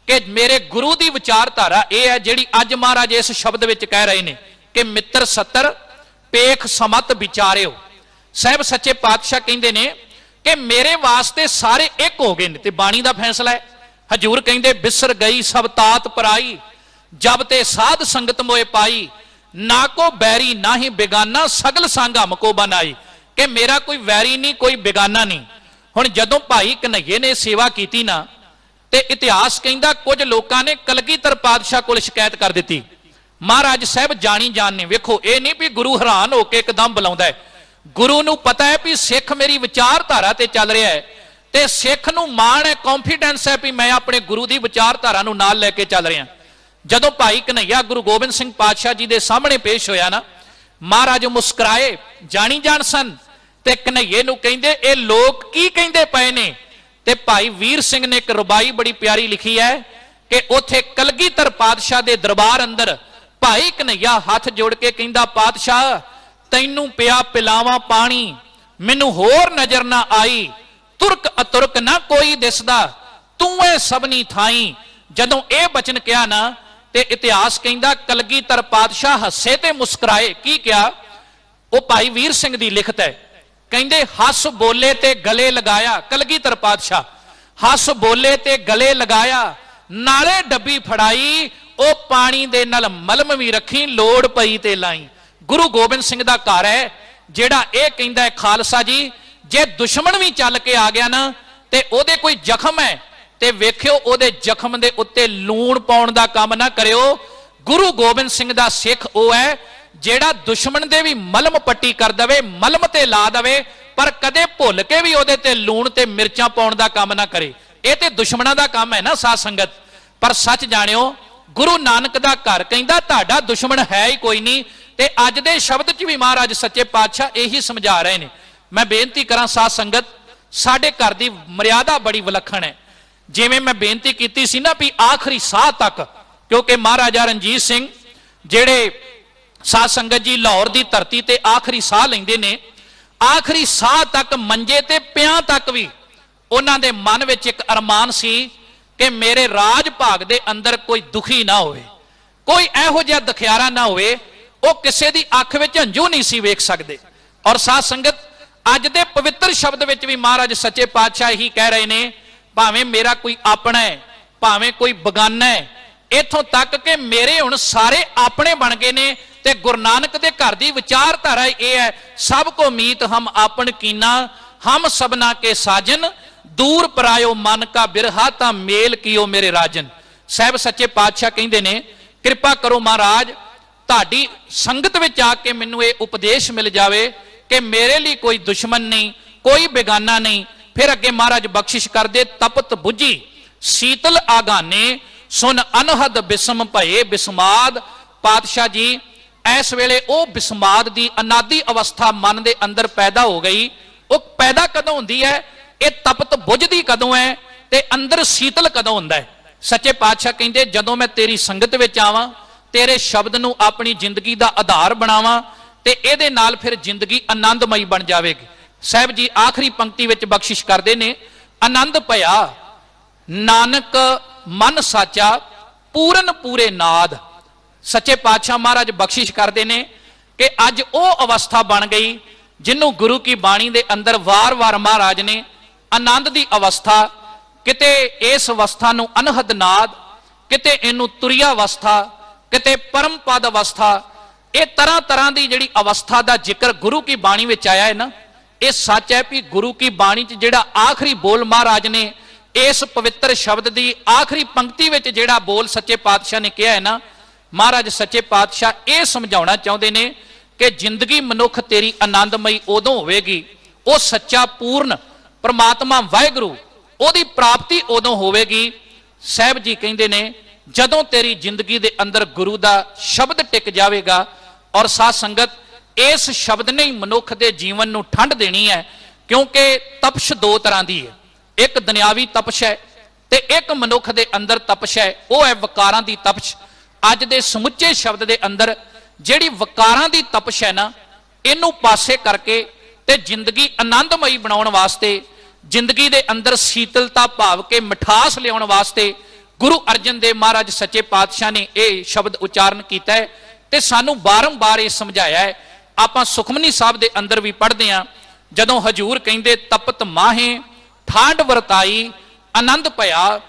ਕਿ ਮੇਰੇ ਗੁਰੂ ਦੀ ਵਿਚਾਰਧਾਰਾ ਇਹ ਹੈ ਜਿਹੜੀ ਅੱਜ ਮਹਾਰਾਜ ਇਸ ਸ਼ਬਦ ਵਿੱਚ ਕਹਿ ਰਹੇ ਨੇ ਕਿ ਮਿੱਤਰ ਸੱਤਰ ਪੇਖ ਸਮਤ ਵਿਚਾਰਿਓ। ਸਾਹਿਬ ਸੱਚੇ ਪਾਤਸ਼ਾਹ ਕਹਿੰਦੇ ਨੇ ਕਿ ਮੇਰੇ ਵਾਸਤੇ ਸਾਰੇ ਇੱਕ ਹੋ ਗਏ ਨੇ ਤੇ ਬਾਣੀ ਦਾ ਫੈਸਲਾ ਹੈ। ਹਜੂਰ ਕਹਿੰਦੇ ਬਿਸਰ ਗਈ ਸਭ ਤਾਤ ਪਰਾਈ, ਜਬ ਤੇ ਸਾਧ ਸੰਗਤ ਮੋਏ ਪਾਈ, ਨਾ ਕੋ ਬੈਰੀ ਨਾ ਹੀ ਬੇਗਾਨਾ, ਸਗਲ ਸੰਗ ਹਮਕੋ ਬਨਾਈ। ਕਿ ਮੇਰਾ ਕੋਈ ਵੈਰੀ ਨਹੀਂ, ਕੋਈ ਬੇਗਾਨਾ ਨਹੀਂ। ਹੁਣ ਜਦੋਂ ਭਾਈ ਕਨ੍ਹਈਏ ਨੇ ਸੇਵਾ ਕੀਤੀ ਨਾ, ਤੇ ਇਤਿਹਾਸ ਕਹਿੰਦਾ ਕੁਝ ਲੋਕਾਂ ਨੇ ਕਲਗੀਧਰ ਪਾਤਸ਼ਾਹ ਕੋਲ ਸ਼ਿਕਾਇਤ ਕਰ ਦਿੱਤੀ। ਮਹਾਰਾਜ ਸਾਹਿਬ ਜਾਣੀ ਜਾਣ ਨੇ, ਵੇਖੋ ਇਹ ਨਹੀਂ ਵੀ ਗੁਰੂ ਹੈਰਾਨ ਹੋ ਕੇ ਇੱਕਦਮ ਬੁਲਾਉਂਦਾ ਹੈ, ਗੁਰੂ ਨੂੰ ਪਤਾ ਹੈ ਵੀ ਸਿੱਖ ਮੇਰੀ ਵਿਚਾਰਧਾਰਾ ਤੇ ਚੱਲ ਰਿਹਾ ਹੈ ਤੇ ਸਿੱਖ ਨੂੰ ਮਾਣ ਹੈ, ਕੌਨਫੀਡੈਂਸ ਹੈ ਵੀ ਮੈਂ ਆਪਣੇ ਗੁਰੂ ਦੀ ਵਿਚਾਰਧਾਰਾ ਨੂੰ ਨਾਲ ਲੈ ਕੇ ਚੱਲ ਰਿਹਾ। ਜਦੋਂ ਭਾਈ ਕਨ੍ਹਈਆ ਗੁਰੂ ਗੋਬਿੰਦ ਸਿੰਘ ਪਾਤਸ਼ਾਹ ਜੀ ਦੇ ਸਾਹਮਣੇ ਪੇਸ਼ ਹੋਇਆ ਨਾ, ਮਹਾਰਾਜ ਮੁਸਕਰਾਏ, ਜਾਣੀ ਜਾਣ ਸਨ ਤੇ ਕਨ੍ਹਈਏ ਨੂੰ ਕਹਿੰਦੇ ਇਹ ਲੋਕ ਕੀ ਕਹਿੰਦੇ ਪਏ ਨੇ। ਤੇ ਭਾਈ ਵੀਰ ਸਿੰਘ ਨੇ ਇੱਕ ਰੁਬਾਈ ਬੜੀ ਪਿਆਰੀ ਲਿਖੀ ਹੈ ਕਿ ਉੱਥੇ ਕਲਗੀਧਰ ਪਾਤਸ਼ਾਹ ਦੇ ਦਰਬਾਰ ਅੰਦਰ ਭਾਈ ਕਨ੍ਹਈਆ ਹੱਥ ਜੋੜ ਕੇ ਕਹਿੰਦਾ, ਪਾਤਸ਼ਾਹ ਤੈਨੂੰ ਪਿਆ ਪਿਲਾਵਾਂ ਪਾਣੀ, ਮੈਨੂੰ ਹੋਰ ਨਜ਼ਰ ਨਾ ਆਈ, ਤੁਰਕ ਅਤੁਰਕ ਨਾ ਕੋਈ ਦਿਸਦਾ, ਤੂੰ ਐ ਸਭਨੀ ਥਾਈ। ਜਦੋਂ ਇਹ ਬਚਨ ਕਿਹਾ ਨਾ ਤੇ ਇਤਿਹਾਸ ਕਹਿੰਦਾ ਕਲਗੀਧਰ ਪਾਤਸ਼ਾਹ ਹੱਸੇ ਤੇ ਮੁਸਕਰਾਏ। ਕੀ ਕਿਹਾ? ਉਹ ਭਾਈ ਵੀਰ ਸਿੰਘ ਦੀ ਲਿਖਤ ਹੈ। ਕਹਿੰਦੇ ਹੱਸ ਬੋਲੇ ਤੇ ਗਲੇ ਲਗਾਇਆ, ਕਲਗੀਧਰ ਪਾਤਸ਼ਾਹ ਹੱਸ ਬੋਲੇ ਤੇ ਗਲੇ ਲਗਾਇਆ, ਨਾਲੇ ਡੱਬੀ ਫੜਾਈ, ਉਹ ਪਾਣੀ ਦੇ ਨਾਲ ਮਲਮ ਵੀ ਰੱਖੀ, ਲੋੜ ਪਈ ਤੇ ਲਾਈ। ਗੁਰੂ ਗੋਬਿੰਦ ਸਿੰਘ ਦਾ ਘਰ ਹੈ ਜਿਹੜਾ ਇਹ ਕਹਿੰਦਾ ਹੈ ਖਾਲਸਾ ਜੀ, ਜੇ ਦੁਸ਼ਮਣ ਵੀ ਚੱਲ ਕੇ ਆ ਗਿਆ ਨਾ ਤੇ ਉਹਦੇ ਕੋਈ ਜ਼ਖਮ ਹੈ ਤੇ ਵੇਖਿਓ ਉਹਦੇ ਜ਼ਖਮ ਦੇ ਉੱਤੇ ਲੂਣ ਪਾਉਣ ਦਾ ਕੰਮ ਨਾ ਕਰਿਓ। ਗੁਰੂ ਗੋਬਿੰਦ ਸਿੰਘ ਦਾ ਸਿੱਖ ਉਹ ਹੈ ਜਿਹੜਾ ਦੁਸ਼ਮਣ ਦੇ ਵੀ ਮਲਮ ਪੱਟੀ ਕਰ ਦਵੇ, ਮਲਮ ਤੇ ਲਾ ਦਵੇ, ਪਰ ਕਦੇ ਭੁੱਲ ਕੇ ਵੀ ਉਹਦੇ ਤੇ ਲੂਣ ਤੇ ਮਿਰਚਾਂ ਪਾਉਣ ਦਾ ਕੰਮ ਨਾ ਕਰੇ। ਇਹ ਤੇ ਦੁਸ਼ਮਣਾਂ ਦਾ ਕੰਮ ਹੈ ਨਾ ਸਾਧ ਸੰਗਤ। ਪਰ ਸੱਚ ਜਾਣਿਓ, ਗੁਰੂ ਨਾਨਕ ਦਾ ਘਰ ਕਹਿੰਦਾ ਤੁਹਾਡਾ ਦੁਸ਼ਮਣ ਹੈ ਹੀ ਕੋਈ ਨਹੀਂ। ਤੇ ਅੱਜ ਦੇ ਸ਼ਬਦ 'ਚ ਵੀ ਮਹਾਰਾਜ ਸੱਚੇ ਪਾਤਸ਼ਾਹ ਇਹੀ ਸਮਝਾ ਰਹੇ ਨੇ। ਮੈਂ ਬੇਨਤੀ ਕਰਾਂ ਸਾਧ ਸੰਗਤ, ਸਾਡੇ ਘਰ ਦੀ ਮਰਿਆਦਾ ਬੜੀ ਵਿਲੱਖਣ ਹੈ। ਜਿਵੇਂ ਮੈਂ ਬੇਨਤੀ ਕੀਤੀ ਸੀ ਨਾ ਵੀ ਆਖਰੀ ਸਾਹ ਤੱਕ, ਕਿਉਂਕਿ ਮਹਾਰਾਜਾ ਰਣਜੀਤ ਸਿੰਘ ਜਿਹੜੇ ਸਾਧ ਸੰਗਤ ਜੀ, ਲਾਹੌਰ ਦੀ ਧਰਤੀ ਤੇ ਆਖਰੀ ਸਾਹ ਲੈਂਦੇ ਨੇ। ਆਖਰੀ ਸਾਹ ਤੱਕ ਮੰਜੇ ਤੇ ਪਿਆਂ ਤੱਕ ਵੀ ਉਹਨਾਂ ਦੇ ਮਨ ਵਿੱਚ ਇੱਕ ਅਰਮਾਨ ਸੀ ਕਿ ਮੇਰੇ ਰਾਜ ਭਾਗ ਦੇ ਅੰਦਰ ਕੋਈ ਦੁਖੀ ਨਾ ਹੋਵੇ, ਕੋਈ ਇਹੋ ਜਿਹਾ ਦਖਿਆਰਾ ਨਾ ਹੋਵੇ। ਉਹ ਕਿਸੇ ਦੀ ਅੱਖ ਵਿੱਚ ਹੰਝੂ ਨਹੀਂ ਸੀ ਵੇਖ ਸਕਦੇ। ਔਰ ਸਾਧ ਸੰਗਤ, ਅੱਜ ਦੇ ਪਵਿੱਤਰ ਸ਼ਬਦ ਵਿੱਚ ਵੀ ਮਹਾਰਾਜ ਸੱਚੇ ਪਾਤਸ਼ਾਹ ਇਹੀ ਕਹਿ ਰਹੇ ਨੇ, ਭਾਵੇਂ ਮੇਰਾ ਕੋਈ ਆਪਣਾ ਹੈ, ਭਾਵੇਂ ਕੋਈ ਬਗਾਨਾ ਹੈ, ਇੱਥੋਂ ਤੱਕ ਕਿ ਮੇਰੇ ਹੁਣ ਸਾਰੇ ਆਪਣੇ ਬਣ ਗਏ ਨੇ। ਤੇ ਗੁਰੂ ਨਾਨਕ ਦੇ ਘਰ ਦੀ ਵਿਚਾਰਧਾਰਾ ਇਹ ਹੈ, ਸਭ ਕੋ ਮੀਤ ਹਮ ਆਪਨ ਕੀਨਾ, ਹਮ ਸਭਨਾ ਕੇ ਸਾਜਨ, ਦੂਰ ਪਰਾਇਓ ਮਨ ਕਾ ਬਿਰਹਾ ਤਾਂ ਮੇਲ ਕੀਓ ਮੇਰੇ ਰਾਜਨ। ਸਾਹਿਬ ਸੱਚੇ ਪਾਤਸ਼ਾਹ ਕਹਿੰਦੇ ਨੇ, ਕਿਰਪਾ ਕਰੋ ਮਹਾਰਾਜ, ਤੁਹਾਡੀ ਸੰਗਤ ਵਿੱਚ ਆ ਕੇ ਮੈਨੂੰ ਇਹ ਉਪਦੇਸ਼ ਮਿਲ ਜਾਵੇ ਕਿ ਮੇਰੇ ਲਈ ਕੋਈ ਦੁਸ਼ਮਣ ਨਹੀਂ, ਕੋਈ ਬੇਗਾਨਾ ਨਹੀਂ। ਫਿਰ ਅੱਗੇ ਮਹਾਰਾਜ ਬਖਸ਼ਿਸ਼ ਕਰਦੇ, ਤਪਤ ਬੁੱਝੀ ਸੀਤਲ ਆਗਾਨੇ, ਸੁਨ ਅਨਹਦ ਬਿਸਮ ਭਏ ਬਿਸਮਾਦ। ਪਾਤਸ਼ਾਹ ਜੀ, ਇਸ ਵੇਲੇ ਉਹ ਬਿਸਮਾਦ ਦੀ ਅਨਾਦੀ ਅਵਸਥਾ ਮਨ ਦੇ ਅੰਦਰ ਪੈਦਾ ਹੋ ਗਈ। ਉਹ ਪੈਦਾ ਕਦੋਂ ਹੁੰਦੀ ਹੈ? ਇਹ ਤਪਤ ਬੁੱਝਦੀ ਕਦੋਂ ਹੈ ਤੇ ਅੰਦਰ ਸੀਤਲ ਕਦੋਂ ਹੁੰਦਾ ਹੈ? ਸੱਚੇ ਪਾਤਸ਼ਾਹ ਕਹਿੰਦੇ, ਜਦੋਂ ਮੈਂ ਤੇਰੀ ਸੰਗਤ ਵਿੱਚ ਆਵਾਂ, ਤੇਰੇ ਸ਼ਬਦ ਨੂੰ ਆਪਣੀ ਜ਼ਿੰਦਗੀ ਦਾ ਆਧਾਰ ਬਣਾਵਾਂ, ਤੇ ਇਹਦੇ ਨਾਲ ਫਿਰ ਜ਼ਿੰਦਗੀ ਆਨੰਦਮਈ ਬਣ ਜਾਵੇਗੀ। ਸਾਹਿਬ ਜੀ ਆਖਰੀ ਪੰਕਤੀ ਵਿੱਚ ਬਖਸ਼ਿਸ਼ ਕਰਦੇ ਨੇ, ਆਨੰਦ ਭਇਆ ਨਾਨਕ ਮਨ ਸਾਚਾ, ਪੂਰਨ ਪੂਰੇ ਨਾਦ। ਸੱਚੇ ਪਾਤਸ਼ਾਹ ਮਹਾਰਾਜ ਬਖਸ਼ਿਸ਼ ਕਰਦੇ ਨੇ ਕਿ ਅੱਜ ਉਹ ਅਵਸਥਾ ਬਣ ਗਈ ਜਿਹਨੂੰ ਗੁਰੂ ਕੀ ਬਾਣੀ ਦੇ ਅੰਦਰ ਵਾਰ-ਵਾਰ ਮਹਾਰਾਜ ਨੇ ਆਨੰਦ ਦੀ ਅਵਸਥਾ, ਕਿਤੇ ਇਸ ਅਵਸਥਾ ਨੂੰ ਅਨਹਦ ਨਾਦ, ਕਿਤੇ ਇਹਨੂੰ ਤੁਰਿਆ ਅਵਸਥਾ, ਕਿਤੇ ਪਰਮ ਪਦ ਅਵਸਥਾ, ਇਹ ਤਰ੍ਹਾਂ ਤਰ੍ਹਾਂ ਦੀ ਜਿਹੜੀ ਅਵਸਥਾ ਦਾ ਜ਼ਿਕਰ ਗੁਰੂ ਕੀ ਬਾਣੀ ਵਿੱਚ ਆਇਆ ਹੈ ਨਾ, ਇਹ ਸੱਚ ਹੈ ਵੀ ਗੁਰੂ ਕੀ ਬਾਣੀ 'ਚ ਜਿਹੜਾ ਆਖਰੀ ਬੋਲ ਮਹਾਰਾਜ ਨੇ ਇਸ ਪਵਿੱਤਰ ਸ਼ਬਦ ਦੀ ਆਖਰੀ ਪੰਕਤੀ ਵਿੱਚ ਜਿਹੜਾ ਬੋਲ ਸੱਚੇ ਪਾਤਸ਼ਾਹ ਨੇ ਕਿਹਾ ਹੈ ਨਾ, ਮਹਾਰਾਜ ਸੱਚੇ ਪਾਤਸ਼ਾਹ ਇਹ ਸਮਝਾਉਣਾ ਚਾਹੁੰਦੇ ਨੇ ਕਿ ਜ਼ਿੰਦਗੀ ਮਨੁੱਖ ਤੇਰੀ ਆਨੰਦਮਈ ਉਦੋਂ ਹੋਵੇਗੀ, ਉਹ ਸੱਚਾ ਪੂਰਨ ਪਰਮਾਤਮਾ ਵਾਹਿਗੁਰੂ, ਉਹਦੀ ਪ੍ਰਾਪਤੀ ਉਦੋਂ ਹੋਵੇਗੀ। ਸਾਹਿਬ ਜੀ ਕਹਿੰਦੇ ਨੇ, ਜਦੋਂ ਤੇਰੀ ਜ਼ਿੰਦਗੀ ਦੇ ਅੰਦਰ ਗੁਰੂ ਦਾ ਸ਼ਬਦ ਟਿਕ ਜਾਵੇਗਾ। ਔਰ ਸਾਧ ਸੰਗਤ, ਇਸ ਸ਼ਬਦ ਨੇ ਹੀ ਮਨੁੱਖ ਦੇ ਜੀਵਨ ਨੂੰ ਠੰਡ ਦੇਣੀ ਹੈ, ਕਿਉਂਕਿ ਤਪਸ਼ ਦੋ ਤਰ੍ਹਾਂ ਦੀ ਹੈ, ਇੱਕ ਦੁਨਿਆਵੀ ਤਪਸ਼ ਹੈ ਤੇ ਇੱਕ ਮਨੁੱਖ ਦੇ ਅੰਦਰ ਤਪਸ਼ ਹੈ, ਉਹ ਹੈ ਵਕਾਰਾਂ ਦੀ ਤਪਸ਼। ਅੱਜ ਦੇ ਸਮੁੱਚੇ ਸ਼ਬਦ ਦੇ ਅੰਦਰ ਜਿਹੜੀ ਵਕਾਰਾਂ ਦੀ ਤਪਸ਼ ਹੈ ਨਾ, ਇਹਨੂੰ ਪਾਸੇ ਕਰਕੇ ਤੇ ਜ਼ਿੰਦਗੀ ਆਨੰਦਮਈ ਬਣਾਉਣ ਵਾਸਤੇ, ਜ਼ਿੰਦਗੀ ਦੇ ਅੰਦਰ ਸੀਤਲਤਾ ਭਾਵ ਕੇ ਮਿਠਾਸ ਲਿਆਉਣ ਵਾਸਤੇ ਗੁਰੂ ਅਰਜਨ ਦੇਵ ਮਹਾਰਾਜ ਸੱਚੇ ਪਾਤਸ਼ਾਹ ਨੇ ਇਹ ਸ਼ਬਦ ਉਚਾਰਨ ਕੀਤਾ ਹੈ ਤੇ ਸਾਨੂੰ ਬਾਰੰਬਾਰ ਇਹ ਸਮਝਾਇਆ ਹੈ। ਆਪਾਂ ਸੁਖਮਨੀ ਸਾਹਿਬ ਦੇ ਅੰਦਰ ਵੀ ਪੜ੍ਹਦੇ ਹਾਂ, ਜਦੋਂ ਹਜੂਰ ਕਹਿੰਦੇ, ਤਪਤ ਮਾਹੇ ਠਾਂਡ ਵਰਤਾਈ, ਆਨੰਦ ਭਇਆ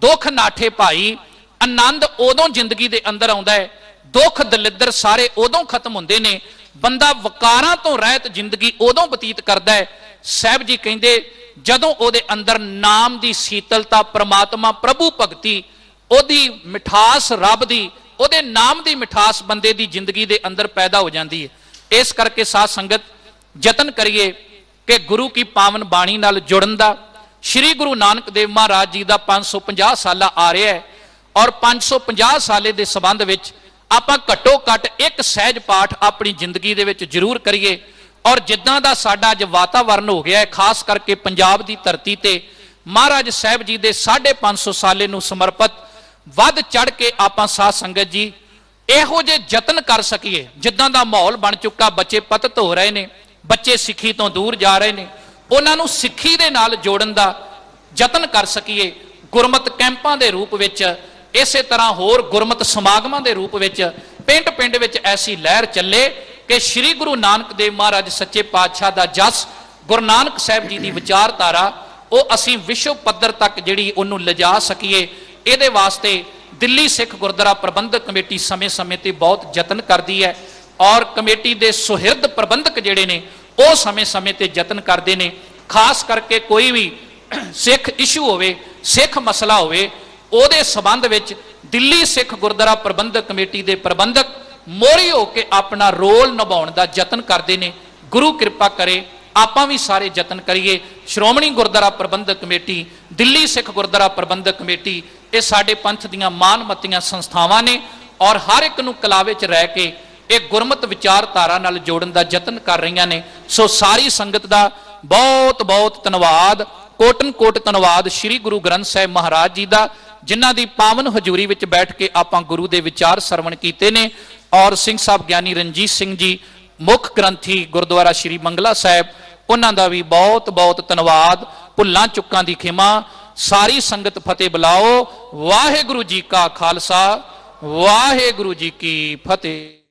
ਦੁੱਖ ਨਾਠੇ ਭਾਈ। ਆਨੰਦ ਉਦੋਂ ਜ਼ਿੰਦਗੀ ਦੇ ਅੰਦਰ ਆਉਂਦਾ ਹੈ, ਦੁੱਖ ਦਲਿੱਦਰ ਸਾਰੇ ਉਦੋਂ ਖਤਮ ਹੁੰਦੇ ਨੇ, ਬੰਦਾ ਵਕਾਰਾਂ ਤੋਂ ਰਹਿਤ ਜ਼ਿੰਦਗੀ ਉਦੋਂ ਬਤੀਤ ਕਰਦਾ ਹੈ। ਸਾਹਿਬ ਜੀ ਕਹਿੰਦੇ, ਜਦੋਂ ਉਹਦੇ ਅੰਦਰ ਨਾਮ ਦੀ ਸੀਤਲਤਾ, ਪ੍ਰਮਾਤਮਾ ਪ੍ਰਭੂ ਭਗਤੀ, ਉਹਦੀ ਮਿਠਾਸ, ਰੱਬ ਦੀ, ਉਹਦੇ ਨਾਮ ਦੀ ਮਿਠਾਸ ਬੰਦੇ ਦੀ ਜ਼ਿੰਦਗੀ ਦੇ ਅੰਦਰ ਪੈਦਾ ਹੋ ਜਾਂਦੀ ਹੈ। ਇਸ ਕਰਕੇ ਸਾਧ ਸੰਗਤ, ਯਤਨ ਕਰੀਏ ਕਿ ਗੁਰੂ ਕੀ ਪਾਵਨ ਬਾਣੀ ਨਾਲ ਜੁੜਨ ਦਾ। ਸ਼੍ਰੀ ਗੁਰੂ ਨਾਨਕ ਦੇਵ ਮਹਾਰਾਜ ਜੀ ਦਾ 550 ਸਾਲਾ ਆ ਰਿਹਾ ਹੈ, ਔਰ 550 ਸਾਲੇ ਦੇ ਸੰਬੰਧ ਵਿੱਚ ਆਪਾਂ ਘੱਟੋ ਘੱਟ ਇੱਕ ਸਹਿਜ ਪਾਠ ਆਪਣੀ ਜ਼ਿੰਦਗੀ ਦੇ ਵਿੱਚ ਜ਼ਰੂਰ ਕਰੀਏ। ਔਰ ਜਿੱਦਾਂ ਦਾ ਸਾਡਾ ਅੱਜ ਵਾਤਾਵਰਨ ਹੋ ਗਿਆ ਹੈ, ਖਾਸ ਕਰਕੇ ਪੰਜਾਬ ਦੀ ਧਰਤੀ ਤੇ ਮਹਾਰਾਜ ਸਾਹਿਬ ਜੀ ਦੇ 550 ਸਾਲੇ ਨੂੰ ਸਮਰਪਿਤ ਵੱਧ ਚੜ ਕੇ ਆਪਾਂ ਸਾਧ ਸੰਗਤ ਜੀ ਇਹੋ ਜਿਹੇ ਯਤਨ ਕਰ ਸਕੀਏ। ਜਿੱਦਾਂ ਦਾ ਮਾਹੌਲ ਬਣ ਚੁੱਕਾ, ਬੱਚੇ ਪਤਿਤ ਹੋ ਰਹੇ ਨੇ, ਬੱਚੇ ਸਿੱਖੀ ਤੋਂ ਦੂਰ ਜਾ ਰਹੇ ਨੇ, ਉਹਨਾਂ ਨੂੰ ਸਿੱਖੀ ਦੇ ਨਾਲ ਜੋੜਨ ਦਾ ਯਤਨ ਕਰ ਸਕੀਏ। ਗੁਰਮਤ ਕੈਂਪਾਂ ਦੇ ਰੂਪ ਵਿੱਚ, ਇਸੇ ਤਰ੍ਹਾਂ ਹੋਰ ਗੁਰਮਤ ਸਮਾਗਮਾਂ ਦੇ ਰੂਪ ਵਿੱਚ ਪਿੰਡ ਪਿੰਡ ਵਿੱਚ ਐਸੀ ਲਹਿਰ ਚੱਲੇ ਕਿ ਸ੍ਰੀ ਗੁਰੂ ਨਾਨਕ ਦੇਵ ਮਹਾਰਾਜ ਸੱਚੇ ਪਾਤਸ਼ਾਹ ਦਾ ਜਸ, ਗੁਰੂ ਨਾਨਕ ਸਾਹਿਬ ਜੀ ਦੀ ਵਿਚਾਰਧਾਰਾ, ਉਹ ਅਸੀਂ ਵਿਸ਼ਵ ਪੱਧਰ ਤੱਕ ਜਿਹੜੀ ਉਹਨੂੰ ਲਿਜਾ ਸਕੀਏ। ਇਹਦੇ ਵਾਸਤੇ ਦਿੱਲੀ ਸਿੱਖ ਗੁਰਦੁਆਰਾ ਪ੍ਰਬੰਧਕ ਕਮੇਟੀ ਸਮੇਂ-ਸਮੇਂ ਤੇ ਬਹੁਤ ਯਤਨ ਕਰਦੀ ਹੈ, ਔਰ ਕਮੇਟੀ ਦੇ ਸੁਹਿਰਦ ਪ੍ਰਬੰਧਕ ਜਿਹੜੇ ਨੇ ਉਹ ਸਮੇਂ-ਸਮੇਂ ਤੇ ਯਤਨ ਕਰਦੇ ਨੇ। ਖਾਸ ਕਰਕੇ ਕੋਈ ਵੀ ਸਿੱਖ ਇਸ਼ੂ ਹੋਵੇ, ਸਿੱਖ ਮਸਲਾ ਹੋਵੇ, ਉਹਦੇ ਸੰਬੰਧ ਵਿੱਚ ਦਿੱਲੀ ਸਿੱਖ ਗੁਰਦੁਆਰਾ ਪ੍ਰਬੰਧਕ ਕਮੇਟੀ ਦੇ ਪ੍ਰਬੰਧਕ ਮੋਹਰੀ ਹੋ ਕੇ ਆਪਣਾ ਰੋਲ ਨਿਭਾਉਣ ਦਾ ਯਤਨ ਕਰਦੇ ਨੇ। ਗੁਰੂ ਕਿਰਪਾ ਕਰੇ ਆਪਾਂ ਵੀ ਸਾਰੇ ਯਤਨ ਕਰੀਏ। ਸ਼੍ਰੋਮਣੀ ਗੁਰਦੁਆਰਾ ਪ੍ਰਬੰਧਕ ਕਮੇਟੀ, ਦਿੱਲੀ ਸਿੱਖ ਗੁਰਦੁਆਰਾ ਪ੍ਰਬੰਧਕ ਕਮੇਟੀ, ਇਹ ਸਾਡੇ ਪੰਥ ਦੀਆਂ ਮਾਨਮੱਤੀਆਂ ਸੰਸਥਾਵਾਂ ਨੇ, ਔਰ ਹਰ ਇੱਕ ਨੂੰ ਕਲਾਵੇ 'ਚ ਰਹਿ ਕੇ ਇਹ ਗੁਰਮਤ ਵਿਚਾਰਧਾਰਾ ਨਾਲ ਜੋੜਨ ਦਾ ਯਤਨ ਕਰ ਰਹੀਆਂ ਨੇ। ਸੋ ਸਾਰੀ ਸੰਗਤ ਦਾ ਬਹੁਤ ਬਹੁਤ ਧੰਨਵਾਦ, ਕੋਟਨ ਕੋਟ ਧੰਨਵਾਦ ਸ੍ਰੀ ਗੁਰੂ ਗ੍ਰੰਥ ਸਾਹਿਬ ਮਹਾਰਾਜ ਜੀ ਦਾ, ਜਿਨ੍ਹਾਂ ਦੀ ਪਾਵਨ ਹਜ਼ੂਰੀ ਵਿੱਚ ਬੈਠ ਕੇ ਆਪਾਂ ਗੁਰੂ ਦੇ ਵਿਚਾਰ ਸਰਵਣ ਕੀਤੇ ਨੇ। ਔਰ ਸਿੰਘ ਸਾਹਿਬ ਗਿਆਨੀ ਰਣਜੀਤ ਸਿੰਘ ਜੀ ਮੁੱਖ ਗ੍ਰੰਥੀ ਗੁਰਦੁਆਰਾ ਸ਼੍ਰੀ ਮੰਗਲਾ ਸਾਹਿਬ, ਉਹਨਾਂ ਦਾ ਵੀ ਬਹੁਤ ਬਹੁਤ ਧੰਨਵਾਦ। ਭੁੱਲਾਂ ਚੁੱਕਾਂ ਦੀ ਖਿਮਾ। ਸਾਰੀ ਸੰਗਤ ਫਤਿਹ ਬੁਲਾਓ। ਵਾਹਿਗੁਰੂ ਜੀ ਕਾ ਖਾਲਸਾ, ਵਾਹਿਗੁਰੂ ਜੀ ਕੀ ਫਤਿਹ।